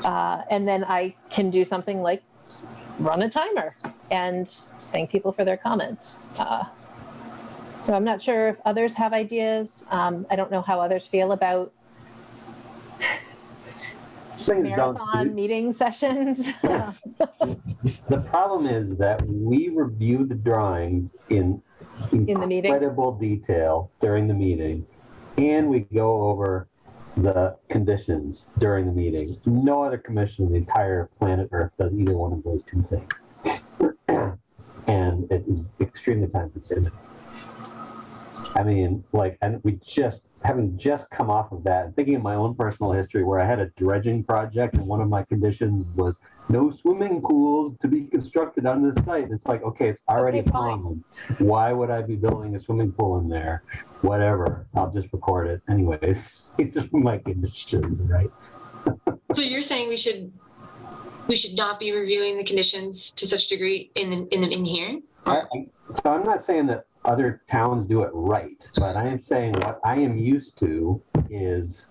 [SPEAKER 1] And then I can do something like run a timer and thank people for their comments. So I'm not sure if others have ideas. I don't know how others feel about marathon meeting sessions.
[SPEAKER 5] The problem is that we review the drawings in incredible detail during the meeting, and we go over the conditions during the meeting. No other commission on the entire planet Earth does either one of those two things. And it is extremely time consuming. I mean, and having just come off of that, thinking of my own personal history where I had a dredging project and one of my conditions was no swimming pools to be constructed on this site. It's like, okay, it's already pond. Why would I be building a swimming pool in there? Whatever, I'll just record it. Anyways, these are my conditions, right?
[SPEAKER 2] So you're saying we should not be reviewing the conditions to such degree in here?
[SPEAKER 5] So I'm not saying that other towns do it right, but I am saying what I am used to is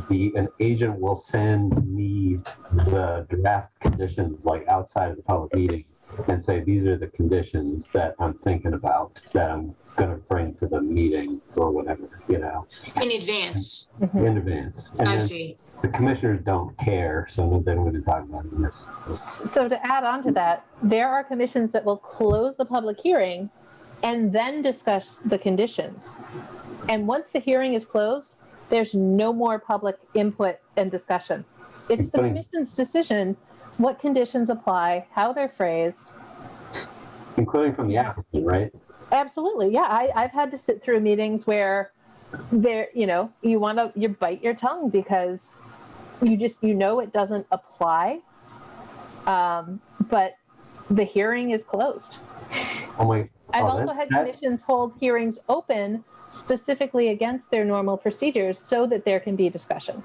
[SPEAKER 5] an agent will send me the draft conditions outside of the public meeting and say, these are the conditions that I'm thinking about that I'm going to bring to the meeting or whatever,
[SPEAKER 2] In advance.
[SPEAKER 5] In advance. And
[SPEAKER 2] I see.
[SPEAKER 5] The commissioners don't care, so they don't really talk about this.
[SPEAKER 1] So to add on to that, there are commissions that will close the public hearing and then discuss the conditions. And once the hearing is closed, there's no more public input and discussion. It's the commission's decision what conditions apply, how they're phrased.
[SPEAKER 5] Including from the applicant, right?
[SPEAKER 1] Absolutely, yeah. I've had to sit through meetings where you bite your tongue because it doesn't apply, but the hearing is closed. I've also had commissions hold hearings open specifically against their normal procedures so that there can be discussion.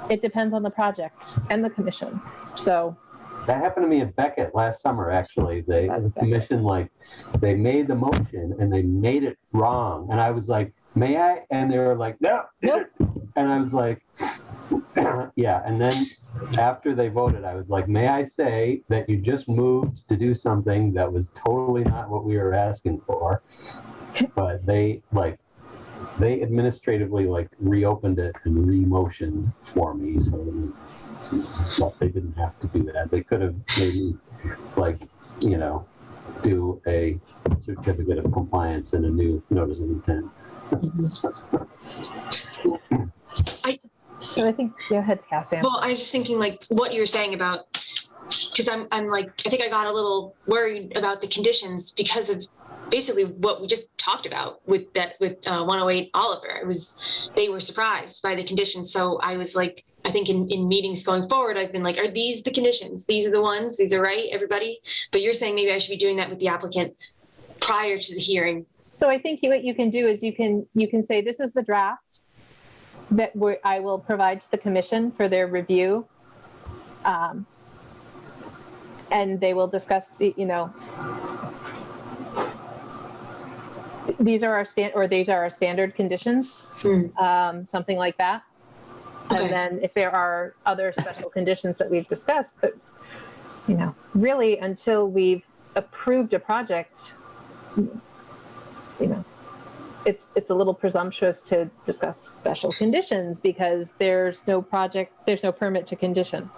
[SPEAKER 1] It depends on the project and the commission. So
[SPEAKER 5] that happened to me at Beckett last summer, actually. The commission, they made the motion and they made it wrong. And I was like, may I? And they were like, no. Nope. And I was like, Yeah, and then after they voted, I was like, may I say that you just moved to do something that was totally not what we were asking for, but they administratively reopened it and re-motioned for me, so but they didn't have to do that. They could have maybe do a certificate of compliance and a new notice of intent.
[SPEAKER 1] So I think, go ahead, Cassie.
[SPEAKER 2] Well, I was just thinking what you were saying about, because I think I got a little worried about the conditions because of basically what we just talked about with 108 Oliver. They were surprised by the conditions. So I was like, I think in meetings going forward, I've been like, are these the conditions? These are the ones, these are right, everybody? But you're saying maybe I should be doing that with the applicant prior to the hearing.
[SPEAKER 1] So I think what you can do is you can say, this is the draft that I will provide to the commission for their review. And they will discuss these are our standard conditions, something like that. Okay. And then if there are other special conditions that we've discussed, but really until we've approved a project, it's a little presumptuous to discuss special conditions because there's no permit to condition.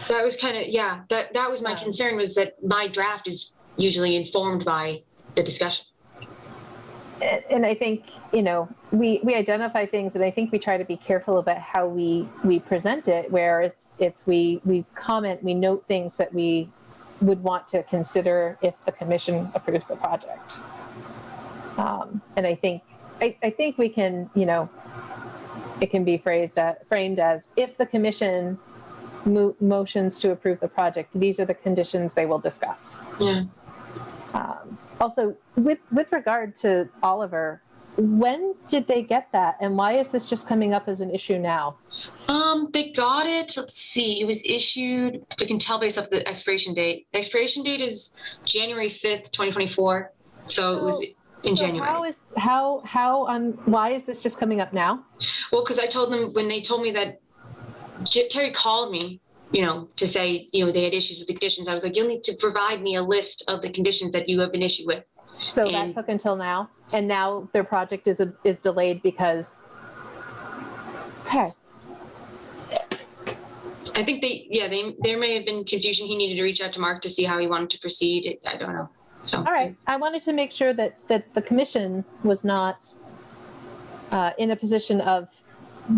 [SPEAKER 2] That was kind of, that was my concern, was that my draft is usually informed by the discussion.
[SPEAKER 1] And I think, we identify things, and I think we try to be careful about how we present it, where we comment, we note things that we would want to consider if the commission approves the project. And I think we can, it can be framed as, if the commission motions to approve the project, these are the conditions they will discuss.
[SPEAKER 2] Yeah.
[SPEAKER 1] Also, with regard to Oliver, when did they get that, and why is this just coming up as an issue now?
[SPEAKER 2] They got it. Let's see. It was issued. We can tell based off the expiration date. The expiration date is January 5th, 2024. So it was in January.
[SPEAKER 1] Why is this just coming up now?
[SPEAKER 2] Well, because I told them when they told me that Terry called me, to say, they had issues with the conditions. I was like, you'll need to provide me a list of the conditions that you have an issue with.
[SPEAKER 1] So that took until now, and now their project is delayed because. Okay.
[SPEAKER 2] I think there may have been confusion. He needed to reach out to Mark to see how he wanted to proceed. I don't know. So. All
[SPEAKER 1] right. I wanted to make sure that the commission was not in a position of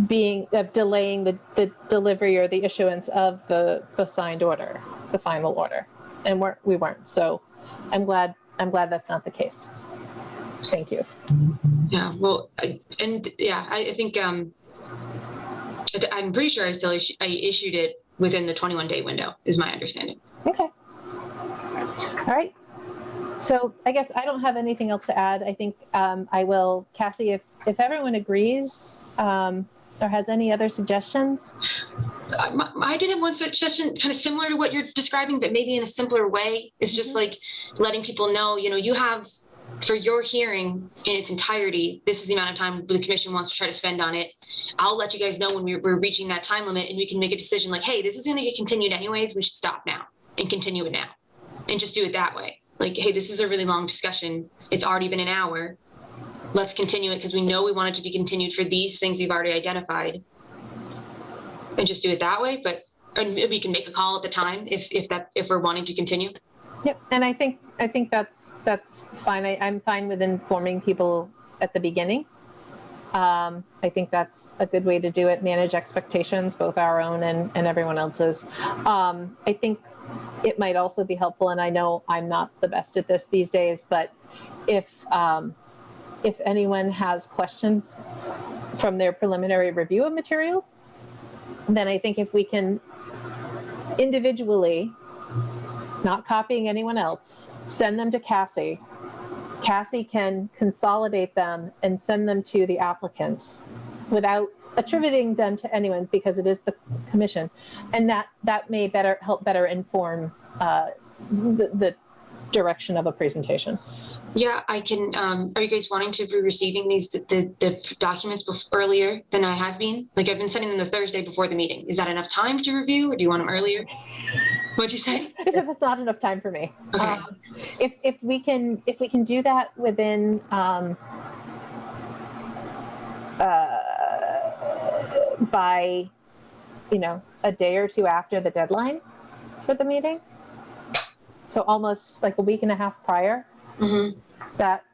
[SPEAKER 1] delaying the delivery or the issuance of the signed order, the final order, and we weren't. So I'm glad that's not the case. Thank you.
[SPEAKER 2] Yeah. Well, I think I'm pretty sure I issued it within the 21-day window, is my understanding.
[SPEAKER 1] Okay. All right. So I guess I don't have anything else to add. I think I will, Cassie, if everyone agrees or has any other suggestions.
[SPEAKER 2] I did have one suggestion kind of similar to what you're describing, but maybe in a simpler way. It's just like letting people know, you have, for your hearing in its entirety, this is the amount of time the commission wants to try to spend on it. I'll let you guys know when we're reaching that time limit, and we can make a decision like, hey, this is going to get continued anyways. We should stop now and continue it now and just do it that way. Like, hey, this is a really long discussion. It's already been an hour. Let's continue it because we know we want it to be continued for these things we've already identified, and just do it that way. But we can make a call at the time if we're wanting to continue.
[SPEAKER 1] Yep, and I think that's fine. I'm fine with informing people at the beginning. I think that's a good way to do it. Manage expectations, both our own and everyone else's. I think it might also be helpful, and I know I'm not the best at this these days, but if anyone has questions from their preliminary review of materials, then I think if we can individually, not copying anyone else, send them to Cassie. Cassie can consolidate them and send them to the applicant without attributing them to anyone, because it is the commission. And that may help better inform the direction of a presentation.
[SPEAKER 2] Yeah, I can. Are you guys wanting to be receiving the documents earlier than I have been? Like I've been sending them the Thursday before the meeting. Is that enough time to review, or do you want them earlier? What'd you say?
[SPEAKER 1] If it's not enough time for me.
[SPEAKER 2] Okay.
[SPEAKER 1] If we can do that within by a day or two after the deadline for the meeting, so almost like a week and a half prior.
[SPEAKER 2] Mm-hmm.
[SPEAKER 1] That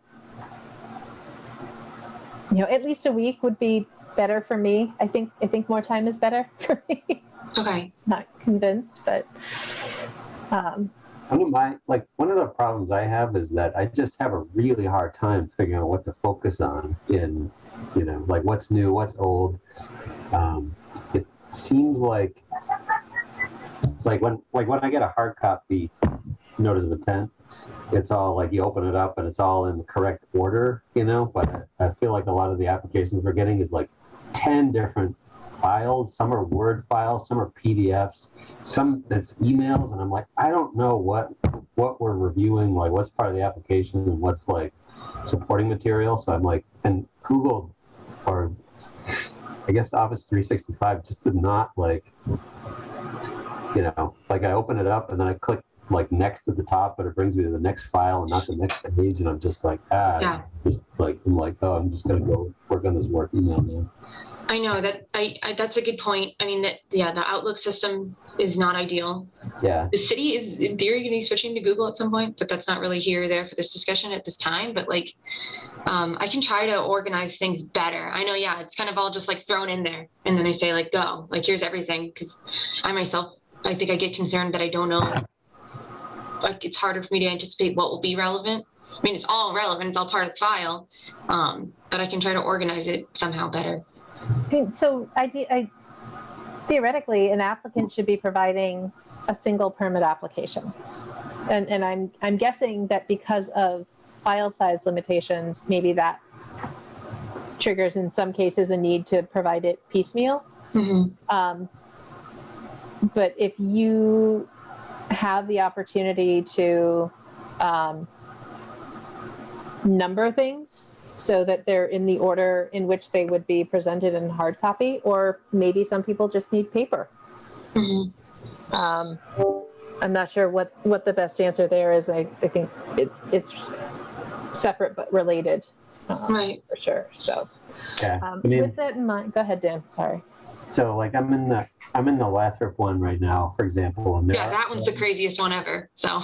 [SPEAKER 1] at least a week would be better for me. I think more time is better for me.
[SPEAKER 2] Okay.
[SPEAKER 1] Not convinced, but
[SPEAKER 5] one of the problems I have is that I just have a really hard time figuring out what to focus on in like what's new, what's old. It seems like when I get a hard copy notice of intent, it's all like you open it up and it's all in the correct order, but I feel like a lot of the applications we're getting is like 10 different files. Some are Word files, some are PDFs, some it's emails, and I'm like, I don't know what we're reviewing, like what's part of the application and what's like supporting material. So I'm like, and Google, or I guess Office 365 just does not like I open it up and then I click like next to the top, but it brings me to the next file and not the next page, and I'm just like, I'm just gonna go work on this work email now.
[SPEAKER 2] I know that that's a good point. I mean, the Outlook system is not ideal.
[SPEAKER 5] Yeah.
[SPEAKER 2] The city is in theory going to be switching to Google at some point, but that's not really here or there for this discussion at this time. But I can try to organize things better. I know, it's kind of all just like thrown in there, and then I say like, go, like here's everything, because I think I get concerned that I don't know. Like it's harder for me to anticipate what will be relevant. I mean, it's all relevant. It's all part of the file, but I can try to organize it somehow better.
[SPEAKER 1] So I theoretically, an applicant should be providing a single permit application, and I'm guessing that because of file size limitations, maybe that triggers in some cases a need to provide it piecemeal.
[SPEAKER 2] Mm-hmm.
[SPEAKER 1] But if you have the opportunity to number things so that they're in the order in which they would be presented in hard copy, or maybe some people just need paper.
[SPEAKER 2] Mm-hmm.
[SPEAKER 1] I'm not sure what the best answer there is. I think it's separate but related,
[SPEAKER 2] right,
[SPEAKER 1] for sure. So
[SPEAKER 5] yeah,
[SPEAKER 1] with that in mind, go ahead, Dan. Sorry.
[SPEAKER 5] So like I'm in the Lathrop one right now, for example. And
[SPEAKER 2] that one's the craziest one ever. So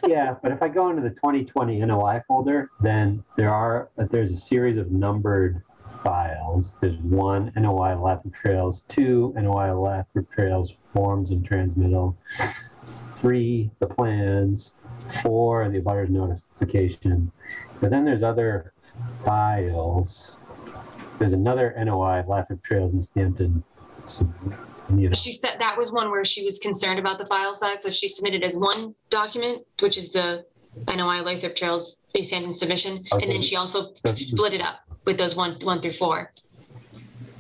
[SPEAKER 5] yeah, but if I go into the 2020 NOI folder, then there's a series of numbered files. There's 1 NOI Lathrop Trails, 2 NOI Lathrop Trails forms and transmittal, 3 the plans, 4 the abutters notification. But then there's other files. There's another NOI Lathrop Trails Easthampton.
[SPEAKER 2] She said that was one where she was concerned about the file size, so she submitted as one document, which is the NOI Lathrop Trails Easthampton submission, okay. And then she also split it up with those 1 through 4.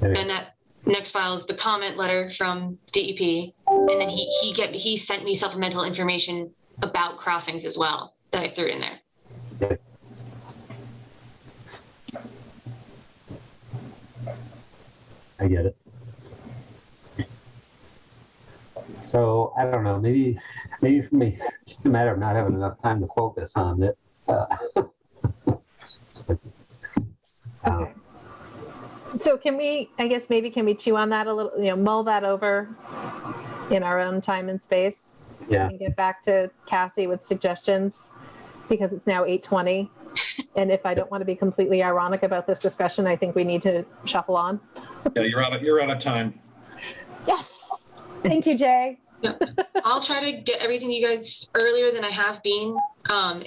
[SPEAKER 2] Okay. And that next file is the comment letter from DEP, and then he sent me supplemental information about crossings as well that I threw in there.
[SPEAKER 5] Okay. I get it. So I don't know. Maybe for me, it's just a matter of not having enough time to focus on it.
[SPEAKER 1] Okay. So can we chew on that a little? Mull that over in our own time and space.
[SPEAKER 5] Yeah.
[SPEAKER 1] And get back to Cassie with suggestions, because it's now 8:20, and if I don't want to be completely ironic about this discussion, I think we need to shuffle on.
[SPEAKER 6] Yeah, you're out of time.
[SPEAKER 1] Yes. Thank you, Jay.
[SPEAKER 2] Yeah. I'll try to get everything to you guys earlier than I have been. And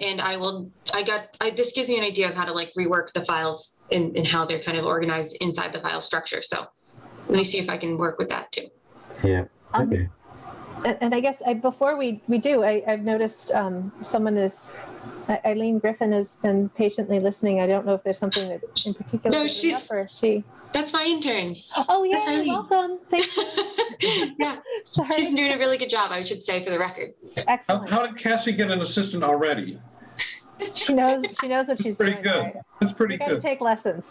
[SPEAKER 2] this gives me an idea of how to rework the files and how they're kind of organized inside the file structure. So let me see if I can work with that too.
[SPEAKER 5] Yeah. Okay.
[SPEAKER 1] And I guess before we do, I've noticed Eileen Griffin has been patiently listening. I don't know if there's something that in particular.
[SPEAKER 2] No, she. That's my intern.
[SPEAKER 1] Oh yeah, welcome. Thank you.
[SPEAKER 2] Yeah, sorry. She's doing a really good job, I should say, for the record.
[SPEAKER 1] Excellent.
[SPEAKER 6] How did Cassie get an assistant already?
[SPEAKER 1] She knows what she's
[SPEAKER 6] Pretty
[SPEAKER 1] doing.
[SPEAKER 6] good.
[SPEAKER 1] Right?
[SPEAKER 6] That's pretty
[SPEAKER 1] You got to
[SPEAKER 6] good.
[SPEAKER 1] take lessons.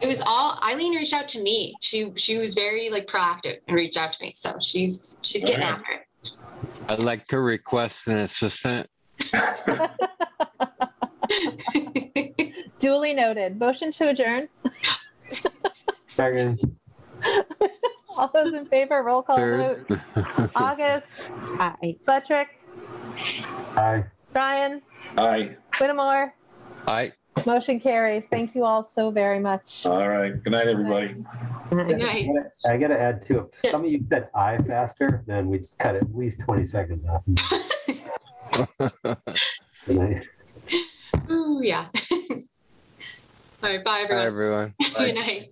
[SPEAKER 2] It was all Eileen reached out to me. She was very like proactive and reached out to me. So she's getting
[SPEAKER 6] Alright.
[SPEAKER 2] after it.
[SPEAKER 12] I'd like to request an assistant.
[SPEAKER 1] Duly noted. Motion to adjourn.
[SPEAKER 5] Second.
[SPEAKER 1] All those in favor, roll call
[SPEAKER 12] Third.
[SPEAKER 1] vote. August,
[SPEAKER 14] Aye.
[SPEAKER 1] Buttrick,
[SPEAKER 5] Aye.
[SPEAKER 1] Brian,
[SPEAKER 6] Aye.
[SPEAKER 1] Whittemore.
[SPEAKER 12] Aye.
[SPEAKER 1] Motion carries. Thank you all so very much.
[SPEAKER 6] All right. Good night, everybody.
[SPEAKER 2] Good night.
[SPEAKER 5] I gotta add too, if some of you said aye faster, then we'd cut at least 20 seconds off. Good night.
[SPEAKER 2] Ooh, yeah. All right. Bye,
[SPEAKER 12] Bye,
[SPEAKER 2] everyone.
[SPEAKER 12] everyone.
[SPEAKER 2] Good night.